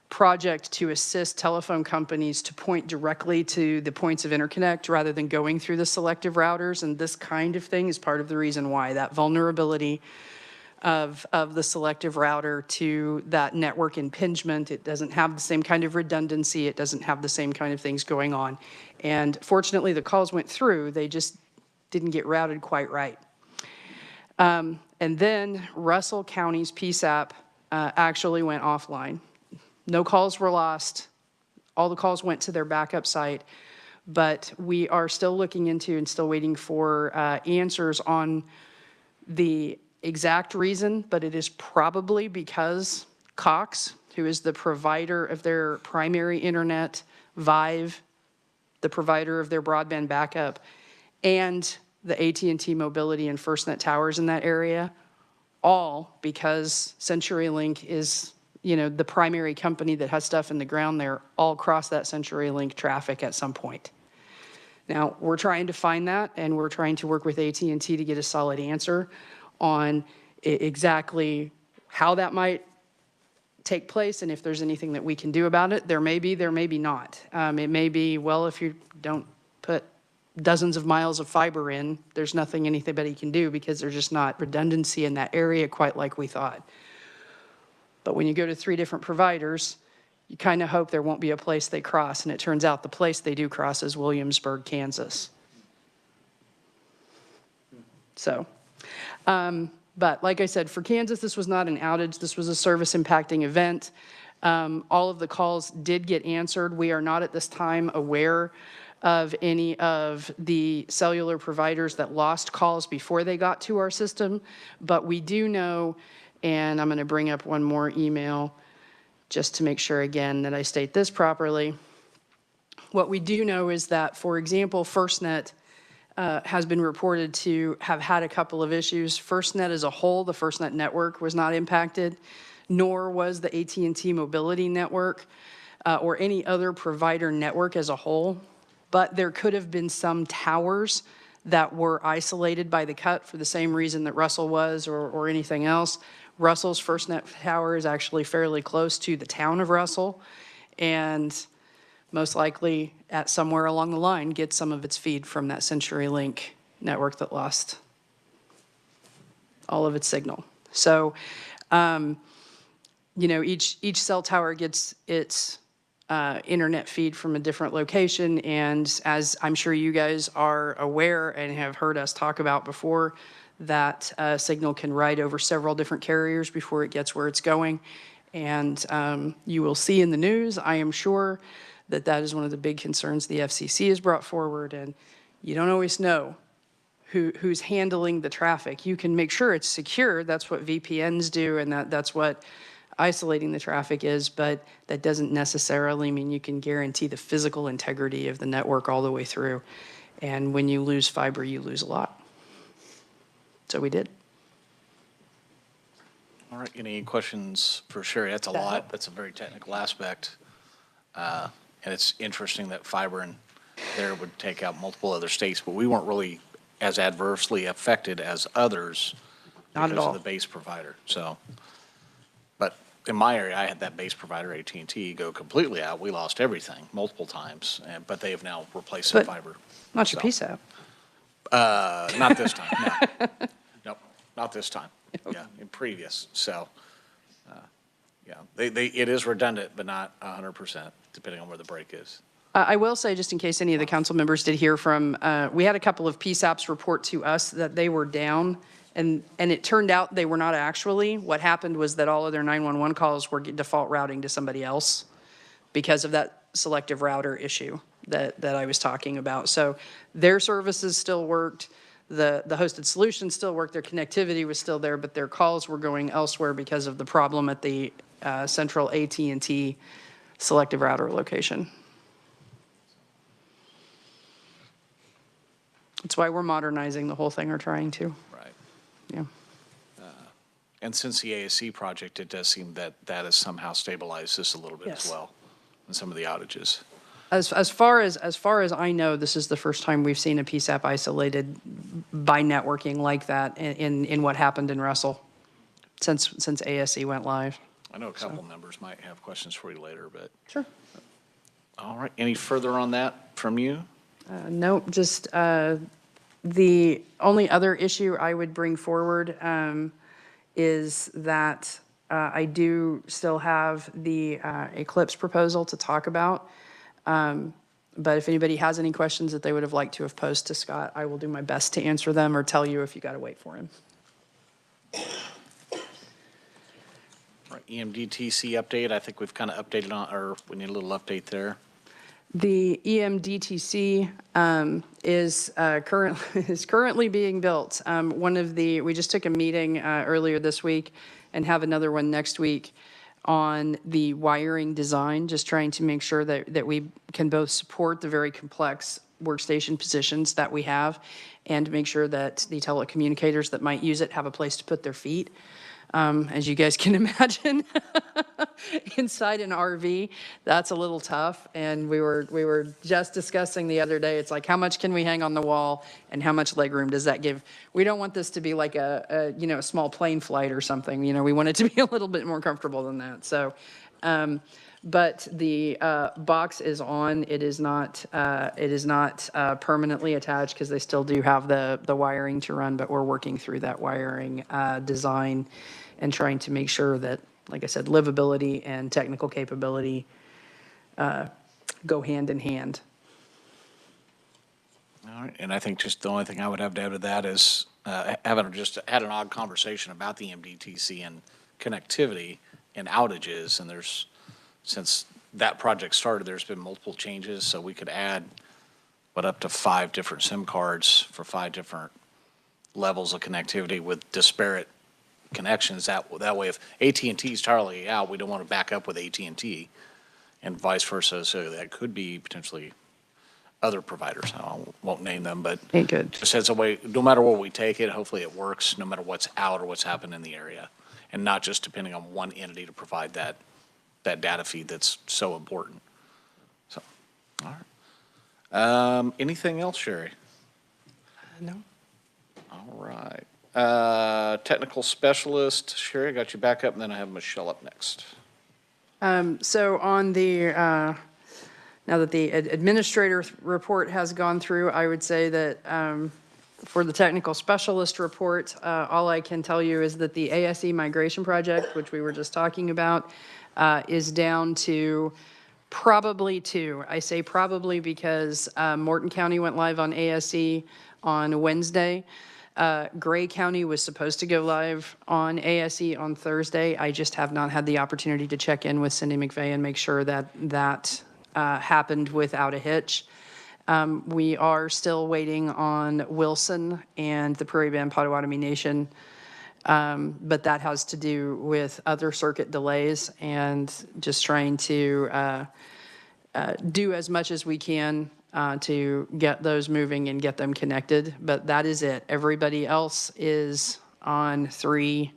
project to assist telephone companies to point directly to the points of interconnect rather than going through the selective routers, and this kind of thing is part of the reason why. That vulnerability of the selective router to that network impingement, it doesn't have the same kind of redundancy, it doesn't have the same kind of things going on. And fortunately, the calls went through, they just didn't get routed quite right. And then Russell County's PSAP actually went offline. No calls were lost. All the calls went to their backup site, but we are still looking into and still waiting for answers on the exact reason, but it is probably because Cox, who is the provider of their primary internet, Vive, the provider of their broadband backup, and the AT&T Mobility and FirstNet towers in that area, all because CenturyLink is, you know, the primary company that has stuff in the ground there, all cross that CenturyLink traffic at some point. Now, we're trying to find that, and we're trying to work with AT&T to get a solid answer on exactly how that might take place and if there's anything that we can do about it. There may be not. It may be, well, if you don't put dozens of miles of fiber in, there's nothing anybody can do because there's just not redundancy in that area quite like we thought. But when you go to 3 different providers, you kind of hope there won't be a place they cross, and it turns out the place they do cross is Williamsburg, Kansas. So, but like I said, for Kansas, this was not an outage. This was a service impacting event. All of the calls did get answered. We are not at this time aware of any of the cellular providers that lost calls before they got to our system, but we do know, and I'm going to bring up one more email just to make sure again that I state this properly. What we do know is that, for example, FirstNet has been reported to have had a couple of issues. FirstNet as a whole, the FirstNet network was not impacted, nor was the AT&T Mobility network. or any other provider network as a whole, but there could have been some towers that were isolated by the cut for the same reason that Russell was or anything else. Russell's FirstNet tower is actually fairly close to the town of Russell, and most likely at somewhere along the line gets some of its feed from that CenturyLink network that lost all of its signal. So, you know, each cell tower gets its internet feed from a different location, and as I'm sure you guys are aware and have heard us talk about before, that signal can ride over several different carriers before it gets where it's going. And you will see in the news, I am sure, that that is one of the big concerns the FCC has brought forward, and you don't always know who's handling the traffic. You can make sure it's secure, that's what VPNs do, and that's what isolating the traffic is, but that doesn't necessarily mean you can guarantee the physical integrity of the network all the way through. And when you lose fiber, you lose a lot. So we did. All right, any questions for Sherry? That's a lot. That's a very technical aspect. And it's interesting that fiber in there would take out multiple other states, but we weren't really as adversely affected as others Not at because all. of the base provider. So, but in my area, I had that base provider, AT&T, go completely out. We lost everything multiple times, but they have now replaced the But fiber. not your PSAP. Not this time, no. Nope, not this time. Yeah, in previous, so, yeah, it is redundant, but not 100%, depending on where the break is. I will say, just in case any of the council members did hear from, we had a couple of PSAPs report to us that they were down, and it turned out they were not actually. What happened was that all of their 911 calls were default routing to somebody else because of that selective router issue that I was talking about. So their services still worked, the hosted solution still worked, their connectivity was still there, but their calls were going elsewhere because of the problem at the central AT&T selective router location. That's why we're modernizing the whole thing, or trying to. Right. Yeah. And since the ASC project, it does seem that that has somehow stabilized this a little bit as Yes. well, in some of the outages. As far as I know, this is the first time we've seen a PSAP isolated by networking like that in what happened in Russell since ASC went live. I know a couple members might have questions for you later, but. Sure. All right, any further on that from you? Nope, just the only other issue I would bring forward is that I do still have the Eclipse proposal to talk about. But if anybody has any questions that they would have liked to have posed to Scott, I will do my best to answer them or tell you if you got to wait for him. Right, EMDTC update, I think we've kind of updated on, or we need a little update there. The EMDTC is currently being built. We just took a meeting earlier this week and have another one next week on the wiring design, just trying to make sure that we can both support the very complex workstation positions that we have and make sure that the telecommunicators that might use it have a place to put their feet. As you guys can imagine, inside an RV, that's a little tough. And we were just discussing the other day, it's like, how much can we hang on the wall and how much legroom does that give? We don't want this to be like a small plane flight or something. We want it to be a little bit more comfortable than that. So, but the box is on. It is not permanently attached because they still do have the wiring to run, but we're working through that wiring design and trying to make sure that, like I said, livability and technical capability go hand in hand. All right, and I think just the only thing I would have to add to that is having just had an odd conversation about the MDTC and connectivity and outages, and since that project started, there's been multiple changes, so we could add, up to 5 different SIM cards for 5 different levels of connectivity with disparate connections. That way, if AT&T is entirely out, we don't want to back up with AT&T, and vice versa. So that could be potentially other providers. I won't name them, but ain't good. Just as a way, no matter where we take it, hopefully it works, no matter what's out or what's happened in the area, and not just depending on one entity to provide that that data feed that's so important. So, all right. Anything else, Sherry? No. All right. Technical specialist, Sherry, I got you back up, and then I have Michelle up next. So on the, now that the administrator report has gone through, I would say that for the technical specialist report, all I can tell you is that the ASE migration project, which we were just talking about, is down to probably 2. I say probably because Morton County went live on ASE on Wednesday. Gray County was supposed to go live on ASE on Thursday. I just have not had the opportunity to check in with Cindy McVeigh and make sure that that happened without a hitch. We are still waiting on Wilson and the Prairie Band Potawatomi Nation, but that has to do with other circuit delays and just trying to do as much as we can to get those moving and get them connected, but that is it. Everybody else is on 3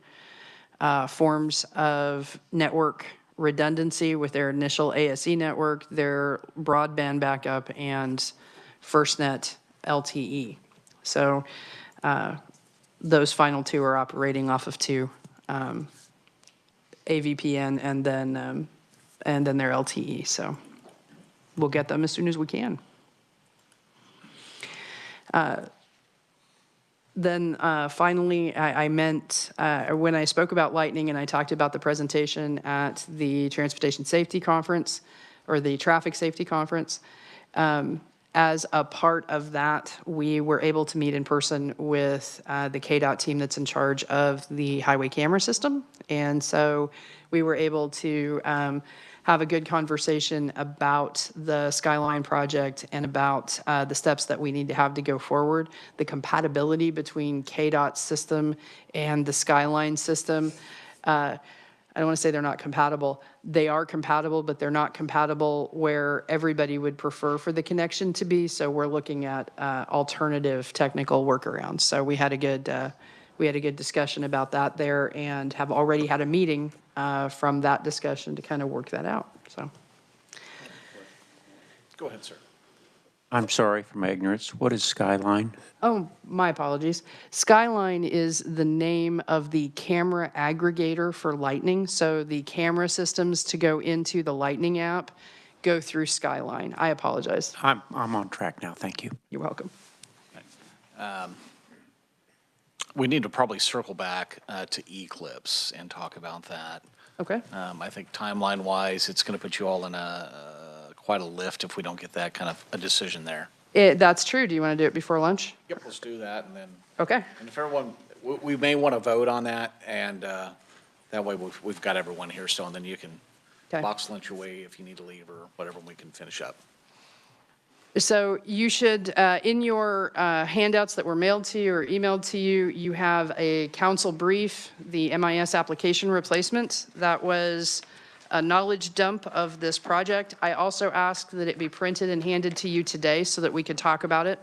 forms of network redundancy with their initial ASE network, their broadband backup, and FirstNet LTE. So those final 2 are operating off of 2 AVPN and then their LTE. So we'll get them as soon as we can. Then finally, I meant when I spoke about lightning and I talked about the presentation at the Transportation Safety Conference or the Traffic Safety Conference, as a part of that, we were able to meet in person with the KDOT team that's in charge of the highway camera system. And so we were able to have a good conversation about the Skyline project and about the steps that we need to have to go forward. The compatibility between KDOT's system and the Skyline system. I don't want to say they're not compatible. They are compatible, but they're not compatible where everybody would prefer for the connection to be. So we're looking at alternative technical workarounds. So we had a good discussion about that there and have already had a meeting from that discussion to kind of work that out. So. Go ahead, sir. I'm sorry for my ignorance. What is Skyline? Oh, my apologies. Skyline is the name of the camera aggregator for Lightning. So the camera systems to go into the Lightning app go through Skyline. I apologize. I'm on track now. Thank you. You're welcome. We need to probably circle back to Eclipse and talk about that. Okay. I think timeline-wise, it's going to put you all in quite a lift if we don't get that kind of a decision there. That's true. Do you want to do it before lunch? Yep, let's do that, and then. Okay. And if everyone, we may want to vote on that, and that way we've got everyone here still, and then you can box lunch away if you need to leave or whatever, and we can finish up. So you should, in your handouts that were mailed to you or emailed to you, you have a council brief, the MIS application replacement. That was a knowledge dump of this project. I also asked that it be printed and handed to you today so that we could talk about it.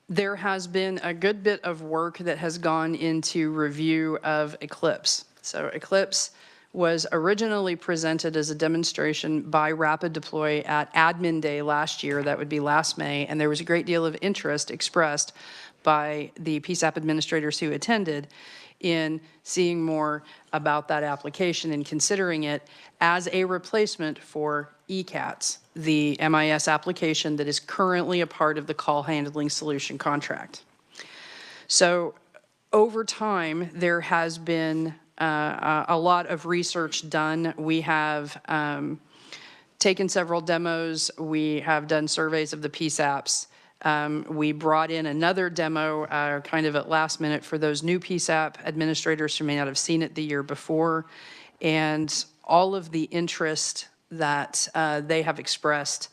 There has been a good bit of work that has gone into review of Eclipse. So Eclipse was originally presented as a demonstration by Rapid Deploy at Admin Day last year. That would be last May. And there was a great deal of interest expressed by the PSAP administrators who attended in seeing more about that application and considering it as a replacement for ECATS, the MIS application that is currently a part of the call handling solution contract. So over time, there has been a lot of research done. We have taken several demos. We have done surveys of the PSAPs. We brought in another demo kind of at last minute for those new PSAP administrators who may not have seen it the year before. And all of the interest that they have expressed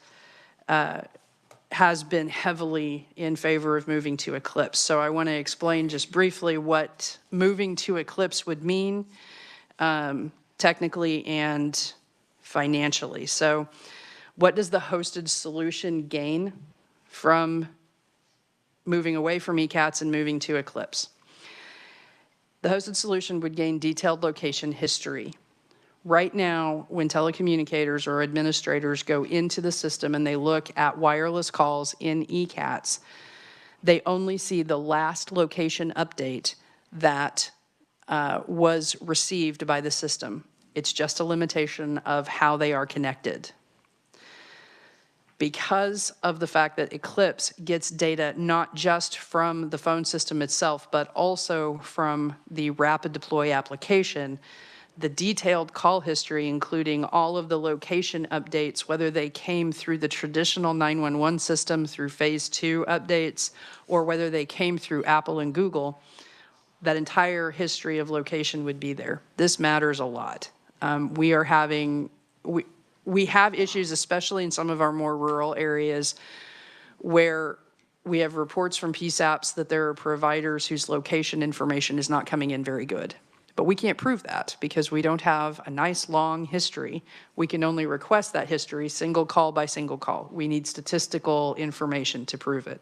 has been heavily in favor of moving to Eclipse. So I want to explain just briefly what moving to Eclipse would mean technically and financially. So what does the hosted solution gain from moving away from ECATS and moving to Eclipse? The hosted solution would gain detailed location history. Right now, when telecommunicators or administrators go into the system and they look at wireless calls in ECATS, they only see the last location update that was received by the system. It's just a limitation of how they are connected. Because of the fact that Eclipse gets data not just from the phone system itself, but also from the Rapid Deploy application, the detailed call history, including all of the location updates, whether they came through the traditional 911 system through phase 2 updates, or whether they came through Apple and Google, that entire history of location would be there. This matters a lot. We have issues, especially in some of our more rural areas, where we have reports from PSAPs that there are providers whose location information is not coming in very good. But we can't prove that because we don't have a nice long history. We can only request that history single call by single call. We need statistical information to prove it.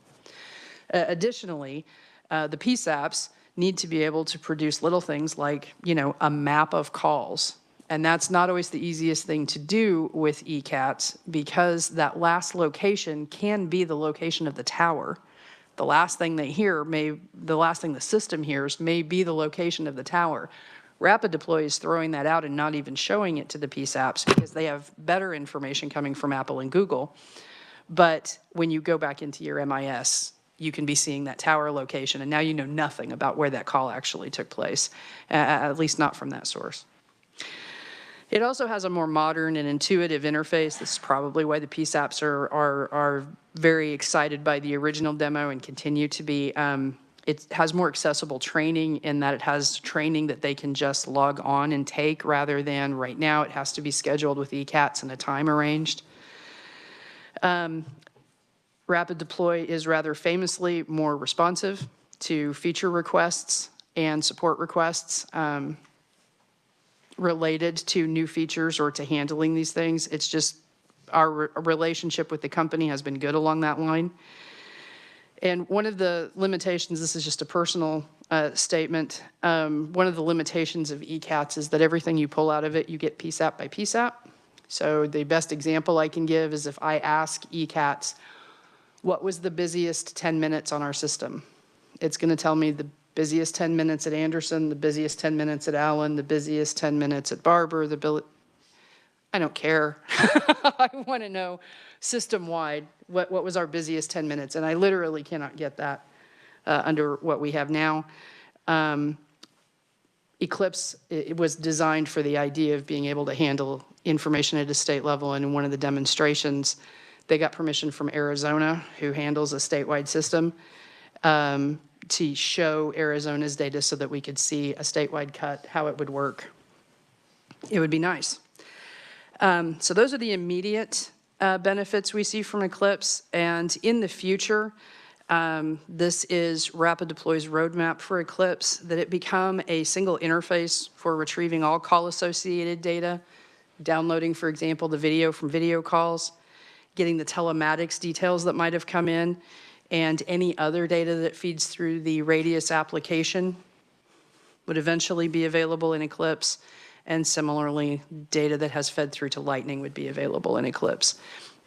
Additionally, the PSAPs need to be able to produce little things like, a map of calls. And that's not always the easiest thing to do with ECATS because that last location can be the location of the tower. The last thing the last thing the system hears may be the location of the tower. Rapid Deploy is throwing that out and not even showing it to the PSAPs because they have better information coming from Apple and Google. But when you go back into your MIS, you can be seeing that tower location, and now you know nothing about where that call actually took place, at least not from that source. It also has a more modern and intuitive interface. This is probably why the PSAPs are very excited by the original demo and continue to be. It has more accessible training in that it has training that they can just log on and take rather than right now it has to be scheduled with ECATS and a time arranged. Rapid Deploy is rather famously more responsive to feature requests and support requests related to new features or to handling these things. It's just our relationship with the company has been good along that line. And one of the limitations, this is just a personal statement, one of the limitations of ECATS is that everything you pull out of it, you get PSAP by PSAP. So the best example I can give is if I ask ECATS, what was the busiest 10 minutes on our system? It's going to tell me the busiest 10 minutes at Anderson, the busiest 10 minutes at Allen, the busiest 10 minutes at Barber, I don't care. I want to know system-wide what was our busiest 10 minutes, and I literally cannot get that under what we have now. Eclipse, it was designed for the idea of being able to handle information at a state level, and in one of the demonstrations, they got permission from Arizona, who handles a statewide system, to show Arizona's data so that we could see a statewide cut, how it would work. It would be nice. So those are the immediate benefits we see from Eclipse. And in the future, this is Rapid Deploy's roadmap for Eclipse, that it become a single interface for retrieving all call-associated data, downloading, for example, the video from video calls, getting the telematics details that might have come in, and any other data that feeds through the Radius application would eventually be available in Eclipse. And similarly, data that has fed through to Lightning would be available in Eclipse,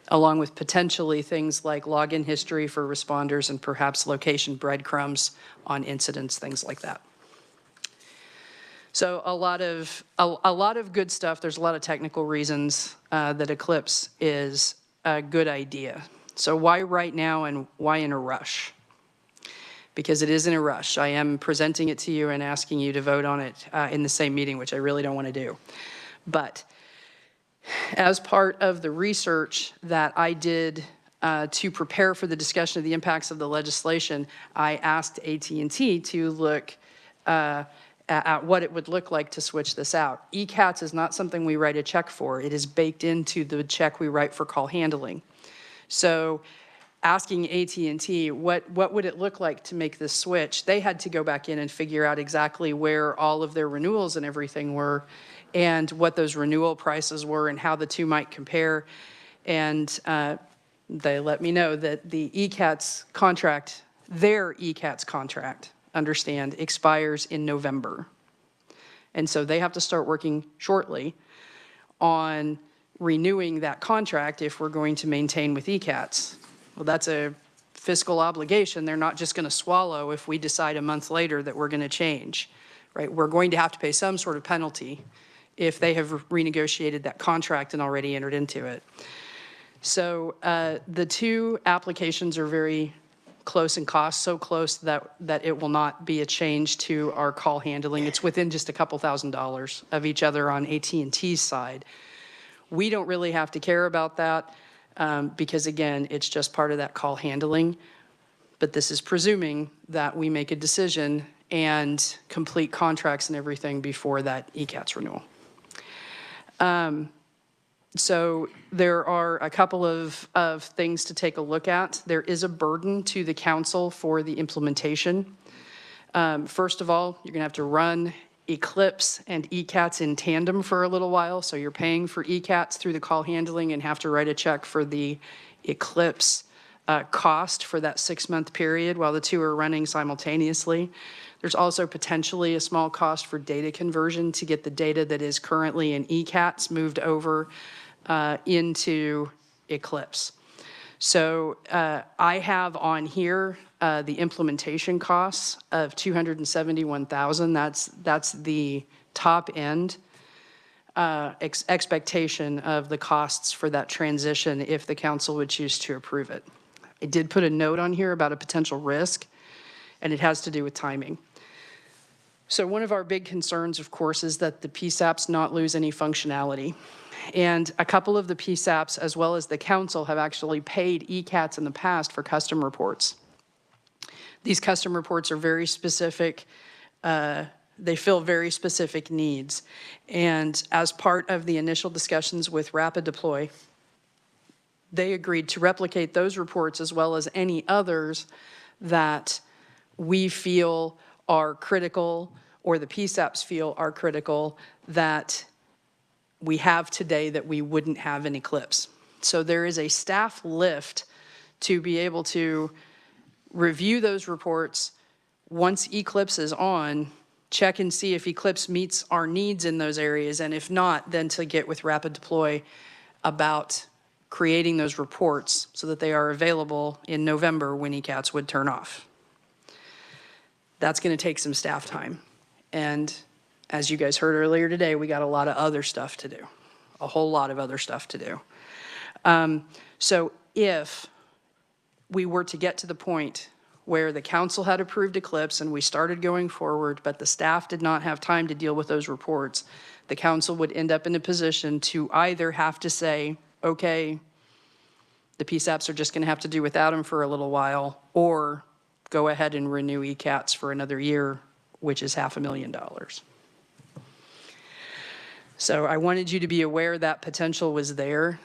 along with potentially things like login history for responders and perhaps location breadcrumbs on incidents, things like that. So a lot of good stuff. There's a lot of technical reasons that Eclipse is a good idea. So why right now and why in a rush? Because it is in a rush. I am presenting it to you and asking you to vote on it in the same meeting, which I really don't want to do. But as part of the research that I did to prepare for the discussion of the impacts of the legislation, I asked AT&T to look at what it would look like to switch this out. ECATS is not something we write a check for. It is baked into the check we write for call handling. So asking AT&T what would it look like to make this switch, they had to go back in and figure out exactly where all of their renewals and everything were and what those renewal prices were and how the two might compare. And they let me know that the ECATS contract, their ECATS contract, understand, expires in November. And so they have to start working shortly on renewing that contract if we're going to maintain with ECATS. Well, that's a fiscal obligation they're not just going to swallow if we decide a month later that we're going to change, right? We're going to have to pay some sort of penalty if they have renegotiated that contract and already entered into it. So the two applications are very close in cost, so close that it will not be a change to our call handling. It's within just a couple $1,000s of each other on AT&T's side. We don't really have to care about that because, again, it's just part of that call handling. But this is presuming that we make a decision and complete contracts and everything before that ECATS renewal. So there are a couple of things to take a look at. There is a burden to the council for the implementation. First of all, you're going to have to run Eclipse and ECATS in tandem for a little while. So you're paying for ECATS through the call handling and have to write a check for the Eclipse cost for that 6-month period while the two are running simultaneously. There's also potentially a small cost for data conversion to get the data that is currently in ECATS moved over into Eclipse. So I have on here the implementation costs of $271,000. That's the top end expectation of the costs for that transition if the council would choose to approve it. I did put a note on here about a potential risk, and it has to do with timing. So one of our big concerns, of course, is that the PSAPs not lose any functionality. And a couple of the PSAPs, as well as the council, have actually paid ECATS in the past for custom reports. These custom reports are very specific. They fill very specific needs. And as part of the initial discussions with Rapid Deploy, they agreed to replicate those reports as well as any others that we feel are critical or the PSAPs feel are critical that we have today that we wouldn't have in Eclipse. So there is a staff lift to be able to review those reports once Eclipse is on, check and see if Eclipse meets our needs in those areas, and if not, then to get with Rapid Deploy about creating those reports so that they are available in November when ECATS would turn off. That's going to take some staff time. And as you guys heard earlier today, we got a lot of other stuff to do, a whole lot of other stuff to do. So if we were to get to the point where the council had approved Eclipse and we started going forward, but the staff did not have time to deal with those reports, the council would end up in a position to either have to say, okay, the PSAPs are just going to have to do without them for a little while, or go ahead and renew ECATS for another year, which is $500,000. So I wanted you to be aware that potential was there.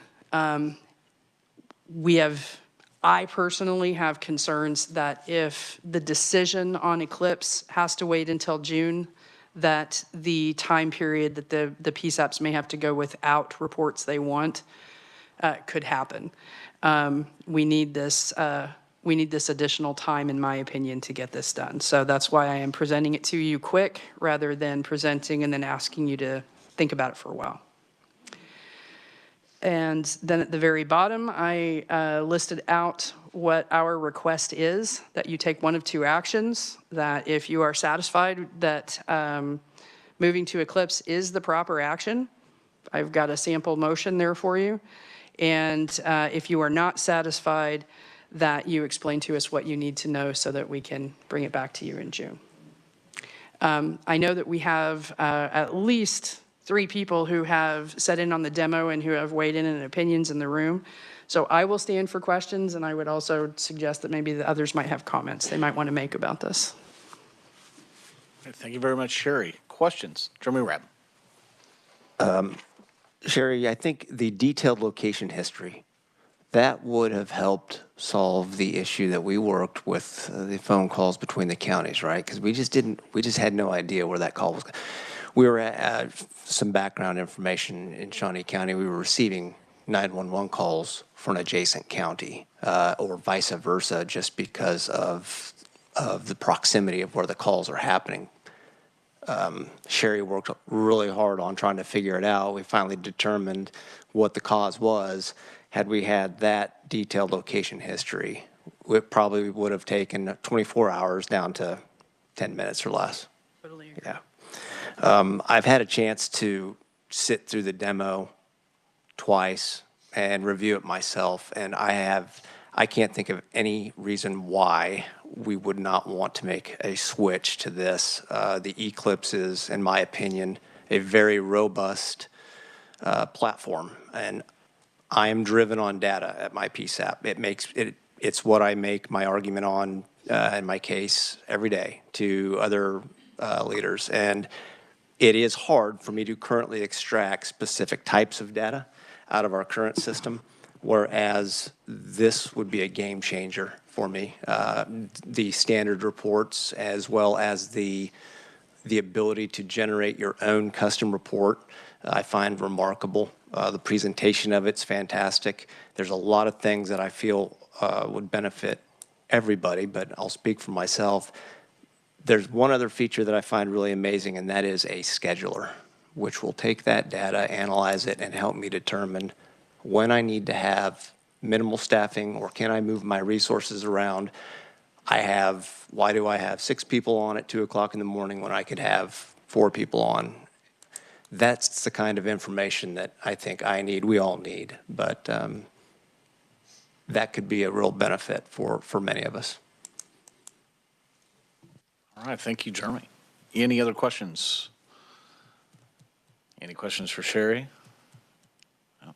I personally have concerns that if the decision on Eclipse has to wait until June, that the time period that the PSAPs may have to go without reports they want could happen. We need this additional time, in my opinion, to get this done. So that's why I am presenting it to you quick rather than presenting and then asking you to think about it for a while. And then at the very bottom, I listed out what our request is, that you take one of two actions, that if you are satisfied that moving to Eclipse is the proper action, I've got a sample motion there for you. And if you are not satisfied, that you explain to us what you need to know so that we can bring it back to you in June. I know that we have at least 3 people who have set in on the demo and who have weighed in and opinions in the room. So I will stand for questions, and I would also suggest that maybe the others might have comments they might want to make about this. Thank you very much, Sherry. Questions? Jeremy Rabb. Sherry, I think the detailed location history, that would have helped solve the issue that we worked with the phone calls between the counties, right? Because we just had no idea where that call was going. We were at some background information in Shawnee County. We were receiving 911 calls from an adjacent county or vice versa just because of the proximity of where the calls are happening. Sherry worked really hard on trying to figure it out. We finally determined what the cause was. Had we had that detailed location history, it probably would have taken 24 hours down to 10 minutes or less. Totally agree. Yeah. I've had a chance to sit through the demo twice and review it myself, and I can't think of any reason why we would not want to make a switch to this. The Eclipse is, in my opinion, a very robust platform, and I am driven on data at my PSAP. It's what I make my argument on in my case every day to other leaders, and it is hard for me to currently extract specific types of data out of our current system, whereas this would be a game changer for me. The standard reports, as well as the ability to generate your own custom report, I find remarkable. The presentation of it's fantastic. There's a lot of things that I feel would benefit everybody, but I'll speak for myself. There's one other feature that I find really amazing, and that is a scheduler, which will take that data, analyze it, and help me determine when I need to have minimal staffing or can I move my resources around. Why do I have 6 people on at 2 o'clock in the morning when I could have 4 people on? That's the kind of information that I think I need, we all need, but that could be a real benefit for many of us. All right, thank you, Jeremy. Any other questions? Any questions for Sherry? No.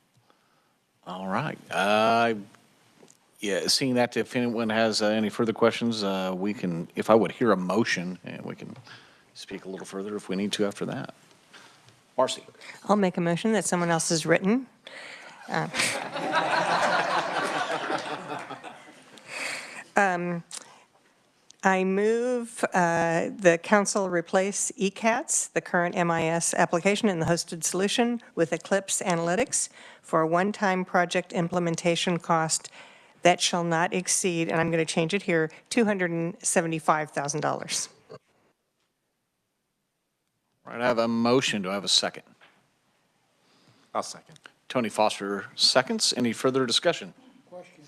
All right. Yeah, seeing that, if anyone has any further questions, we can, if I would hear a motion, and we can speak a little further if we need to after that. Marcy. I'll make a motion that someone else has written. I move the council replace ECATS, the current MIS application, in the hosted solution with Eclipse Analytics for a one-time project implementation cost that shall not exceed, and I'm going to change it here, $275,000. All right, I have a motion. Do I have a second? I'll second. Tony Foster seconds. Any further discussion? Question,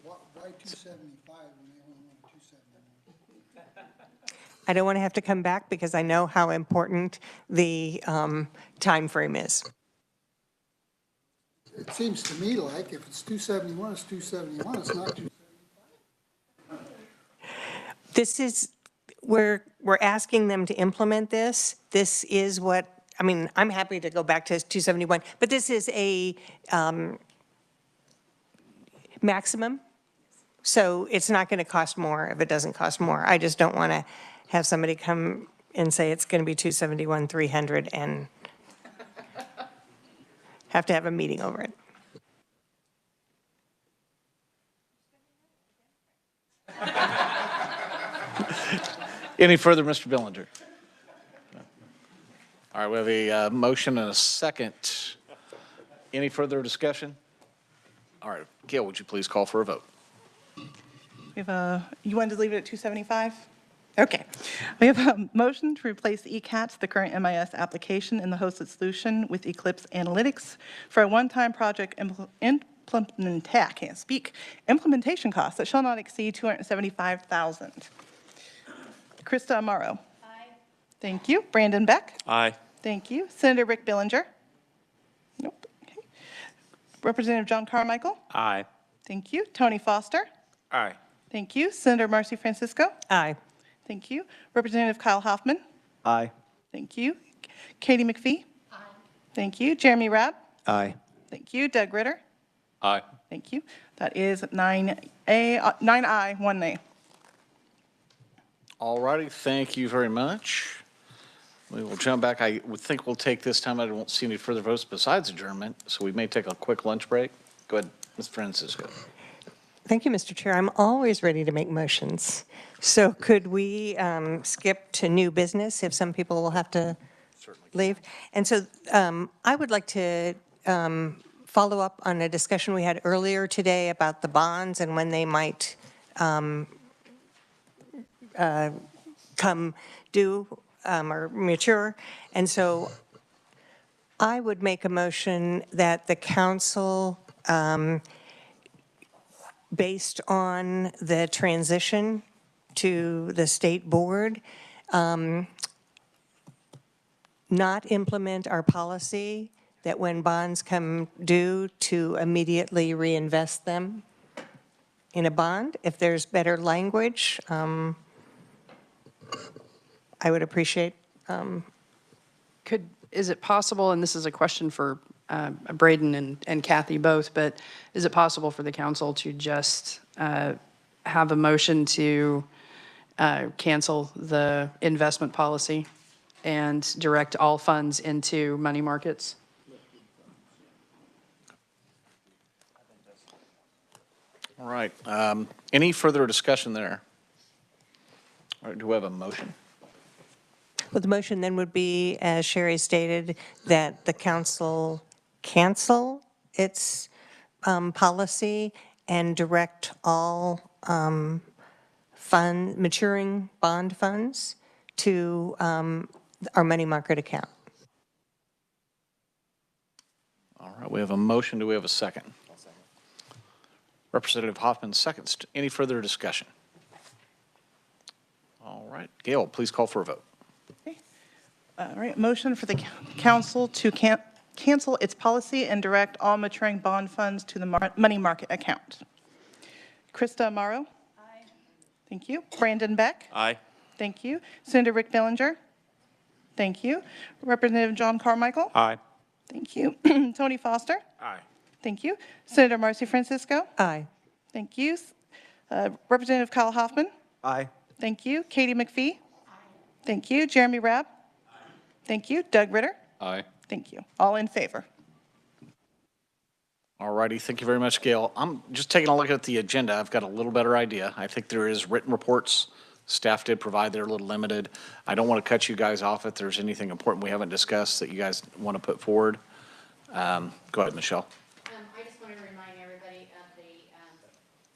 why 275 when they only want 271? I don't want to have to come back because I know how important the time frame is. It seems to me like if it's 271, it's 271, it's not 275. This is, we're asking them to implement this. This is what, I mean, I'm happy to go back to 271, but this is a maximum. So it's not going to cost more if it doesn't cost more. I just don't want to have somebody come and say it's going to be 271, 300 and have to have a meeting over it. Any further, Mr. Billinger? No. All right, we have a motion and a second. Any further discussion? All right, Gail, would you please call for a vote? We have you wanted to leave it at 275? Okay. We have a motion to replace ECATS, the current MIS application, in the hosted solution with Eclipse Analytics for a one-time project implementation cost that shall not exceed $275,000. Krista Amaro. Aye. Thank you. Brandon Beck. Aye. Thank you. Senator Rick Billinger. Nope. Okay. Representative John Carmichael. Aye. Thank you. Tony Foster. Aye. Thank you. Senator Marcy Francisco. Aye. Thank you. Representative Kyle Hoffman. Aye. Thank you. Katie McPhee. Aye. Thank you. Jeremy Rabb. Aye. Thank you. Doug Ritter. Aye. Thank you. That is 9 aye, 1 nay. All righty, thank you very much. We will jump back. I would think we'll take this time. I don't see any further votes besides adjournment, so we may take a quick lunch break. Go ahead, Ms. Francisco. Thank you, Mr. Chair. I'm always ready to make motions. So could we skip to new business if some people will have to leave? And so I would like to follow up on a discussion we had earlier today about the bonds and when they might come due. are mature. And so I would make a motion that the council, based on the transition to the state board, not implement our policy that when bonds come due to immediately reinvest them in a bond. If there's better language, I would appreciate. Is it possible, and this is a question for Braden and Kathy both, but is it possible for the council to just have a motion to cancel the investment policy and direct all funds into money markets? All right. Any further discussion there? All right, do we have a motion? Well, the motion then would be, as Sherry stated, that the council cancel its policy and direct all maturing bond funds to our money market account. All right, we have a motion. Do we have a second? Representative Hoffman seconds. Any further discussion? All right, Gail, please call for a vote. All right, motion for the council to cancel its policy and direct all maturing bond funds to the money market account. Krista Amaro? Aye. Thank you. Brandon Beck? Aye. Thank you. Senator Rick Billinger? Thank you. Representative John Carmichael? Aye. Thank you. Tony Foster? Aye. Thank you. Senator Marcy Francisco? Aye. Thank you. Representative Kyle Hoffman? Aye. Thank you. Katie McPhee? Thank you. Jeremy Rabb? Thank you. Doug Ritter? Aye. Thank you. All in favor? All righty, thank you very much, Gail. I'm just taking a look at the agenda. I've got a little better idea. I think there is written reports. Staff did provide, they're a little limited. I don't want to cut you guys off if there's anything important we haven't discussed that you guys want to put forward. Go ahead, Michelle. I just wanted to remind everybody of the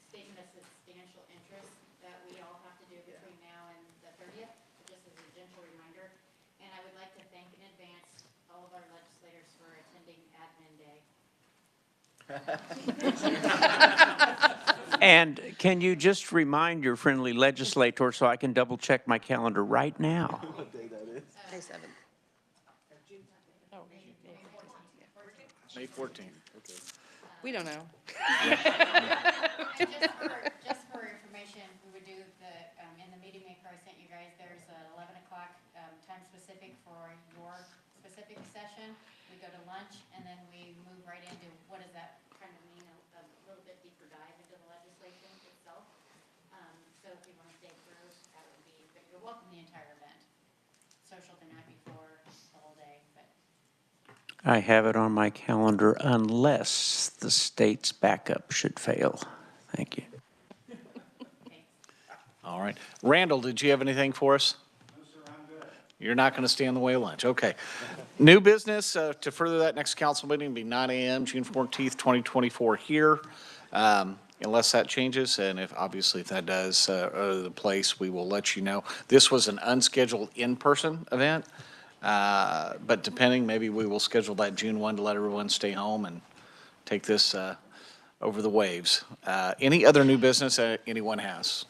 statement of substantial interest that we all have to do between now and the 30th, just as a gentle reminder. And I would like to thank in advance all of our legislators for attending Admin Day. And can you just remind your friendly legislator so I can double check my calendar right now? What day that is? May 7th. May 14th. Okay. We don't know. Just for information, we would do the, in the meeting maker I sent you guys, there's a 11 o'clock time specific for your specific session. We go to lunch and then we move right into what does that kind of mean, a little bit deeper dive into the legislation itself. So if you want to stay through, that would be, but you're welcome the entire event. Social the night before, the whole day, but. I have it on my calendar unless the state's backup should fail. Thank you. All right. Randall, did you have anything for us? No, sir, I'm good. You're not going to stand in the way of lunch. Okay. New business to further that next council meeting will be 9 a.m. June 14th, 2024 here. Unless that changes, and if that does, the place, we will let you know. This was an unscheduled in-person event, but depending, maybe we will schedule that June 1 to let everyone stay home and take this over the waves. Any other new business anyone has?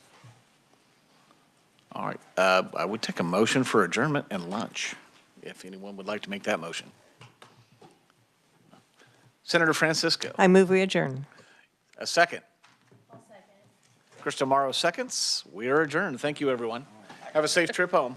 All right, I would take a motion for adjournment and lunch, if anyone would like to make that motion. Senator Francisco. I move we adjourn. A second. I'll second. Krista Morrow seconds. We are adjourned. Thank you, everyone. Have a safe trip home.